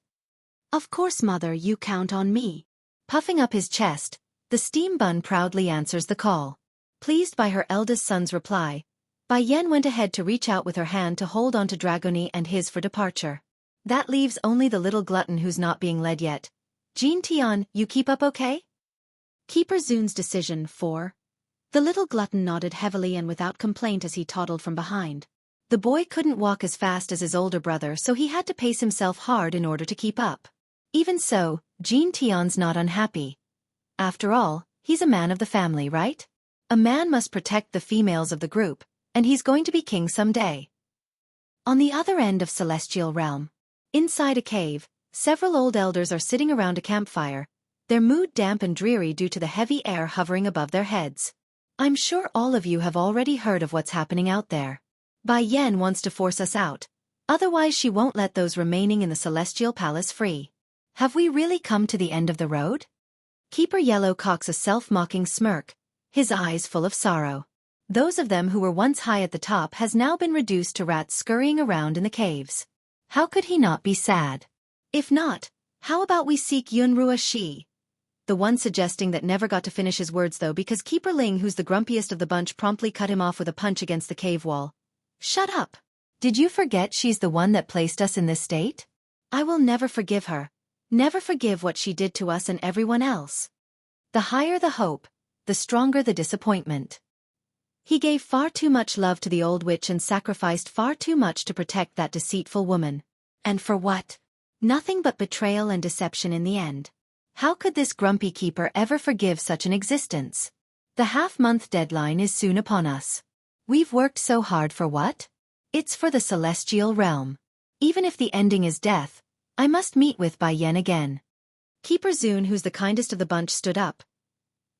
Of course, mother, you count on me. Puffing up his chest, the steam bun proudly answers the call. Pleased by her eldest son's reply, Bai Yan went ahead to reach out with her hand to hold onto Dragony and his for departure. That leaves only the little glutton who's not being led yet. Jean Tian, you keep up okay? Keeper Zun's decision 4. The little glutton nodded heavily and without complaint as he toddled from behind. The boy couldn't walk as fast as his older brother, so he had to pace himself hard in order to keep up. Even so, Jean Tian's not unhappy. After all, he's a man of the family, right? A man must protect the females of the group, and he's going to be king someday. On the other end of Celestial Realm, inside a cave, several old elders are sitting around a campfire, their mood damp and dreary due to the heavy air hovering above their heads. I'm sure all of you have already heard of what's happening out there. Bai Yan wants to force us out, otherwise she won't let those remaining in the Celestial Palace free. Have we really come to the end of the road? Keeper Yellow cocks a self-mocking smirk, his eyes full of sorrow. Those of them who were once high at the top has now been reduced to rats scurrying around in the caves. How could he not be sad? If not, how about we seek Yun Ruoshi? The one suggesting that never got to finish his words though because Keeper Ling, who's the grumpiest of the bunch, promptly cut him off with a punch against the cave wall. Shut up! Did you forget she's the one that placed us in this state? I will never forgive her. Never forgive what she did to us and everyone else. The higher the hope, the stronger the disappointment. He gave far too much love to the old witch and sacrificed far too much to protect that deceitful woman. And for what? Nothing but betrayal and deception in the end. How could this grumpy keeper ever forgive such an existence? The half-month deadline is soon upon us. We've worked so hard for what? It's for the Celestial Realm. Even if the ending is death, I must meet with Bai Yan again. Keeper Zun, who's the kindest of the bunch, stood up,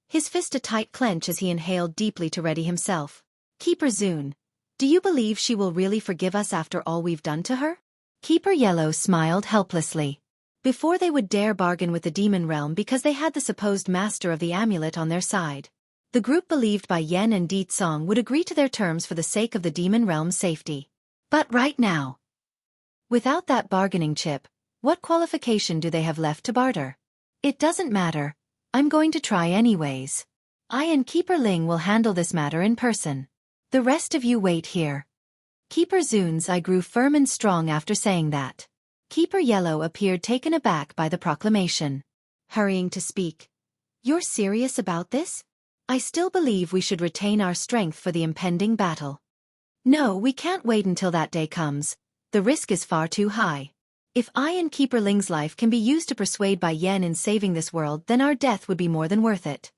his fist a tight clench as he inhaled deeply to ready himself. Keeper Zun, do you believe she will really forgive us after all we've done to her? Keeper Yellow smiled helplessly. Before they would dare bargain with the demon realm because they had the supposed master of the amulet on their side. The group believed Bai Yan and Di Tsong would agree to their terms for the sake of the demon realm's safety. But right now, without that bargaining chip, what qualification do they have left to barter? It doesn't matter. I'm going to try anyways. I and Keeper Ling will handle this matter in person. The rest of you wait here. Keeper Zun's eye grew firm and strong after saying that. Keeper Yellow appeared taken aback by the proclamation. Hurrying to speak. You're serious about this? I still believe we should retain our strength for the impending battle. No, we can't wait until that day comes. The risk is far too high. If I and Keeper Ling's life can be used to persuade Bai Yan in saving this world, then our death would be more than worth it.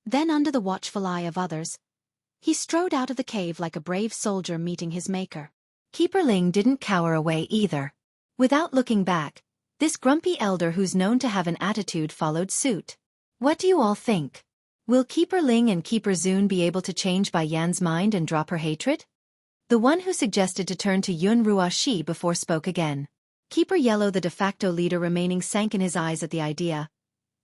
Then under the watchful eye of others, he strode out of the cave like a brave soldier meeting his maker. Keeper Ling didn't cower away either. Without looking back, this grumpy elder who's known to have an attitude followed suit. What do you all think? Will Keeper Ling and Keeper Zun be able to change Bai Yan's mind and drop her hatred? The one who suggested to turn to Yun Ruoxi before spoke again. Keeper Yellow, the de facto leader remaining, sank in his eyes at the idea.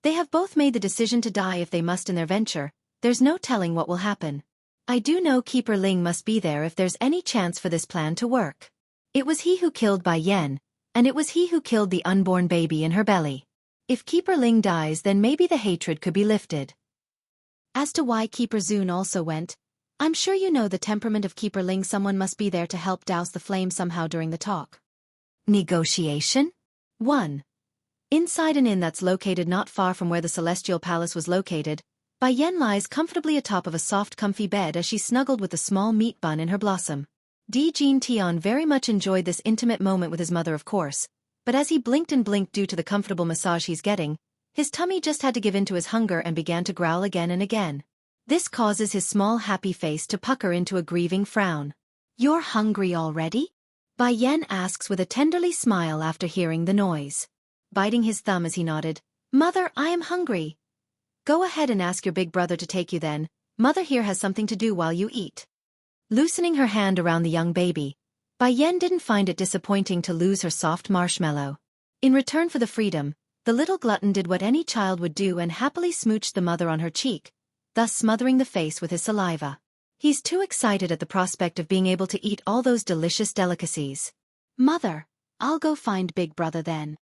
They have both made the decision to die if they must in their venture. There's no telling what will happen. I do know Keeper Ling must be there if there's any chance for this plan to work. It was he who killed Bai Yan, and it was he who killed the unborn baby in her belly. If Keeper Ling dies, then maybe the hatred could be lifted. As to why Keeper Zun also went, I'm sure you know the temperament of Keeper Ling. Someone must be there to help douse the flame somehow during the talk. Negotiation? 1. Inside an inn that's located not far from where the Celestial Palace was located, Bai Yan lies comfortably atop of a soft comfy bed as she snuggled with a small meat bun in her blossom. Jean Tian very much enjoyed this intimate moment with his mother, of course, but as he blinked and blinked due to the comfortable massage he's getting, his tummy just had to give in to his hunger and began to growl again and again. This causes his small happy face to pucker into a grieving frown. You're hungry already? Bai Yan asks with a tenderly smile after hearing the noise. Biting his thumb as he nodded, Mother, I am hungry. Go ahead and ask your big brother to take you then. Mother here has something to do while you eat. Loosening her hand around the young baby, Bai Yan didn't find it disappointing to lose her soft marshmallow. In return for the freedom, the little glutton did what any child would do and happily smooched the mother on her cheek, thus smothering the face with his saliva. He's too excited at the prospect of being able to eat all those delicious delicacies. Mother, I'll go find big brother then.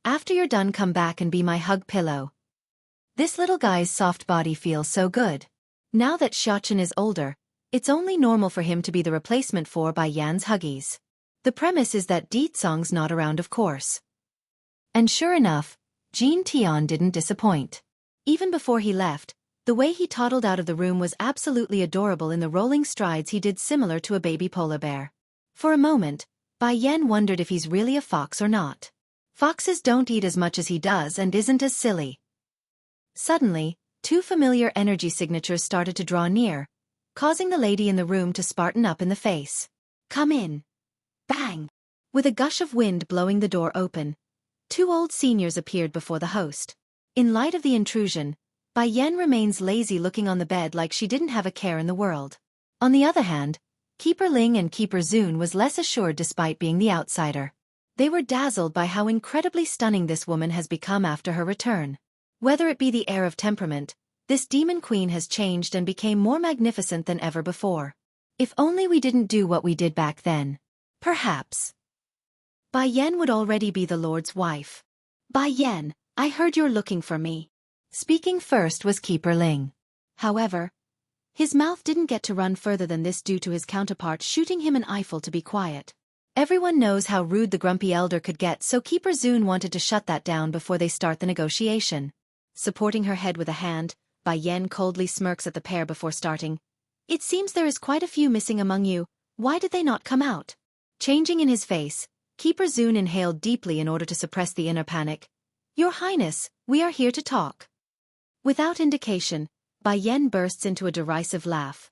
After you're done, come back and be my hug pillow. This little guy's soft body feels so good. Now that Xueqi is older, it's only normal for him to be the replacement for Bai Yan's huggies. The premise is that Song's not around, of course. And sure enough, Jean Tian didn't disappoint. Even before he left, the way he toddled out of the room was absolutely adorable. In the rolling strides he did similar to a baby polar bear. For a moment, Bai Yan wondered if he's really a fox or not. Foxes don't eat as much as he does and isn't as silly. Suddenly, two familiar energy signatures started to draw near, causing the lady in the room to spartan up in the face. Come in. Bang! With a gush of wind blowing the door open, two old seniors appeared before the host. In light of the intrusion, Bai Yan remains lazy, looking on the bed like she didn't have a care in the world. On the other hand, Keeper Ling and Keeper Zun was less assured despite being the outsider. They were dazzled by how incredibly stunning this woman has become after her return. Whether it be the air of temperament, this demon queen has changed and became more magnificent than ever before. If only we didn't do what we did back then. Perhaps Bai Yan would already be the Lord's wife. Bai Yan, I heard you're looking for me. Speaking first was Keeper Ling. However, his mouth didn't get to run further than this due to his counterpart shooting him an eyeful to be quiet. Everyone knows how rude the grumpy elder could get, so Keeper Zun wanted to shut that down before they start the negotiation. Supporting her head with a hand, Bai Yan coldly smirks at the pair before starting. It seems there is quite a few missing among you. Why did they not come out? Changing in his face, Keeper Zun inhaled deeply in order to suppress the inner panic. Your Highness, we are here to talk. Without indication, Bai Yan bursts into a derisive laugh.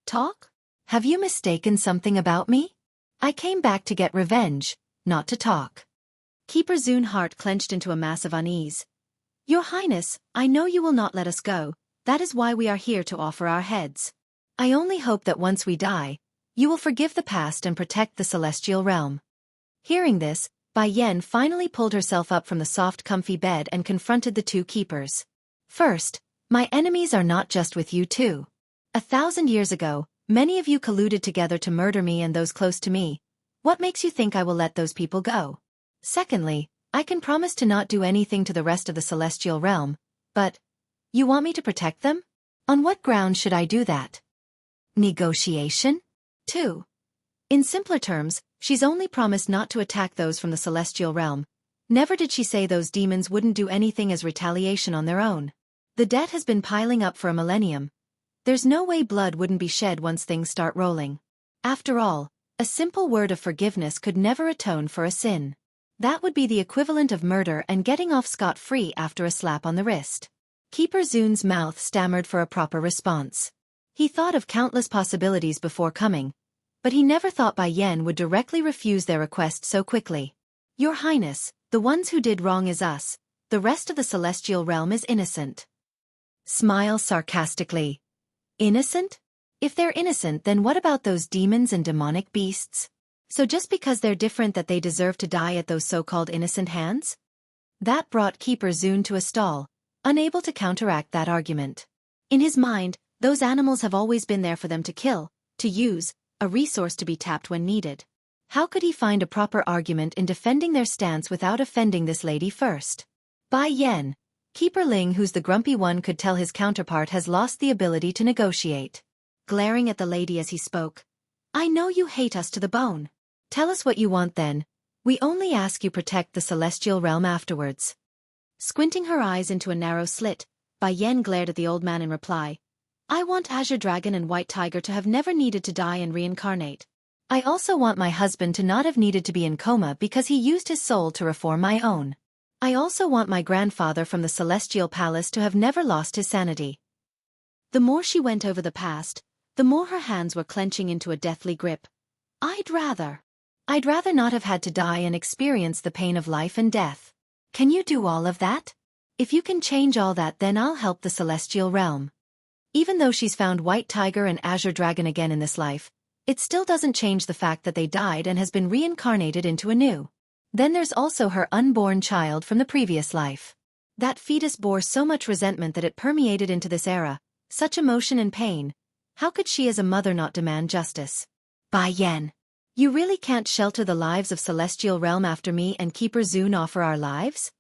Talk? Have you mistaken something about me? I came back to get revenge, not to talk. Keeper Zun's heart clenched into a mass of unease. Your Highness, I know you will not let us go. That is why we are here to offer our heads. I only hope that once we die, you will forgive the past and protect the celestial realm. Hearing this, Bai Yan finally pulled herself up from the soft comfy bed and confronted the two keepers. First, my enemies are not just with you too. 1,000 years ago, many of you colluded together to murder me and those close to me. What makes you think I will let those people go? Secondly, I can promise to not do anything to the rest of the celestial realm, but You want me to protect them? On what grounds should I do that? Negotiation? 2. In simpler terms, she's only promised not to attack those from the celestial realm. Never did she say those demons wouldn't do anything as retaliation on their own. The debt has been piling up for a millennium. There's no way blood wouldn't be shed once things start rolling. After all, a simple word of forgiveness could never atone for a sin. That would be the equivalent of murder and getting off scot-free after a slap on the wrist. Keeper Zun's mouth stammered for a proper response. He thought of countless possibilities before coming, but he never thought Bai Yan would directly refuse their request so quickly. Your Highness, the ones who did wrong is us, the rest of the celestial realm is innocent. Smile sarcastically. Innocent? If they're innocent, then what about those demons and demonic beasts? So just because they're different that they deserve to die at those so-called innocent hands? That brought Keeper Zun to a stall, unable to counteract that argument. In his mind, those animals have always been there for them to kill, to use, a resource to be tapped when needed. How could he find a proper argument in defending their stance without offending this lady first? Bai Yan, Keeper Ling, who's the grumpy one, could tell his counterpart has lost the ability to negotiate. Glaring at the lady as he spoke. I know you hate us to the bone. Tell us what you want then. We only ask you protect the celestial realm afterwards. Squinting her eyes into a narrow slit, Bai Yan glared at the old man in reply. I want Azure Dragon and White Tiger to have never needed to die and reincarnate. I also want my husband to not have needed to be in coma because he used his soul to reform my own. I also want my grandfather from the Celestial Palace to have never lost his sanity. The more she went over the past, the more her hands were clenching into a deathly grip. I'd rather not have had to die and experience the pain of life and death. Can you do all of that? If you can change all that, then I'll help the celestial realm. Even though she's found White Tiger and Azure Dragon again in this life, it still doesn't change the fact that they died and has been reincarnated into a new. Then there's also her unborn child from the previous life. That fetus bore so much resentment that it permeated into this era, such emotion and pain. How could she as a mother not demand justice? Bai Yan, you really can't shelter the lives of Celestial Realm after me and Keeper Zun offer our lives?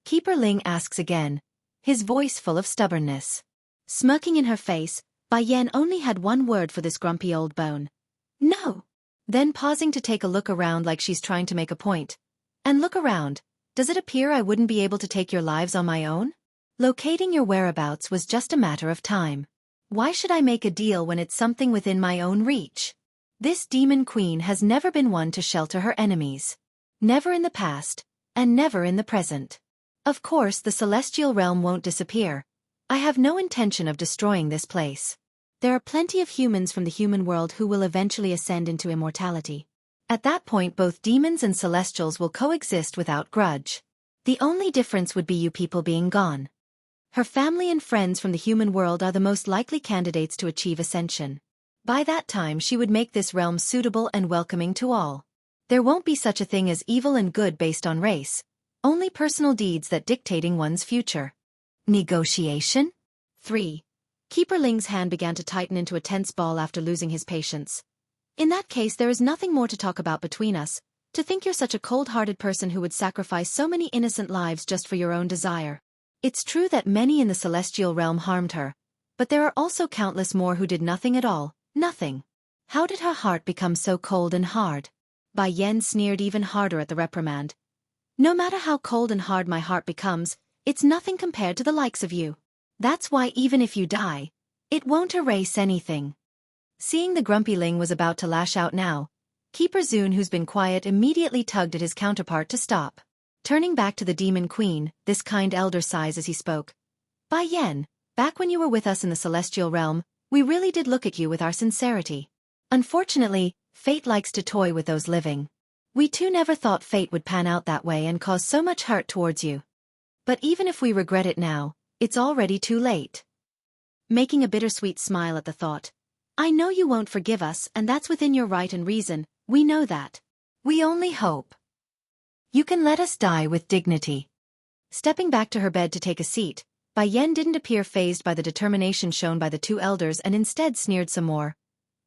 Keeper Ling asks again, his voice full of stubbornness. Smirking in her face, Bai Yan only had one word for this grumpy old bone. No. Then pausing to take a look around like she's trying to make a point. And look around, does it appear I wouldn't be able to take your lives on my own? Locating your whereabouts was just a matter of time. Why should I make a deal when it's something within my own reach? This demon queen has never been one to shelter her enemies. Never in the past, and never in the present. Of course the celestial realm won't disappear. I have no intention of destroying this place. There are plenty of humans from the human world who will eventually ascend into immortality. At that point both demons and celestials will coexist without grudge. The only difference would be you people being gone. Her family and friends from the human world are the most likely candidates to achieve ascension. By that time she would make this realm suitable and welcoming to all. There won't be such a thing as evil and good based on race, only personal deeds that dictating one's future. Negotiation? 3. Keeper Ling's hand began to tighten into a tense ball after losing his patience. In that case there is nothing more to talk about between us. To think you're such a cold-hearted person who would sacrifice so many innocent lives just for your own desire. It's true that many in the celestial realm harmed her, but there are also countless more who did nothing at all, nothing. How did her heart become so cold and hard? Bai Yan sneered even harder at the reprimand. No matter how cold and hard my heart becomes, it's nothing compared to the likes of you. That's why even if you die, it won't erase anything. Seeing the grumpy Ling was about to lash out now, Keeper Zun, who's been quiet, immediately tugged at his counterpart to stop. Turning back to the demon queen, this kind elder sighs as he spoke. Bai Yan, back when you were with us in the celestial realm, we really did look at you with our sincerity. Unfortunately, fate likes to toy with those living. We too never thought fate would pan out that way and cause so much hurt towards you. But even if we regret it now, it's already too late. Making a bittersweet smile at the thought. I know you won't forgive us, and that's within your right and reason, we know that. We only hope you can let us die with dignity. Stepping back to her bed to take a seat, Bai Yan didn't appear fazed by the determination shown by the two elders and instead sneered some more.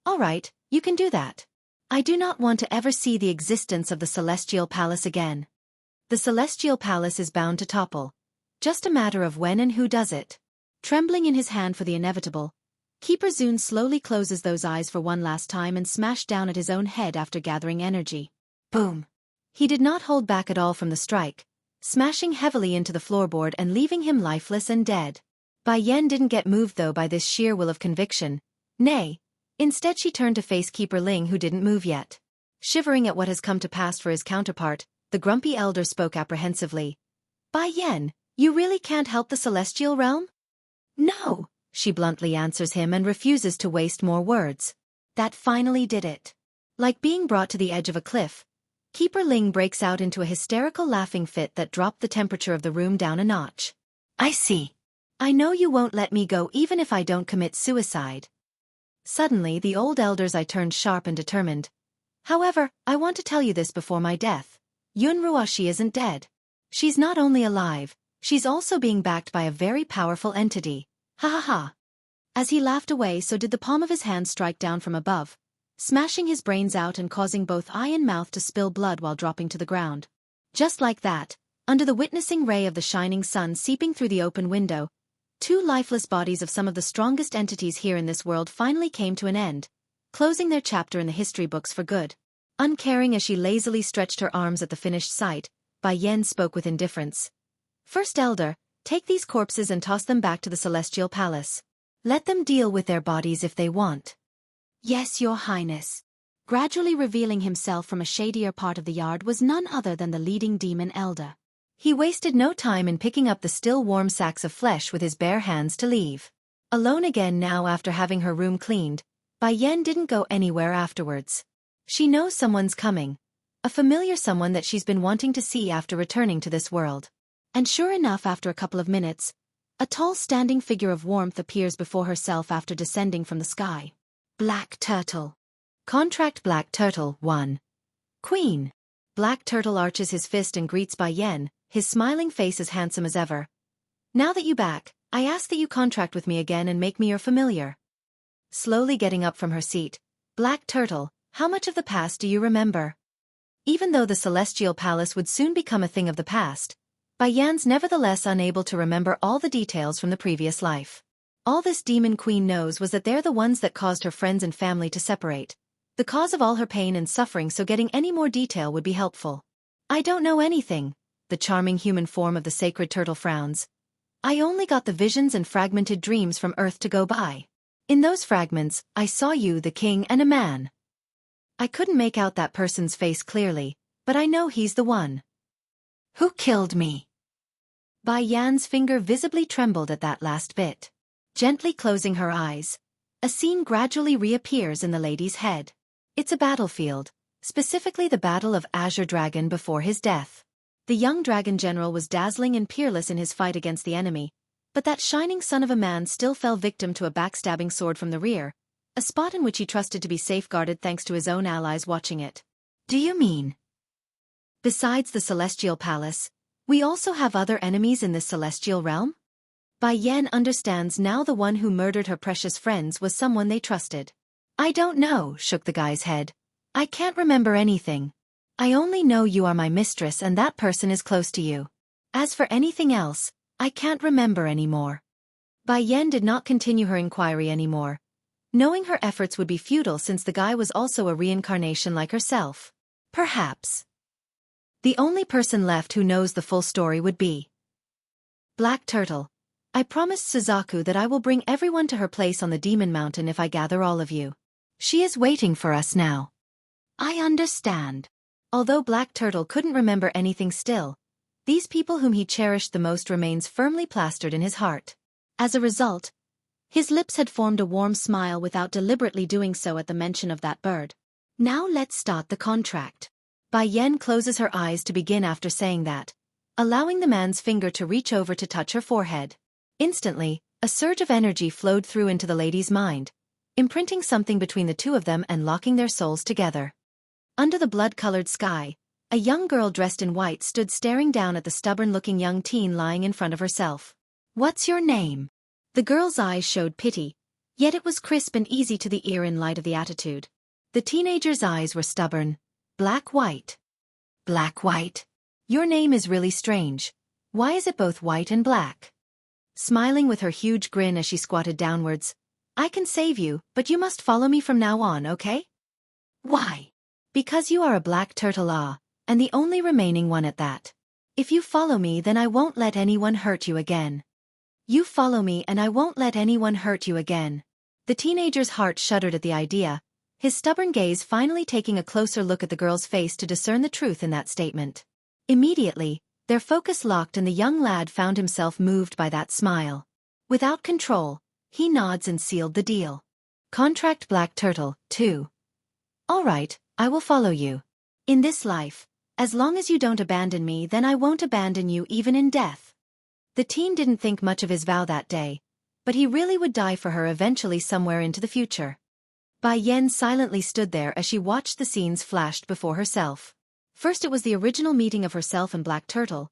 All right, you can do that. I do not want to ever see the existence of the Celestial Palace again. The Celestial Palace is bound to topple. Just a matter of when and who does it. Trembling in his hand for the inevitable, Keeper Zune slowly closes those eyes for one last time and smashed down at his own head after gathering energy. Boom! He did not hold back at all from the strike, smashing heavily into the floorboard and leaving him lifeless and dead. Bai Yan didn't get moved though by this sheer will of conviction. Nay, instead she turned to face Keeper Ling, who didn't move yet. Shivering at what has come to pass for his counterpart, the grumpy elder spoke apprehensively. Bai Yan, you really can't help the celestial realm? No, she bluntly answers him and refuses to waste more words. That finally did it. Like being brought to the edge of a cliff, Keeper Ling breaks out into a hysterical laughing fit that dropped the temperature of the room down a notch. I see. I know you won't let me go even if I don't commit suicide. Suddenly the old elder's eye turned sharp and determined. However, I want to tell you this before my death. Yun Ruoshi isn't dead. She's not only alive, she's also being backed by a very powerful entity. Ha ha ha. As he laughed away, so did the palm of his hand strike down from above, smashing his brains out and causing both eye and mouth to spill blood while dropping to the ground. Just like that, under the witnessing ray of the shining sun seeping through the open window, two lifeless bodies of some of the strongest entities here in this world finally came to an end, closing their chapter in the history books for good. Uncaring as she lazily stretched her arms at the finished sight, Bai Yan spoke with indifference. First Elder, take these corpses and toss them back to the Celestial Palace. Let them deal with their bodies if they want. Yes, Your Highness. Gradually revealing himself from a shadier part of the yard was none other than the leading demon elder. He wasted no time in picking up the still warm sacks of flesh with his bare hands to leave. Alone again now after having her room cleaned, Bai Yan didn't go anywhere afterwards. She knows someone's coming, a familiar someone that she's been wanting to see after returning to this world. And sure enough, after a couple of minutes, a tall standing figure of warmth appears before herself after descending from the sky. Black Turtle. Contract Black Turtle 1. Queen. Black Turtle arches his fist and greets Bai Yan, his smiling face as handsome as ever. Now that you're back, I ask that you contract with me again and make me your familiar. Slowly getting up from her seat, Black Turtle, how much of the past do you remember? Even though the Celestial Palace would soon become a thing of the past, Bai Yan's nevertheless unable to remember all the details from the previous life. All this demon queen knows was that they're the ones that caused her friends and family to separate, the cause of all her pain and suffering, so getting any more detail would be helpful. I don't know anything, the charming human form of the sacred turtle frowns. I only got the visions and fragmented dreams from Earth to go by. In those fragments, I saw you, the king, and a man. I couldn't make out that person's face clearly, but I know he's the one. Who killed me? Bai Yan's finger visibly trembled at that last bit. Gently closing her eyes, a scene gradually reappears in the lady's head. It's a battlefield, specifically the Battle of Azure Dragon before his death. The young dragon general was dazzling and peerless in his fight against the enemy, but that shining son of a man still fell victim to a backstabbing sword from the rear, a spot in which he trusted to be safeguarded thanks to his own allies watching it. Do you mean? Besides the Celestial Palace, we also have other enemies in this celestial realm? Bai Yan understands now the one who murdered her precious friends was someone they trusted. I don't know, shook the guy's head. I can't remember anything. I only know you are my mistress and that person is close to you. As for anything else, I can't remember anymore. Bai Yan did not continue her inquiry anymore, knowing her efforts would be futile since the guy was also a reincarnation like herself. Perhaps the only person left who knows the full story would be Black Turtle. I promised Suzaku that I will bring everyone to her place on the Demon Mountain if I gather all of you. She is waiting for us now. I understand. Although Black Turtle couldn't remember anything still, these people whom he cherished the most remains firmly plastered in his heart. As a result, his lips had formed a warm smile without deliberately doing so at the mention of that bird. Now let's start the contract. Bai Yan closes her eyes to begin after saying that, allowing the man's finger to reach over to touch her forehead. Instantly, a surge of energy flowed through into the lady's mind, imprinting something between the two of them and locking their souls together. Under the blood-colored sky, a young girl dressed in white stood staring down at the stubborn-looking young teen lying in front of herself. What's your name? The girl's eyes showed pity, yet it was crisp and easy to the ear in light of the attitude. The teenager's eyes were stubborn. Black-white. Black-white. Your name is really strange. Why is it both white and black? smiling with her huge grin as she squatted downwards. I can save you, but you must follow me from now on, okay? Why? Because you are a black turtle, and the only remaining one at that. If you follow me, then I won't let anyone hurt you again. You follow me and I won't let anyone hurt you again. The teenager's heart shuddered at the idea, his stubborn gaze finally taking a closer look at the girl's face to discern the truth in that statement. Immediately, their focus locked and the young lad found himself moved by that smile. Without control, he nods and sealed the deal. Contract Black Turtle, 2. All right, I will follow you. In this life, as long as you don't abandon me, then I won't abandon you even in death. The teen didn't think much of his vow that day, but he really would die for her eventually somewhere into the future. Bai Yan silently stood there as she watched the scenes flashed before herself. First it was the original meeting of herself and Black Turtle,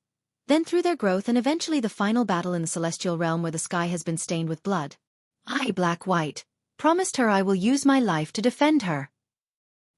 then through their growth and eventually the final battle in the celestial realm where the sky has been stained with blood. I, Black White, promised her I will use my life to defend her.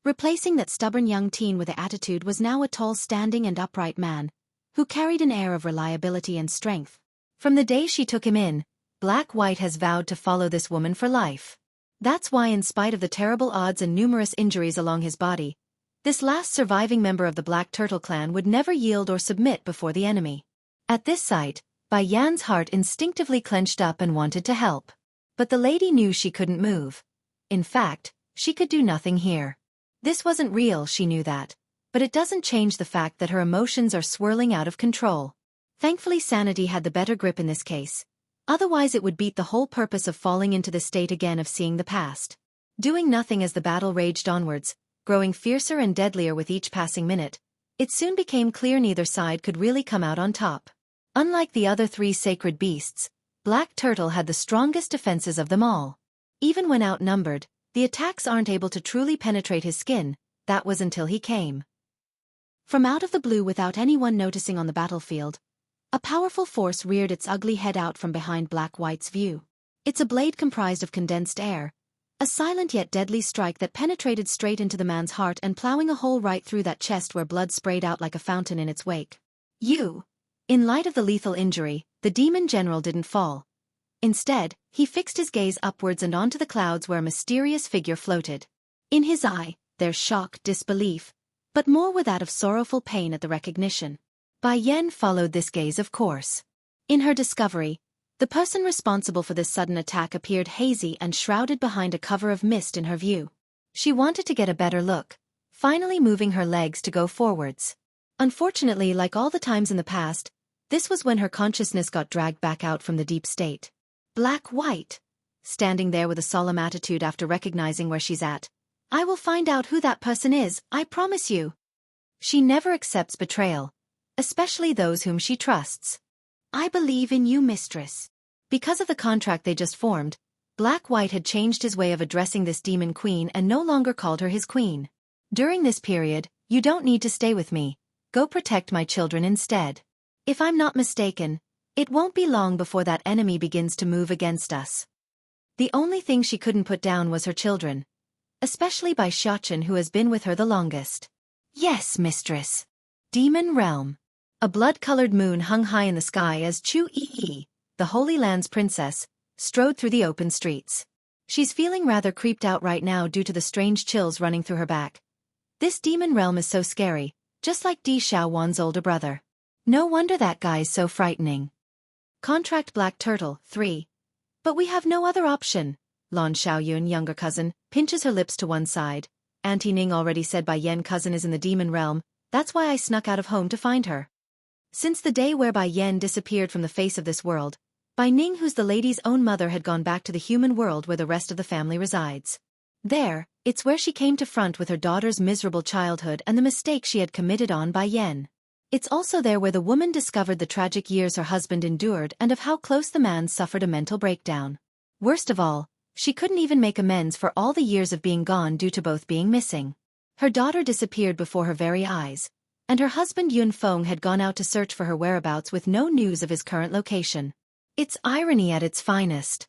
Replacing that stubborn young teen with attitude was now a tall, standing and upright man, who carried an air of reliability and strength. From the day she took him in, Black White has vowed to follow this woman for life. That's why, in spite of the terrible odds and numerous injuries along his body, this last surviving member of the Black Turtle clan would never yield or submit before the enemy. At this sight, Bai Yan's heart instinctively clenched up and wanted to help. But the lady knew she couldn't move. In fact, she could do nothing here. This wasn't real, she knew that. But it doesn't change the fact that her emotions are swirling out of control. Thankfully sanity had the better grip in this case. Otherwise it would beat the whole purpose of falling into the state again of seeing the past. Doing nothing as the battle raged onwards, growing fiercer and deadlier with each passing minute, it soon became clear neither side could really come out on top. Unlike the other 3 sacred beasts, Black Turtle had the strongest defenses of them all. Even when outnumbered, the attacks aren't able to truly penetrate his skin. That was until he came. From out of the blue, without anyone noticing on the battlefield, a powerful force reared its ugly head out from behind Black White's view. It's a blade comprised of condensed air, a silent yet deadly strike that penetrated straight into the man's heart and plowing a hole right through that chest where blood sprayed out like a fountain in its wake. In light of the lethal injury, the demon general didn't fall. Instead, he fixed his gaze upwards and onto the clouds where a mysterious figure floated. In his eye, there's shock, disbelief, but more with that of sorrowful pain at the recognition. Bai Yan followed this gaze, of course. In her discovery, the person responsible for this sudden attack appeared hazy and shrouded behind a cover of mist in her view. She wanted to get a better look, finally moving her legs to go forwards. Unfortunately, like all the times in the past, this was when her consciousness got dragged back out from the deep state. Black White, standing there with a solemn attitude after recognizing where she's at. I will find out who that person is, I promise you. She never accepts betrayal, especially those whom she trusts. I believe in you, mistress. Because of the contract they just formed, Black White had changed his way of addressing this demon queen and no longer called her his queen. During this period, you don't need to stay with me. Go protect my children instead. If I'm not mistaken, it won't be long before that enemy begins to move against us. The only thing she couldn't put down was her children, especially by Xueqi, who has been with her the longest. Yes, mistress. Demon Realm. A blood-colored moon hung high in the sky as Xueqi, the Holy Land's princess, strode through the open streets. She's feeling rather creeped out right now due to the strange chills running through her back. This demon realm is so scary, just like Di Xiaowan's older brother. No wonder that guy's so frightening. Contract Black Turtle, 3. But we have no other option. Lan Xiaoyun, younger cousin, pinches her lips to one side. Auntie Ning already said Bai Yan cousin is in the demon realm, that's why I snuck out of home to find her. Since the day where Bai Yan disappeared from the face of this world, Bai Ning, who's the lady's own mother, had gone back to the human world where the rest of the family resides. There, it's where she came to front with her daughter's miserable childhood and the mistake she had committed on Bai Yan. It's also there where the woman discovered the tragic years her husband endured and of how close the man suffered a mental breakdown. Worst of all, she couldn't even make amends for all the years of being gone due to both being missing. Her daughter disappeared before her very eyes, and her husband Yun Feng had gone out to search for her whereabouts with no news of his current location. It's irony at its finest.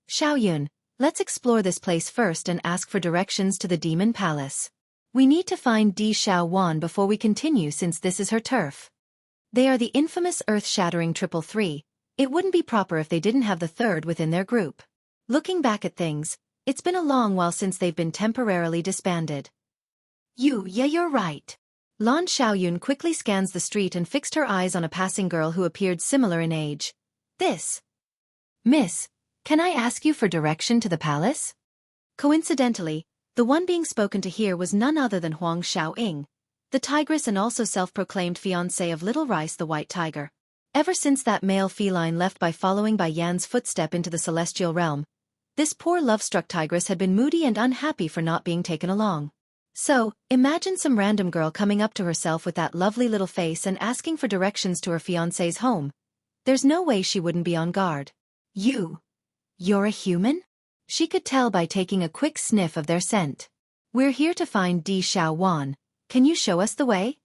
Xiaoyun, let's explore this place first and ask for directions to the Demon Palace. We need to find Di Xiaowan before we continue since this is her turf. They are the infamous earth-shattering 333, It wouldn't be proper if they didn't have the third within their group. Looking back at things, it's been a long while since they've been temporarily disbanded. Yeah, you're right. Lan Xiaoyun quickly scans the street and fixed her eyes on a passing girl who appeared similar in age. This. Miss, can I ask you for direction to the palace? Coincidentally, the one being spoken to here was none other than Huang Xiaoying, the tigress and also self-proclaimed fiancé of Little Rice the White Tiger. Ever since that male feline left by following Bai Yan's footstep into the celestial realm, this poor love-struck tigress had been moody and unhappy for not being taken along. So, imagine some random girl coming up to herself with that lovely little face and asking for directions to her fiancé's home. There's no way she wouldn't be on guard. You're a human? She could tell by taking a quick sniff of their scent. We're here to find Di Xiaowan. Can you show us the way?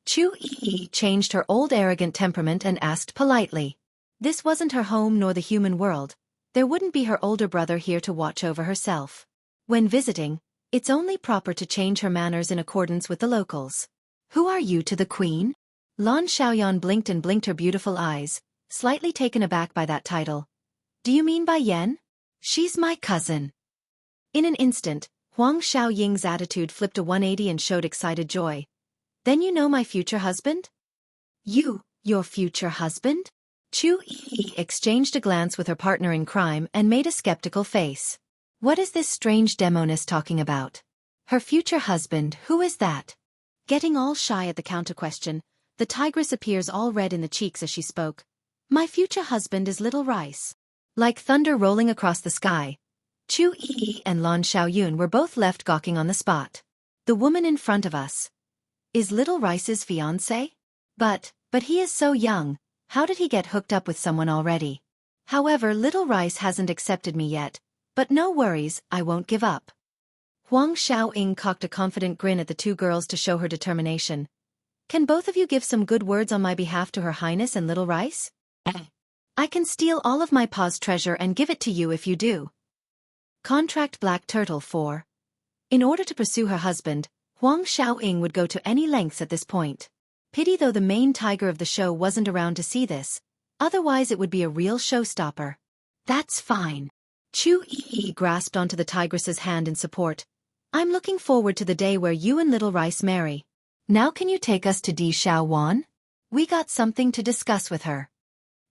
Xueqi changed her old arrogant temperament and asked politely. This wasn't her home nor the human world. There wouldn't be her older brother here to watch over herself. When visiting, it's only proper to change her manners in accordance with the locals. Who are you to the queen? Lan Xiaoyan blinked and blinked her beautiful eyes, slightly taken aback by that title. Do you mean Bai Yan? She's my cousin. In an instant, Huang Xiaoying's attitude flipped a 180 and showed excited joy. Then you know my future husband? Your future husband? Xueqi exchanged a glance with her partner in crime and made a skeptical face. What is this strange demoness talking about? Her future husband, who is that? Getting all shy at the counter-question, the tigress appears all red in the cheeks as she spoke. My future husband is Little Rice. Like thunder rolling across the sky, Xueqi and Lan Xiaoyun were both left gawking on the spot. The woman in front of us is Little Rice's fiancé? But he is so young, how did he get hooked up with someone already? However, Little Rice hasn't accepted me yet, but no worries, I won't give up. Huang Xiaoying cocked a confident grin at the two girls to show her determination. Can both of you give some good words on my behalf to Her Highness and Little Rice? I can steal all of my pa's treasure and give it to you if you do. Contract Black Turtle 4. In order to pursue her husband, Huang Xiaoying would go to any lengths at this point. Pity though the main tiger of the show wasn't around to see this, otherwise it would be a real showstopper. That's fine. Xueqi grasped onto the tigress's hand in support. I'm looking forward to the day where you and Little Rice marry. Now can you take us to Di Xiaowan? We got something to discuss with her.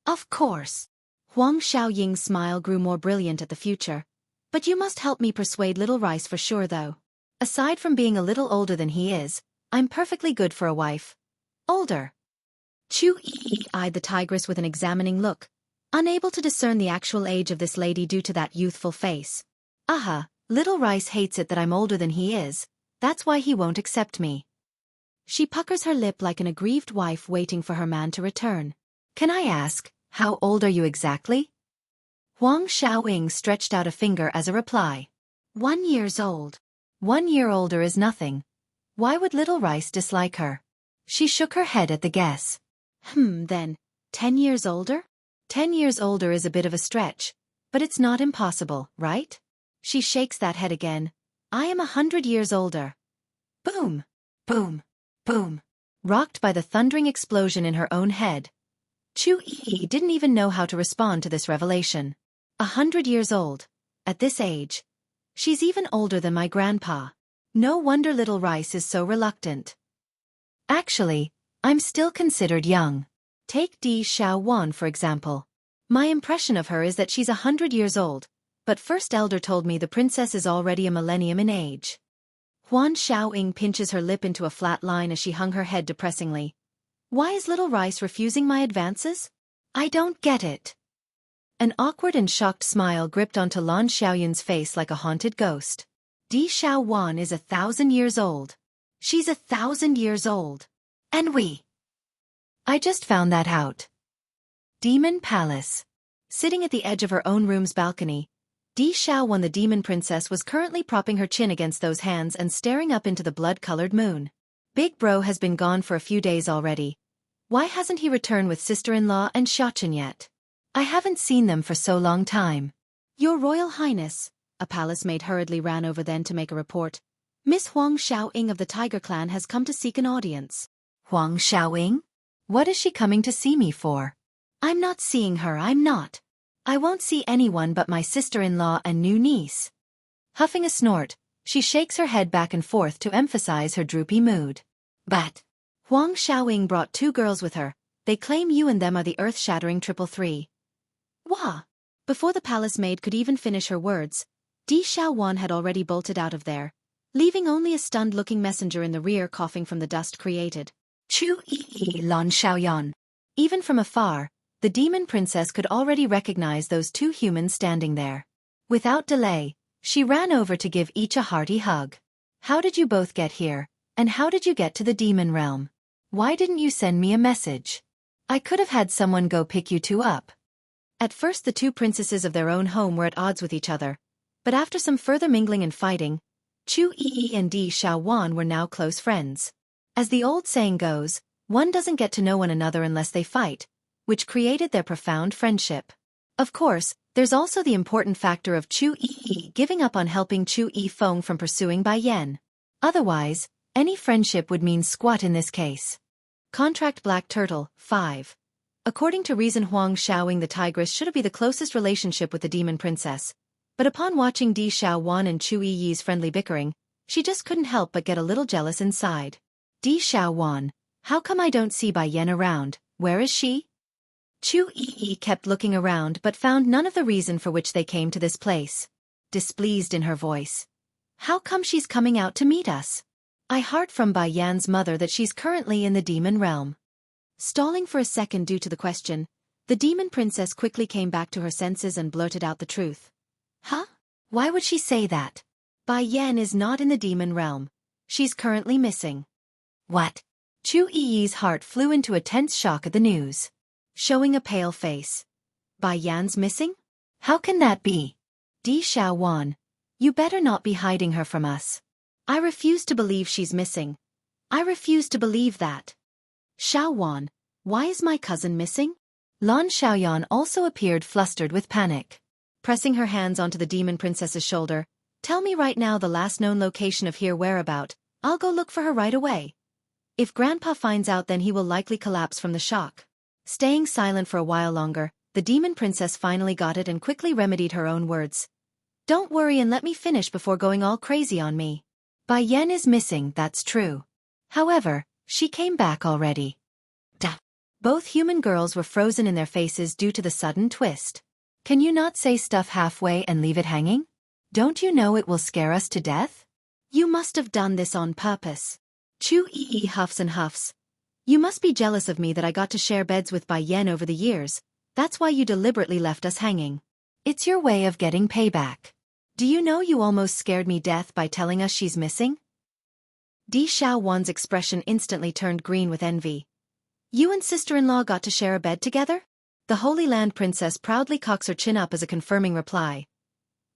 Of course. Huang Xiaoying's smile grew more brilliant at the future. But you must help me persuade Little Rice for sure though. Aside from being a little older than he is, I'm perfectly good for a wife. Older. Xueqi eyed the tigress with an examining look, unable to discern the actual age of this lady due to that youthful face. Little Rice hates it that I'm older than he is, that's why he won't accept me. She puckers her lip like an aggrieved wife waiting for her man to return. Can I ask, how old are you exactly? Huang Xiaoying stretched out a finger as a reply. 1 year old. 1 year older is nothing. Why would Little Rice dislike her? She shook her head at the guess. Then, 10 years older? 10 years older is a bit of a stretch, but it's not impossible, right? She shakes that head again. I am 100 years older. Boom! Boom! Boom! Rocked by the thundering explosion in her own head, Xueqi didn't even know how to respond to this revelation. 100 years old. At this age. She's even older than my grandpa. No wonder Little Rice is so reluctant. Actually, I'm still considered young. Take Di Xiaowan for example. My impression of her is that she's 100 years old, but First Elder told me the princess is already a millennium in age. Huang Xiaoying pinches her lip into a flat line as she hung her head depressingly. Why is Little Rice refusing my advances? I don't get it. An awkward and shocked smile gripped onto Lan Xiaoyun's face like a haunted ghost. Di Xiaowan is 1,000 years old. She's 1,000 years old. And I just found that out. Demon Palace. Sitting at the edge of her own room's balcony, Di Xiaowan the demon princess was currently propping her chin against those hands and staring up into the blood-colored moon. Big Bro has been gone for a few days already. Why hasn't he returned with sister-in-law and Xianxia yet? I haven't seen them for so long time. Your Royal Highness, a palace maid hurriedly ran over then to make a report. Miss Huang Xiaoying of the Tiger Clan has come to seek an audience. Huang Xiaoying? What is she coming to see me for? I'm not seeing her, I'm not. I won't see anyone but my sister-in-law and new niece. Huffing a snort, she shakes her head back and forth to emphasize her droopy mood. But Huang Xiaoying brought 2 girls with her. They claim you and them are the earth-shattering 333. Wah! Before the palace maid could even finish her words, Di Xiaowan had already bolted out of there, leaving only a stunned-looking messenger in the rear coughing from the dust created. Xueqi Lan Xiaoyan. Even from afar, the demon princess could already recognize those 2 humans standing there. Without delay, she ran over to give each a hearty hug. How did you both get here, and how did you get to the demon realm? Why didn't you send me a message? I could have had someone go pick you 2 up. At first the 2 princesses of their own home were at odds with each other, but after some further mingling and fighting, Xueqi and Di Xiaowan were now close friends. As the old saying goes, one doesn't get to know one another unless they fight, which created their profound friendship. Of course, there's also the important factor of Xueqi giving up on helping Chu Yifeng from pursuing Bai Yan. Otherwise, any friendship would mean squat in this case. Contract Black Turtle, 5. According to reason, Huang Xiaoying the tigress should be the closest relationship with the demon princess, but upon watching Di Xiaowan and Chu Yi's friendly bickering, she just couldn't help but get a little jealous inside. Di Xiaowan, how come I don't see Bai Yan around? Where is she? Chu Yi kept looking around but found none of the reason for which they came to this place. Displeased in her voice. How come she's coming out to meet us? I heard from Bai Yan's mother that she's currently in the demon realm. Stalling for a second due to the question, the demon princess quickly came back to her senses and blurted out the truth. Huh? Why would she say that? Bai Yan is not in the demon realm. She's currently missing. What? Chu Yi's heart flew into a tense shock at the news. Showing a pale face. Bai Yan's missing? How can that be? Di Xiaowan, you better not be hiding her from us. I refuse to believe she's missing. I refuse to believe that. Xiaowan, why is my cousin missing? Lan Xiaoyan also appeared flustered with panic. Pressing her hands onto the demon princess's shoulder, tell me right now the last known location of her whereabout. I'll go look for her right away. If Grandpa finds out, then he will likely collapse from the shock. Staying silent for a while longer, the demon princess finally got it and quickly remedied her own words. Don't worry and let me finish before going all crazy on me. Bai Yan is missing, that's true. However, she came back already. Duh. Both human girls were frozen in their faces due to the sudden twist. Can you not say stuff halfway and leave it hanging? Don't you know it will scare us to death? You must have done this on purpose. Chu Yi huffs and huffs. You must be jealous of me that I got to share beds with Bai Yan over the years. That's why you deliberately left us hanging. It's your way of getting payback. Do you know you almost scared me death by telling us she's missing? Di Xiaowan's expression instantly turned green with envy. You and sister-in-law got to share a bed together? The Holy Land princess proudly cocks her chin up as a confirming reply.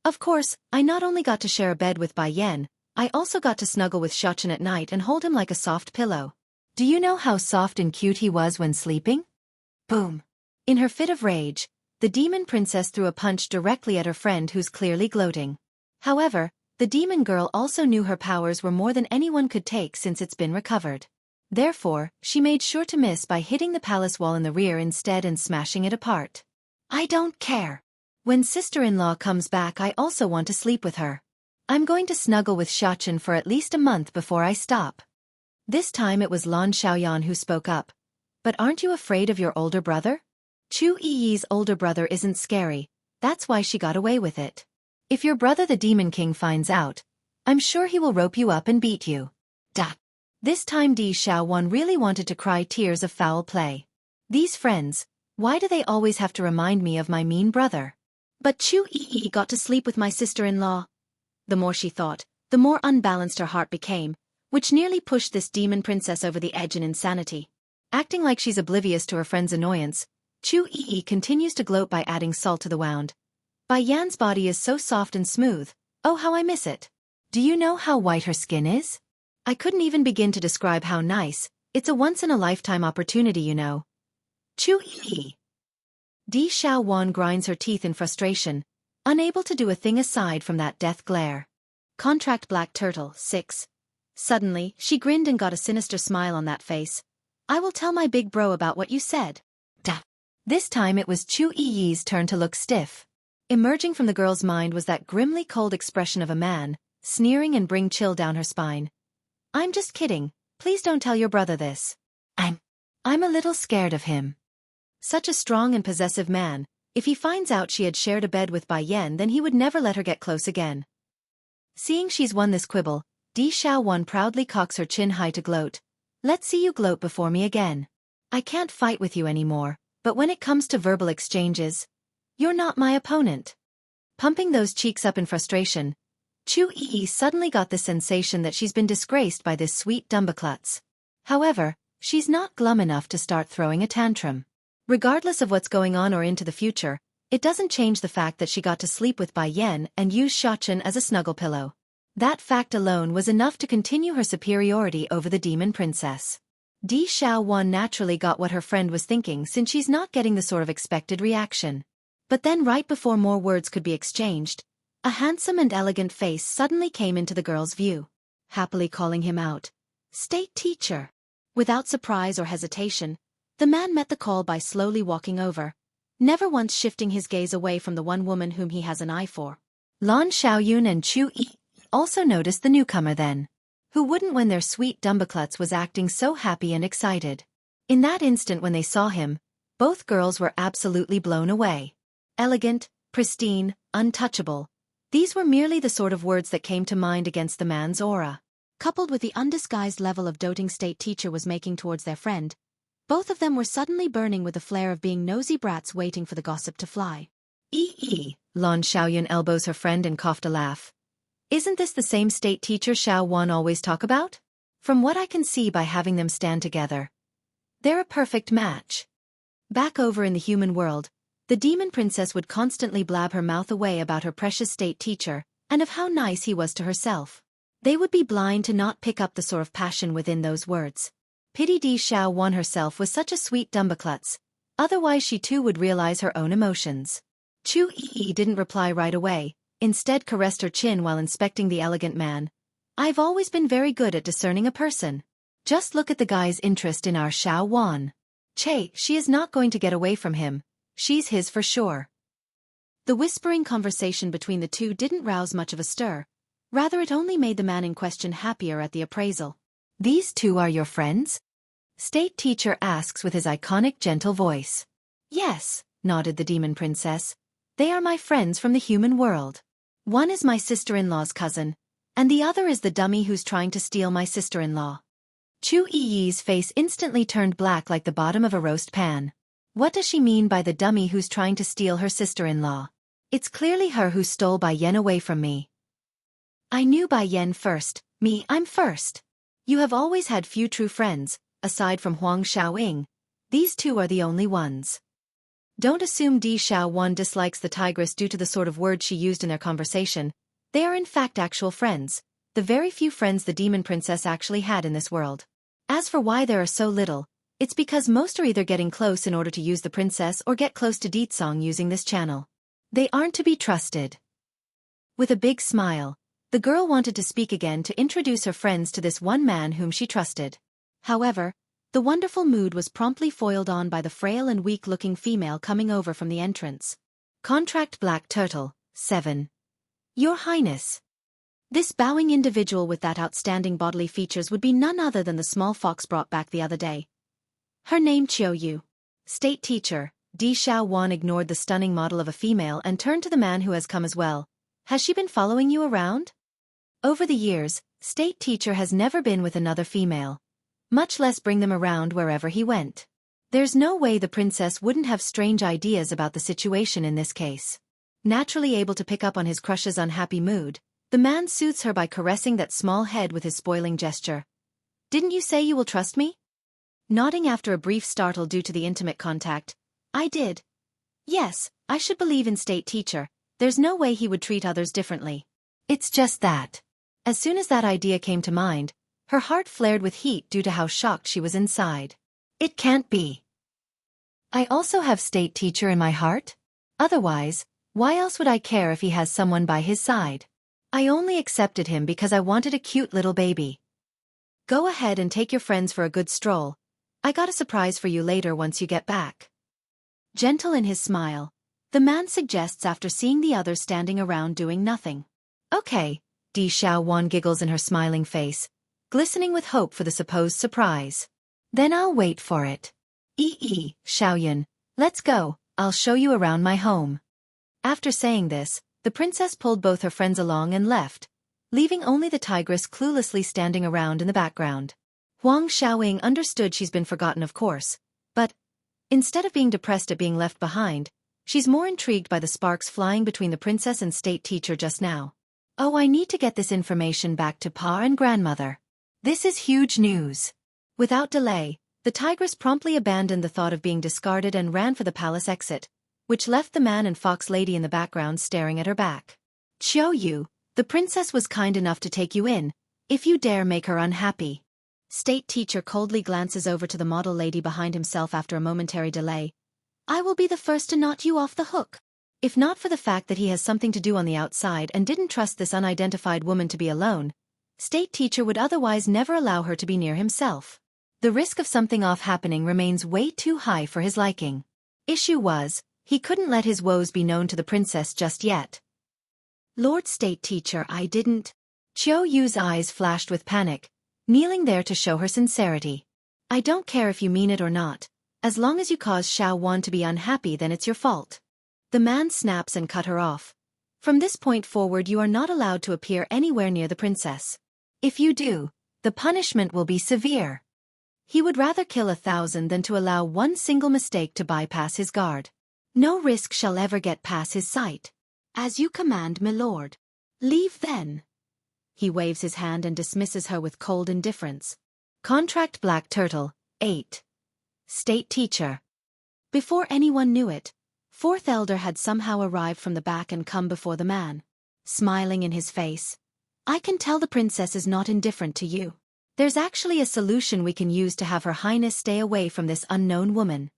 Of course, I not only got to share a bed with Bai Yan, I also got to snuggle with Xueqi at night and hold him like a soft pillow. Do you know how soft and cute he was when sleeping? Boom. In her fit of rage, the demon princess threw a punch directly at her friend who's clearly gloating. However, the demon girl also knew her powers were more than anyone could take since it's been recovered. Therefore, she made sure to miss by hitting the palace wall in the rear instead and smashing it apart. I don't care. When sister-in-law comes back, I also want to sleep with her. I'm going to snuggle with Xueqi for at least a month before I stop. This time it was Lan Xiaoyan who spoke up. But aren't you afraid of your older brother? Chu Yi's older brother isn't scary, that's why she got away with it. If your brother the Demon King finds out, I'm sure he will rope you up and beat you. Duh. This time Di Xiaowan really wanted to cry tears of foul play. These friends, why do they always have to remind me of my mean brother? But Chu Yi got to sleep with my sister-in-law. The more she thought, the more unbalanced her heart became, which nearly pushed this demon princess over the edge in insanity. Acting like she's oblivious to her friend's annoyance, Chu Yi continues to gloat by adding salt to the wound. Bai Yan's body is so soft and smooth, oh how I miss it. Do you know how white her skin is? I couldn't even begin to describe how nice, it's a once-in-a-lifetime opportunity, you know. Chu Yi. Di Xiaowan grinds her teeth in frustration, unable to do a thing aside from that death glare. Contract Black Turtle, 6. Suddenly, she grinned and got a sinister smile on that face. I will tell my big bro about what you said. Duh. This time it was Xueqi's turn to look stiff. Emerging from the girl's mind was that grimly cold expression of a man, sneering and bring chill down her spine. I'm just kidding, please don't tell your brother this. I'm a little scared of him. Such a strong and possessive man, if he finds out she had shared a bed with Bai Yan then he would never let her get close again. Seeing she's won this quibble, Di Xiaowan proudly cocks her chin high to gloat. Let's see you gloat before me again. I can't fight with you anymore, but when it comes to verbal exchanges, you're not my opponent. Pumping those cheeks up in frustration, Xueqi suddenly got the sensation that she's been disgraced by this sweet dumbaklutz. However, she's not glum enough to start throwing a tantrum. Regardless of what's going on or into the future, it doesn't change the fact that she got to sleep with Bai Yan and use Xiaochen as a snuggle pillow. That fact alone was enough to continue her superiority over the demon princess. Di Xiaowan naturally got what her friend was thinking since she's not getting the sort of expected reaction. But then right before more words could be exchanged, a handsome and elegant face suddenly came into the girl's view, happily calling him out. State teacher. Without surprise or hesitation, the man met the call by slowly walking over, never once shifting his gaze away from the one woman whom he has an eye for. Lan Xiaoyun and Xueqi also noticed the newcomer then. Who wouldn't when their sweet dumbaklutz was acting so happy and excited? In that instant when they saw him, both girls were absolutely blown away. Elegant, pristine, untouchable. These were merely the sort of words that came to mind against the man's aura. Coupled with the undisguised level of doting state teacher was making towards their friend, both of them were suddenly burning with the flare of being nosy brats waiting for the gossip to fly. Lan Xiaoyun elbows her friend and coughed a laugh. Isn't this the same state teacher Xiaowan always talk about? From what I can see by having them stand together, they're a perfect match. Back over in the human world, the demon princess would constantly blab her mouth away about her precious state teacher, and of how nice he was to herself. They would be blind to not pick up the sort of passion within those words. Pity Di Xiaowan herself was such a sweet dumbaklutz, otherwise she too would realize her own emotions. Xueqi didn't reply right away, instead caressed her chin while inspecting the elegant man. I've always been very good at discerning a person. Just look at the guy's interest in our Xiaowan. She is not going to get away from him. She's his for sure. The whispering conversation between the two didn't rouse much of a stir. Rather it only made the man in question happier at the appraisal. These two are your friends? State teacher asks with his iconic gentle voice. Yes, nodded the demon princess. They are my friends from the human world. One is my sister-in-law's cousin, and the other is the dummy who's trying to steal my sister-in-law. Xueqi's face instantly turned black like the bottom of a roast pan. What does she mean by the dummy who's trying to steal her sister-in-law? It's clearly her who stole Bai Yan away from me. I knew Bai Yan first, I'm first. You have always had few true friends, aside from Huang Xiaoying. These two are the only ones. Don't assume Di Xiaowan dislikes the tigress due to the sort of words she used in their conversation. They are in fact actual friends, the very few friends the demon princess actually had in this world. As for why there are so little, it's because most are either getting close in order to use the princess or get close to Ditsong using this channel. They aren't to be trusted. With a big smile, the girl wanted to speak again to introduce her friends to this one man whom she trusted. However, the wonderful mood was promptly foiled on by the frail and weak-looking female coming over from the entrance. Contract Black Turtle, 7. Your Highness. This bowing individual with that outstanding bodily features would be none other than the small fox brought back the other day. Her name Qiu. State teacher, Di Xiaowan ignored the stunning model of a female and turned to the man who has come as well. Has she been following you around? Over the years, state teacher has never been with another female, much less bring them around wherever he went. There's no way the princess wouldn't have strange ideas about the situation in this case. Naturally able to pick up on his crush's unhappy mood, the man soothes her by caressing that small head with his spoiling gesture. Didn't you say you will trust me? Nodding after a brief startle due to the intimate contact. I did. Yes, I should believe in state teacher. There's no way he would treat others differently. It's just that. As soon as that idea came to mind, her heart flared with heat due to how shocked she was inside. It can't be. I also have state teacher in my heart? Otherwise, why else would I care if he has someone by his side? I only accepted him because I wanted a cute little baby. Go ahead and take your friends for a good stroll. I got a surprise for you later once you get back. Gentle in his smile, the man suggests after seeing the others standing around doing nothing. Okay, Di Xiaowan giggles in her smiling face, glistening with hope for the supposed surprise. Then I'll wait for it. Xiaoyun, let's go, I'll show you around my home. After saying this, the princess pulled both her friends along and left, leaving only the tigress cluelessly standing around in the background. Huang Xiaoying understood she's been forgotten of course, but, instead of being depressed at being left behind, she's more intrigued by the sparks flying between the princess and state teacher just now. Oh, I need to get this information back to Pa and grandmother. This is huge news. Without delay, the tigress promptly abandoned the thought of being discarded and ran for the palace exit, which left the man and fox lady in the background staring at her back. Xiaoyu, the princess was kind enough to take you in, if you dare make her unhappy. State teacher coldly glances over to the model lady behind himself after a momentary delay. I will be the first to knot you off the hook. If not for the fact that he has something to do on the outside and didn't trust this unidentified woman to be alone, state teacher would otherwise never allow her to be near himself. The risk of something off happening remains way too high for his liking. Issue was, he couldn't let his woes be known to the princess just yet. Lord State Teacher, I didn't. Qiu Yu's eyes flashed with panic, kneeling there to show her sincerity. I don't care if you mean it or not. As long as you cause Xiao Wan to be unhappy, then it's your fault. The man snaps and cut her off. From this point forward you are not allowed to appear anywhere near the princess. If you do, the punishment will be severe. He would rather kill 1,000 than to allow one single mistake to bypass his guard. No risk shall ever get past his sight. As you command, my lord. Leave then. He waves his hand and dismisses her with cold indifference. Contract Black Turtle, 8. State Teacher. Before anyone knew it, Fourth Elder had somehow arrived from the back and come before the man, smiling in his face. I can tell the princess is not indifferent to you. There's actually a solution we can use to have Her Highness stay away from this unknown woman.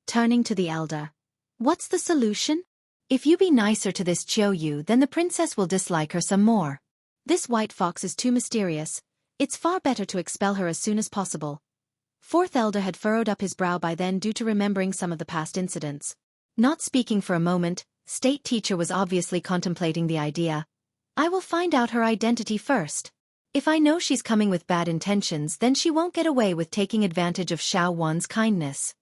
Turning to the elder. What's the solution? If you be nicer to this Qiu, then the princess will dislike her some more. This white fox is too mysterious. It's far better to expel her as soon as possible. Fourth Elder had furrowed up his brow by then due to remembering some of the past incidents. Not speaking for a moment, State Teacher was obviously contemplating the idea. I will find out her identity first. If I know she's coming with bad intentions, then she won't get away with taking advantage of Xiao Wan's kindness.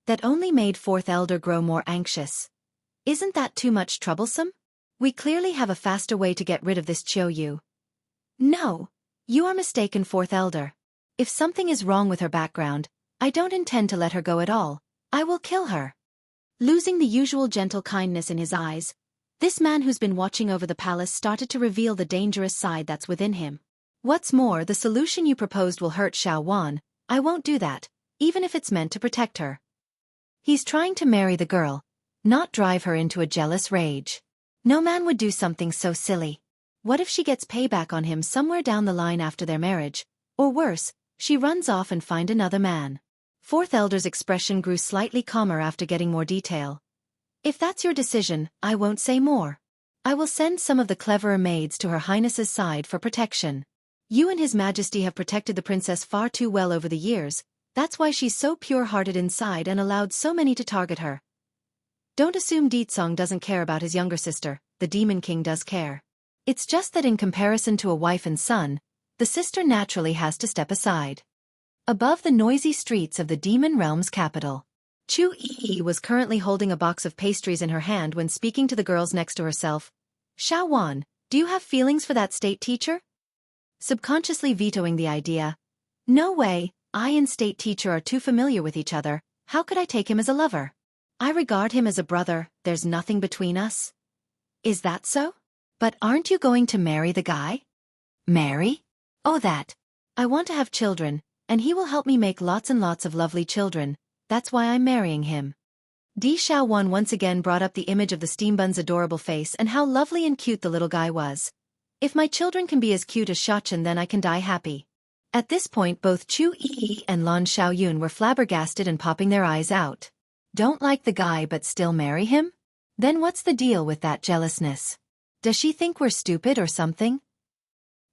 That only made Fourth Elder grow more anxious. Isn't that too much troublesome? We clearly have a faster way to get rid of this Qiu. No, you are mistaken, Fourth Elder. If something is wrong with her background, I don't intend to let her go at all. I will kill her. Losing the usual gentle kindness in his eyes, this man who's been watching over the palace started to reveal the dangerous side that's within him. What's more, the solution you proposed will hurt Xiao Wan. I won't do that, even if it's meant to protect her. He's trying to marry the girl, not drive her into a jealous rage. No man would do something so silly. What if she gets payback on him somewhere down the line after their marriage? Or worse, she runs off and finds another man. Fourth Elder's expression grew slightly calmer after getting more detail. If that's your decision, I won't say more. I will send some of the cleverer maids to Her Highness's side for protection. You and His Majesty have protected the princess far too well over the years, that's why she's so pure-hearted inside and allowed so many to target her. Don't assume Ditsong doesn't care about his younger sister, the Demon King does care. It's just that in comparison to a wife and son, the sister naturally has to step aside. Above the noisy streets of the Demon Realm's capital, Xueqi was currently holding a box of pastries in her hand when speaking to the girls next to herself. Xiao Wan, do you have feelings for that state teacher? Subconsciously vetoing the idea. No way, I and state teacher are too familiar with each other, how could I take him as a lover? I regard him as a brother, there's nothing between us. Is that so? But aren't you going to marry the guy? Marry? Oh that. I want to have children, and he will help me make lots and lots of lovely children, that's why I'm marrying him. Di Xiaowan once again brought up the image of the steambun's adorable face and how lovely and cute the little guy was. If my children can be as cute as Xiachen, then I can die happy. At this point both Xueqi and Lan Xiaoyun were flabbergasted and popping their eyes out. Don't like the guy but still marry him? Then what's the deal with that jealousness? Does she think we're stupid or something?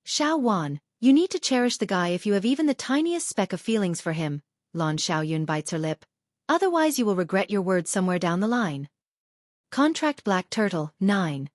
Xiao Wan, you need to cherish the guy if you have even the tiniest speck of feelings for him, Lan Xiaoyun bites her lip. Otherwise you will regret your words somewhere down the line. Contract Black Turtle, 9.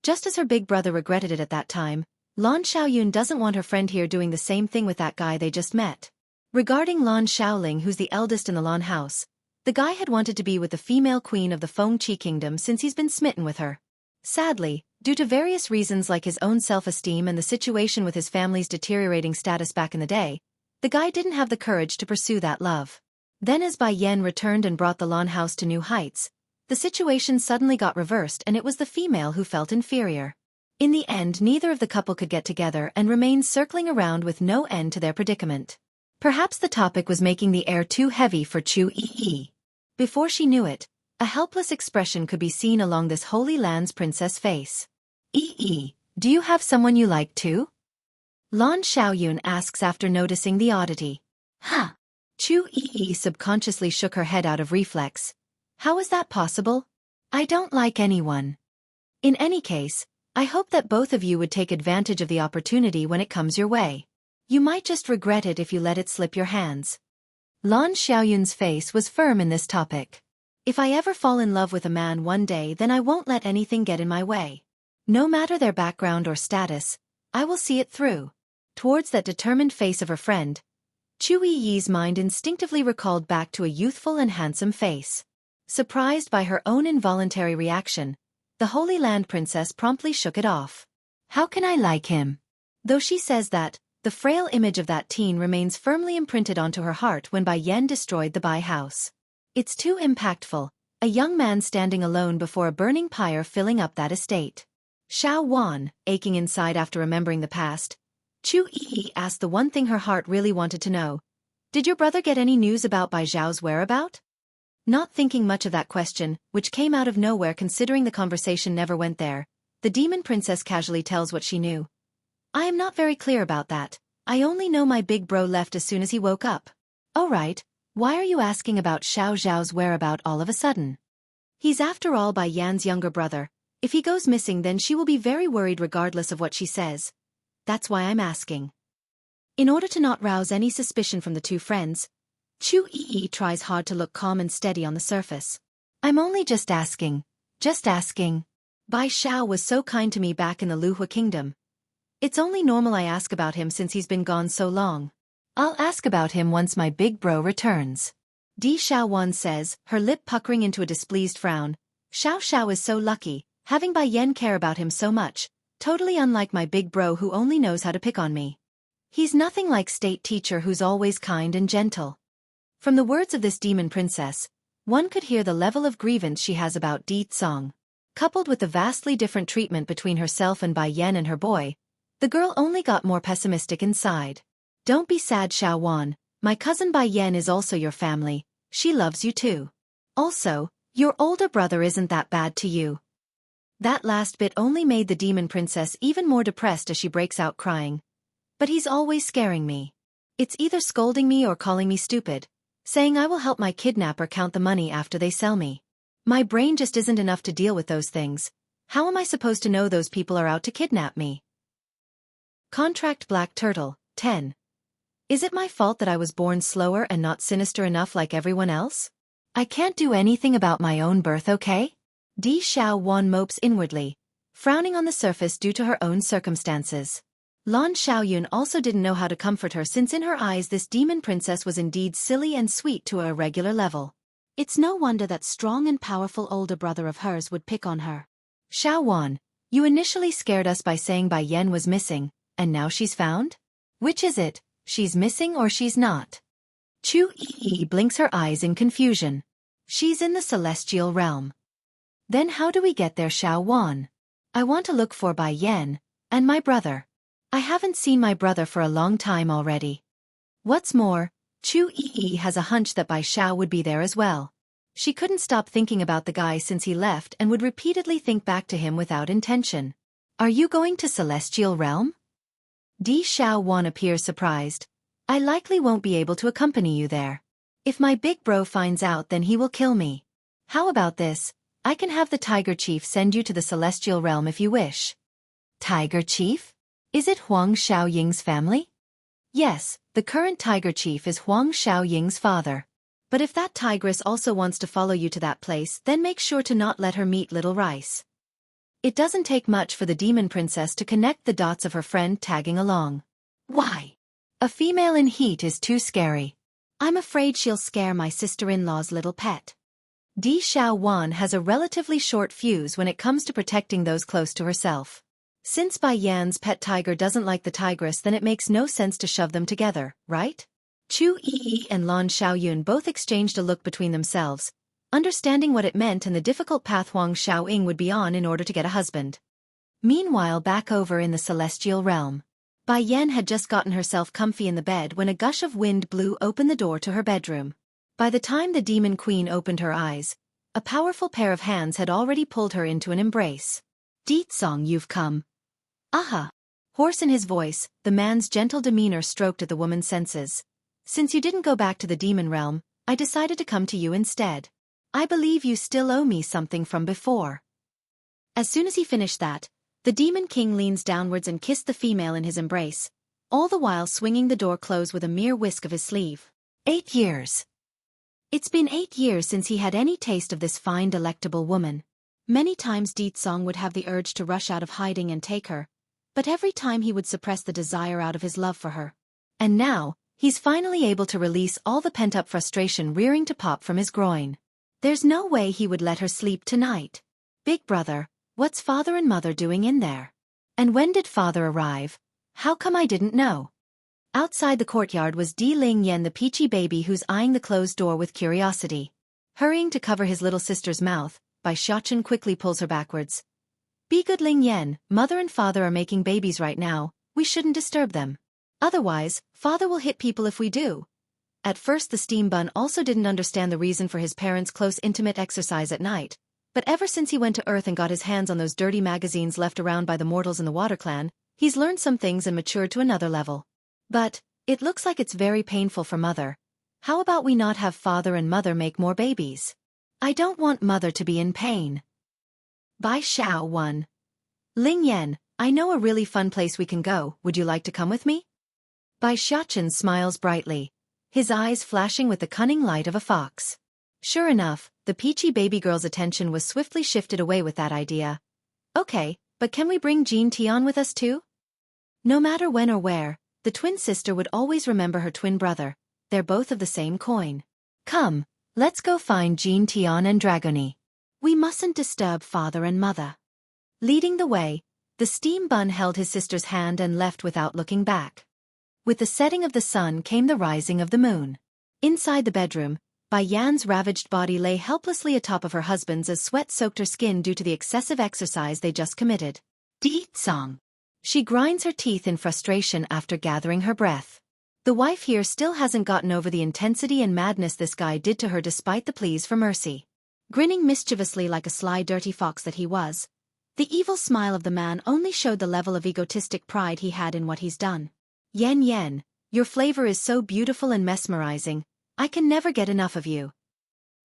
Just as her big brother regretted it at that time, Lan Xiaoyun doesn't want her friend here doing the same thing with that guy they just met. Regarding Lan Xiaoling, who's the eldest in the Lan house, the guy had wanted to be with the female queen of the Fengqi kingdom since he's been smitten with her. Sadly, due to various reasons like his own self-esteem and the situation with his family's deteriorating status back in the day, the guy didn't have the courage to pursue that love. Then as Bai Yan returned and brought the Lan house to new heights, the situation suddenly got reversed and it was the female who felt inferior. In the end, neither of the couple could get together and remained circling around with no end to their predicament. Perhaps the topic was making the air too heavy for Xueqi. Before she knew it, a helpless expression could be seen along this Holy Land's princess face. Do you have someone you like too? Lan Xiaoyun asks after noticing the oddity. Huh. Xueqi subconsciously shook her head out of reflex. How is that possible? I don't like anyone. In any case, I hope that both of you would take advantage of the opportunity when it comes your way. You might just regret it if you let it slip your hands. Lan Xiaoyun's face was firm in this topic. If I ever fall in love with a man one day, then I won't let anything get in my way. No matter their background or status, I will see it through. Towards that determined face of her friend, Xueqi's mind instinctively recalled back to a youthful and handsome face. Surprised by her own involuntary reaction, the Holy Land princess promptly shook it off. How can I like him? Though she says that, the frail image of that teen remains firmly imprinted onto her heart when Bai Yan destroyed the Bai house. It's too impactful, a young man standing alone before a burning pyre filling up that estate. Xiao Wan, aching inside after remembering the past, Xueqi asked the one thing her heart really wanted to know. Did your brother get any news about Bai Zhao's whereabout? Not thinking much of that question, which came out of nowhere considering the conversation never went there, the demon princess casually tells what she knew. I am not very clear about that. I only know my big bro left as soon as he woke up. Oh right, why are you asking about Xiao Zhao's whereabout all of a sudden? He's after all Bai Yan's younger brother. If he goes missing then she will be very worried regardless of what she says. That's why I'm asking. In order to not rouse any suspicion from the two friends, Xueqi tries hard to look calm and steady on the surface. I'm only just asking. Just asking. Bai Xiao was so kind to me back in the Luhua kingdom. It's only normal I ask about him since he's been gone so long. I'll ask about him once my big bro returns. Di Xiaowan says, her lip puckering into a displeased frown. Xiao Xiao is so lucky, having Bai Yan care about him so much, totally unlike my big bro who only knows how to pick on me. He's nothing like state teacher who's always kind and gentle. From the words of this demon princess, one could hear the level of grievance she has about Di Tsong. Coupled with the vastly different treatment between herself and Bai Yan and her boy, the girl only got more pessimistic inside. Don't be sad, Xiao Wan, my cousin Bai Yan is also your family, she loves you too. Also, your older brother isn't that bad to you. That last bit only made the demon princess even more depressed as she breaks out crying. But he's always scaring me. It's either scolding me or calling me stupid, saying I will help my kidnapper count the money after they sell me. My brain just isn't enough to deal with those things. How am I supposed to know those people are out to kidnap me? Contract Black Turtle, 10. Is it my fault that I was born slower and not sinister enough like everyone else? I can't do anything about my own birth, okay? Di Xiao Wan mopes inwardly, frowning on the surface due to her own circumstances. Lan Xiaoyun also didn't know how to comfort her since in her eyes this demon princess was indeed silly and sweet to a irregular level. It's no wonder that strong and powerful older brother of hers would pick on her. Xiao Wan, you initially scared us by saying Bai Yan was missing, and now she's found? Which is it, she's missing or she's not? Xueqi blinks her eyes in confusion. She's in the celestial realm. Then how do we get there, Xiao Wan? I want to look for Bai Yan, and my brother. I haven't seen my brother for a long time already. What's more, Xueqi has a hunch that Bai Xiao would be there as well. She couldn't stop thinking about the guy since he left and would repeatedly think back to him without intention. Are you going to Celestial Realm? Di Xiao Wan appears surprised. I likely won't be able to accompany you there. If my big bro finds out then he will kill me. How about this? I can have the Tiger Chief send you to the Celestial Realm if you wish. Tiger Chief? Is it Huang Xiaoying's family? Yes, the current Tiger Chief is Huang Xiaoying's father. But if that tigress also wants to follow you to that place, then make sure to not let her meet Little Rice. It doesn't take much for the demon princess to connect the dots of her friend tagging along. Why? A female in heat is too scary. I'm afraid she'll scare my sister-in-law's little pet. Di Xiaowan has a relatively short fuse when it comes to protecting those close to herself. Since Bai Yan's pet tiger doesn't like the tigress, then it makes no sense to shove them together, right? Xueqi and Lan Xiaoyun both exchanged a look between themselves, understanding what it meant and the difficult path Wang Xiaoying would be on in order to get a husband. Meanwhile, back over in the celestial realm, Bai Yan had just gotten herself comfy in the bed when a gush of wind blew open the door to her bedroom. By the time the demon queen opened her eyes, a powerful pair of hands had already pulled her into an embrace. Ditsong, you've come. Aha! Hoarse in his voice, the man's gentle demeanor stroked at the woman's senses. Since you didn't go back to the demon realm, I decided to come to you instead. I believe you still owe me something from before. As soon as he finished that, the demon king leans downwards and kissed the female in his embrace, all the while swinging the door close with a mere whisk of his sleeve. 8 years. It's been 8 years since he had any taste of this fine delectable woman. Many times Ditsong would have the urge to rush out of hiding and take her, but every time he would suppress the desire out of his love for her. And now, he's finally able to release all the pent-up frustration rearing to pop from his groin. There's no way he would let her sleep tonight. Big brother, what's father and mother doing in there? And when did father arrive? How come I didn't know? Outside the courtyard was Di Lingyan, the peachy baby who's eyeing the closed door with curiosity. Hurrying to cover his little sister's mouth, Bai Xiaochen quickly pulls her backwards. Be good, Lingyan, mother and father are making babies right now, we shouldn't disturb them. Otherwise, father will hit people if we do. At first the steam bun also didn't understand the reason for his parents' close intimate exercise at night, but ever since he went to Earth and got his hands on those dirty magazines left around by the mortals in the Water Clan, he's learned some things and matured to another level. But, it looks like it's very painful for mother. How about we not have father and mother make more babies? I don't want mother to be in pain. Bai Xiaowan. Lingyan, I know a really fun place we can go, would you like to come with me? Bai Xiaochen smiles brightly, his eyes flashing with the cunning light of a fox. Sure enough, the peachy baby girl's attention was swiftly shifted away with that idea. Okay, but can we bring Jean Tian with us too? No matter when or where, the twin sister would always remember her twin brother. They're both of the same coin. Come, let's go find Jean Tian and Dragony. We mustn't disturb father and mother. Leading the way, the steam bun held his sister's hand and left without looking back. With the setting of the sun came the rising of the moon. Inside the bedroom, Bai Yan's ravaged body lay helplessly atop of her husband's as sweat soaked her skin due to the excessive exercise they just committed. Ditsong. She grinds her teeth in frustration after gathering her breath. The wife here still hasn't gotten over the intensity and madness this guy did to her despite the pleas for mercy. Grinning mischievously like a sly dirty fox that he was, the evil smile of the man only showed the level of egotistic pride he had in what he's done. Yan, your flavor is so beautiful and mesmerizing, I can never get enough of you.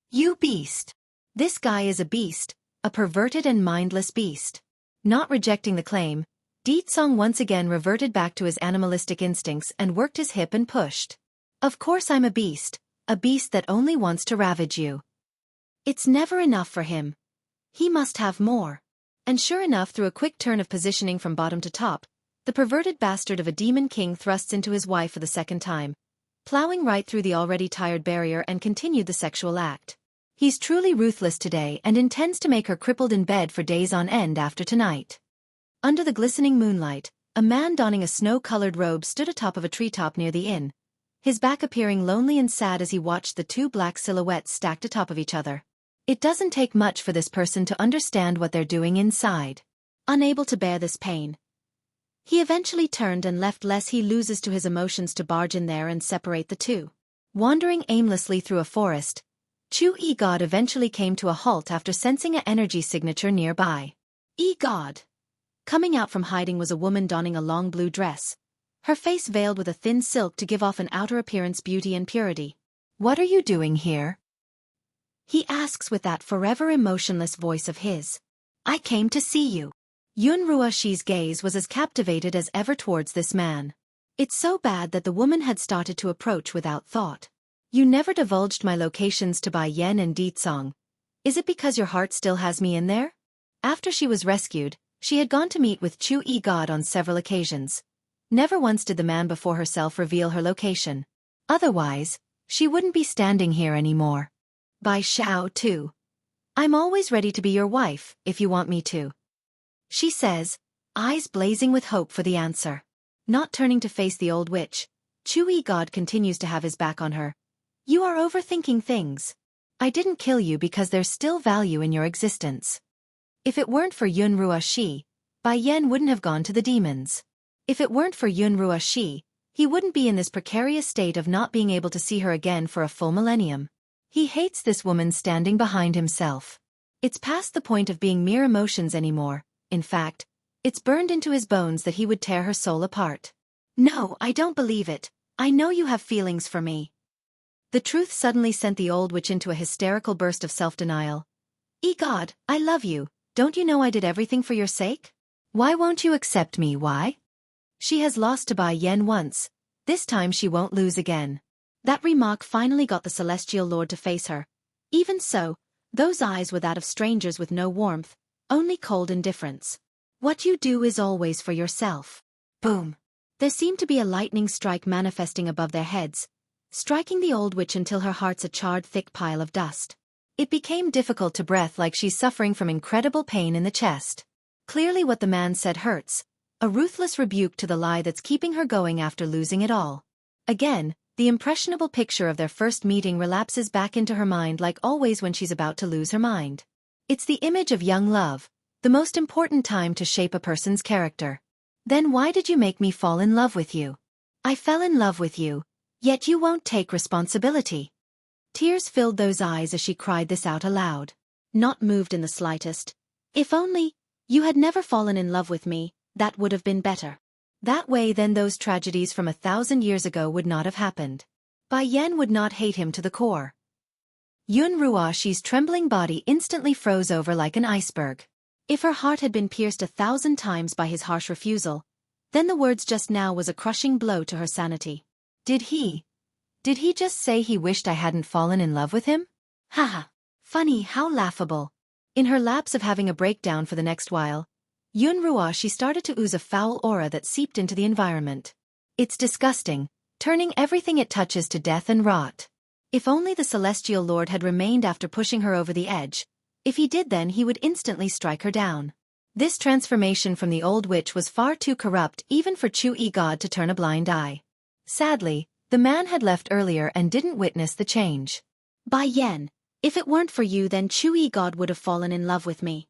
You beast. This guy is a beast, a perverted and mindless beast. Not rejecting the claim, Ditsong once again reverted back to his animalistic instincts and worked his hip and pushed. Of course I'm a beast that only wants to ravage you. It's never enough for him. He must have more. And sure enough, through a quick turn of positioning from bottom to top, the perverted bastard of a demon king thrusts into his wife for the second time, plowing right through the already tired barrier and continued the sexual act. He's truly ruthless today and intends to make her crippled in bed for days on end after tonight. Under the glistening moonlight, a man donning a snow-colored robe stood atop of a treetop near the inn, his back appearing lonely and sad as he watched the two black silhouettes stacked atop of each other. It doesn't take much for this person to understand what they're doing inside. Unable to bear this pain, he eventually turned and left lest he loses to his emotions to barge in there and separate the two. Wandering aimlessly through a forest, Xueqi God eventually came to a halt after sensing an energy signature nearby. God. Coming out from hiding was a woman donning a long blue dress, her face veiled with a thin silk to give off an outer appearance beauty and purity. What are you doing here? He asks with that forever emotionless voice of his. I came to see you. Yun Ruoxi's gaze was as captivated as ever towards this man. It's so bad that the woman had started to approach without thought. You never divulged my locations to Bai Yen and Ditsong. Is it because your heart still has me in there? After she was rescued, she had gone to meet with Xueqi God on several occasions. Never once did the man before herself reveal her location. Otherwise, she wouldn't be standing here anymore. Bai Xiao too. I'm always ready to be your wife, if you want me to. She says, eyes blazing with hope for the answer. Not turning to face the old witch, Xueqi God continues to have his back on her. You are overthinking things. I didn't kill you because there's still value in your existence. If it weren't for Yunrua Shi, Bai Yen wouldn't have gone to the demons. If it weren't for Yunrua Shi, he wouldn't be in this precarious state of not being able to see her again for a full millennium. He hates this woman standing behind himself. It's past the point of being mere emotions anymore. In fact, it's burned into his bones that he would tear her soul apart. No, I don't believe it. I know you have feelings for me. The truth suddenly sent the old witch into a hysterical burst of self-denial. God, I love you. Don't you know I did everything for your sake? Why won't you accept me, why? She has lost to Bai Yen once. This time she won't lose again. That remark finally got the Celestial Lord to face her. Even so, those eyes were that of strangers with no warmth, only cold indifference. What you do is always for yourself. Boom. There seemed to be a lightning strike manifesting above their heads, striking the old witch until her heart's a charred thick pile of dust. It became difficult to breathe like she's suffering from incredible pain in the chest. Clearly what the man said hurts, a ruthless rebuke to the lie that's keeping her going after losing it all. Again, the impressionable picture of their first meeting relapses back into her mind like always when she's about to lose her mind. It's the image of young love, the most important time to shape a person's character. Then why did you make me fall in love with you? I fell in love with you, yet you won't take responsibility. Tears filled those eyes as she cried this out aloud. Not moved in the slightest. If only you had never fallen in love with me, that would have been better. That way then those tragedies from 1,000 years ago would not have happened. Bai Yen would not hate him to the core. Yun Ruashi's trembling body instantly froze over like an iceberg. If her heart had been pierced 1,000 times by his harsh refusal, then the words just now was a crushing blow to her sanity. Did he just say he wished I hadn't fallen in love with him? Haha. Funny, how laughable. In her lapse of having a breakdown for the next while, Yun Ruashi started to ooze a foul aura that seeped into the environment. It's disgusting, turning everything it touches to death and rot. If only the Celestial Lord had remained after pushing her over the edge. If he did then he would instantly strike her down. This transformation from the old witch was far too corrupt even for Xueqi God to turn a blind eye. Sadly, the man had left earlier and didn't witness the change. Bai Yen, if it weren't for you then Xueqi God would have fallen in love with me.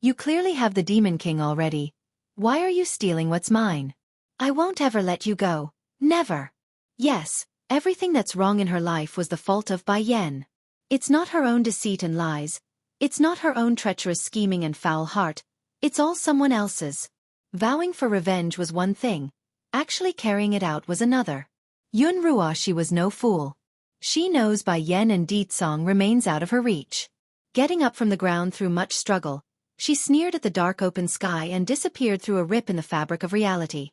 You clearly have the Demon King already. Why are you stealing what's mine? I won't ever let you go. Never. Yes, everything that's wrong in her life was the fault of Bai Yen. It's not her own deceit and lies. It's not her own treacherous scheming and foul heart. It's all someone else's. Vowing for revenge was one thing. Actually carrying it out was another. Yun Ruashi was no fool. She knows Bai Yen and Ditsong remains out of her reach. Getting up from the ground through much struggle, she sneered at the dark open sky and disappeared through a rip in the fabric of reality.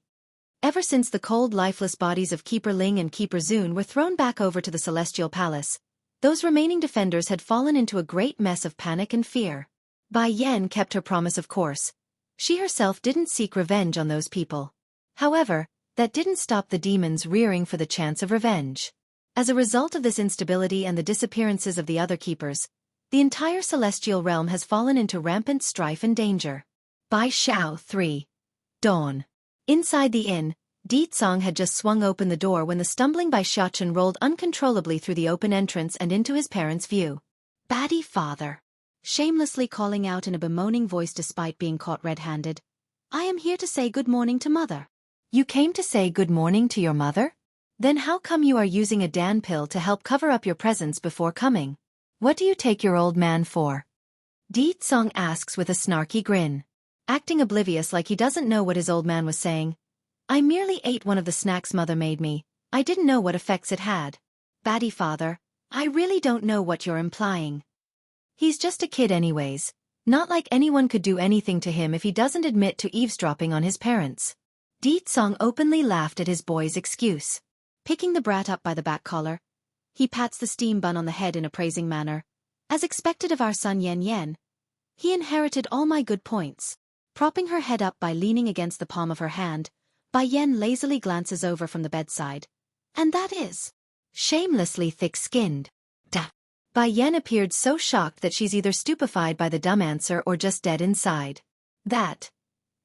Ever since the cold lifeless bodies of Keeper Ling and Keeper Zun were thrown back over to the Celestial Palace, those remaining defenders had fallen into a great mess of panic and fear. Bai Yen kept her promise of course. She herself didn't seek revenge on those people. However, that didn't stop the demons rearing for the chance of revenge. As a result of this instability and the disappearances of the other keepers, the entire celestial realm has fallen into rampant strife and danger. Bai Xiao 3. Dawn. Inside the inn, Ditsong had just swung open the door when the stumbling Bai Xiaochen rolled uncontrollably through the open entrance and into his parents' view. Baddie father. Shamelessly calling out in a bemoaning voice despite being caught red-handed. I am here to say good morning to mother. You came to say good morning to your mother? Then how come you are using a Dan pill to help cover up your presence before coming? What do you take your old man for? Ditsong asks with a snarky grin. Acting oblivious like he doesn't know what his old man was saying. I merely ate one of the snacks mother made me. I didn't know what effects it had. Baddie father, I really don't know what you're implying. He's just a kid anyways. Not like anyone could do anything to him if he doesn't admit to eavesdropping on his parents. Ditsong openly laughed at his boy's excuse. Picking the brat up by the back collar. He pats the steam bun on the head in a praising manner. As expected of our son Yan Yan. He inherited all my good points. Propping her head up by leaning against the palm of her hand, Bai Yan lazily glances over from the bedside. And that is shamelessly thick-skinned. Duh. Bai Yan appeared so shocked that she's either stupefied by the dumb answer or just dead inside. That.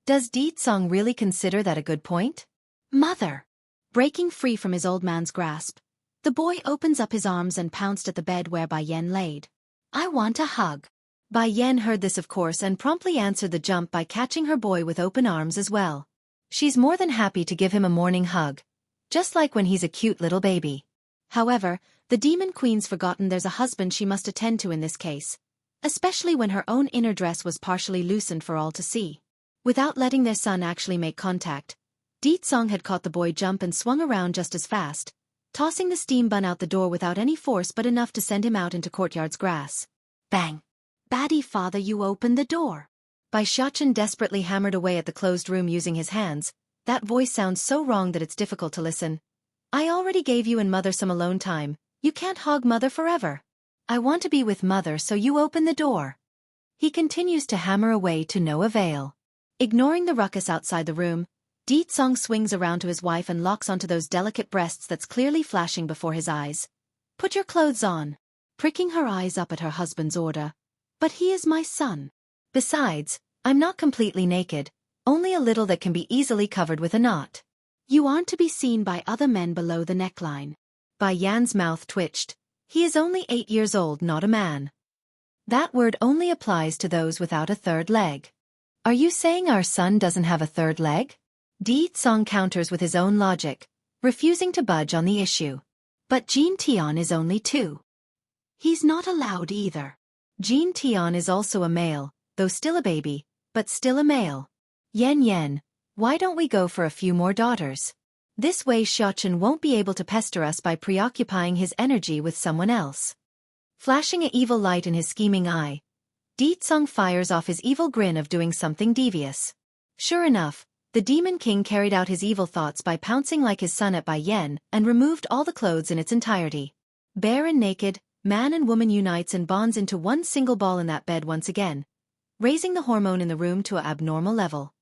Does Di-tsong really consider that a good point? Mother! Breaking free from his old man's grasp, the boy opens up his arms and pounced at the bed where Bai Yan laid. I want a hug. Bai Yan heard this of course and promptly answered the jump by catching her boy with open arms as well. She's more than happy to give him a morning hug. Just like when he's a cute little baby. However, the Demon Queen's forgotten there's a husband she must attend to in this case. Especially when her own inner dress was partially loosened for all to see. Without letting their son actually make contact, Di-tsong had caught the boy jump and swung around just as fast, tossing the steam bun out the door without any force but enough to send him out into courtyard's grass. Bang! Baddie father, you open the door. Bai Xiaochen desperately hammered away at the closed room using his hands. That voice sounds so wrong that it's difficult to listen. I already gave you and mother some alone time. You can't hog mother forever. I want to be with mother, so you open the door. He continues to hammer away to no avail. Ignoring the ruckus outside the room, Di-tsong swings around to his wife and locks onto those delicate breasts that's clearly flashing before his eyes. Put your clothes on. Pricking her eyes up at her husband's order. But he is my son. Besides, I'm not completely naked, only a little that can be easily covered with a knot. You aren't to be seen by other men below the neckline. Bai Yan's mouth twitched. He is only 8 years old, not a man. That word only applies to those without a third leg. Are you saying our son doesn't have a third leg? Di-tsong counters with his own logic, refusing to budge on the issue. But Jean Tian is only 2. He's not allowed either. Jean Tian is also a male, though still a baby, but still a male. Yen Yen, why don't we go for a few more daughters? This way Xiaochen won't be able to pester us by preoccupying his energy with someone else. Flashing an evil light in his scheming eye, Di-tsong fires off his evil grin of doing something devious. Sure enough, the Demon King carried out his evil thoughts by pouncing like his son at Bai Yan and removed all the clothes in its entirety. Bare and naked, man and woman unites and bonds into one single ball in that bed once again, raising the hormone in the room to an abnormal level.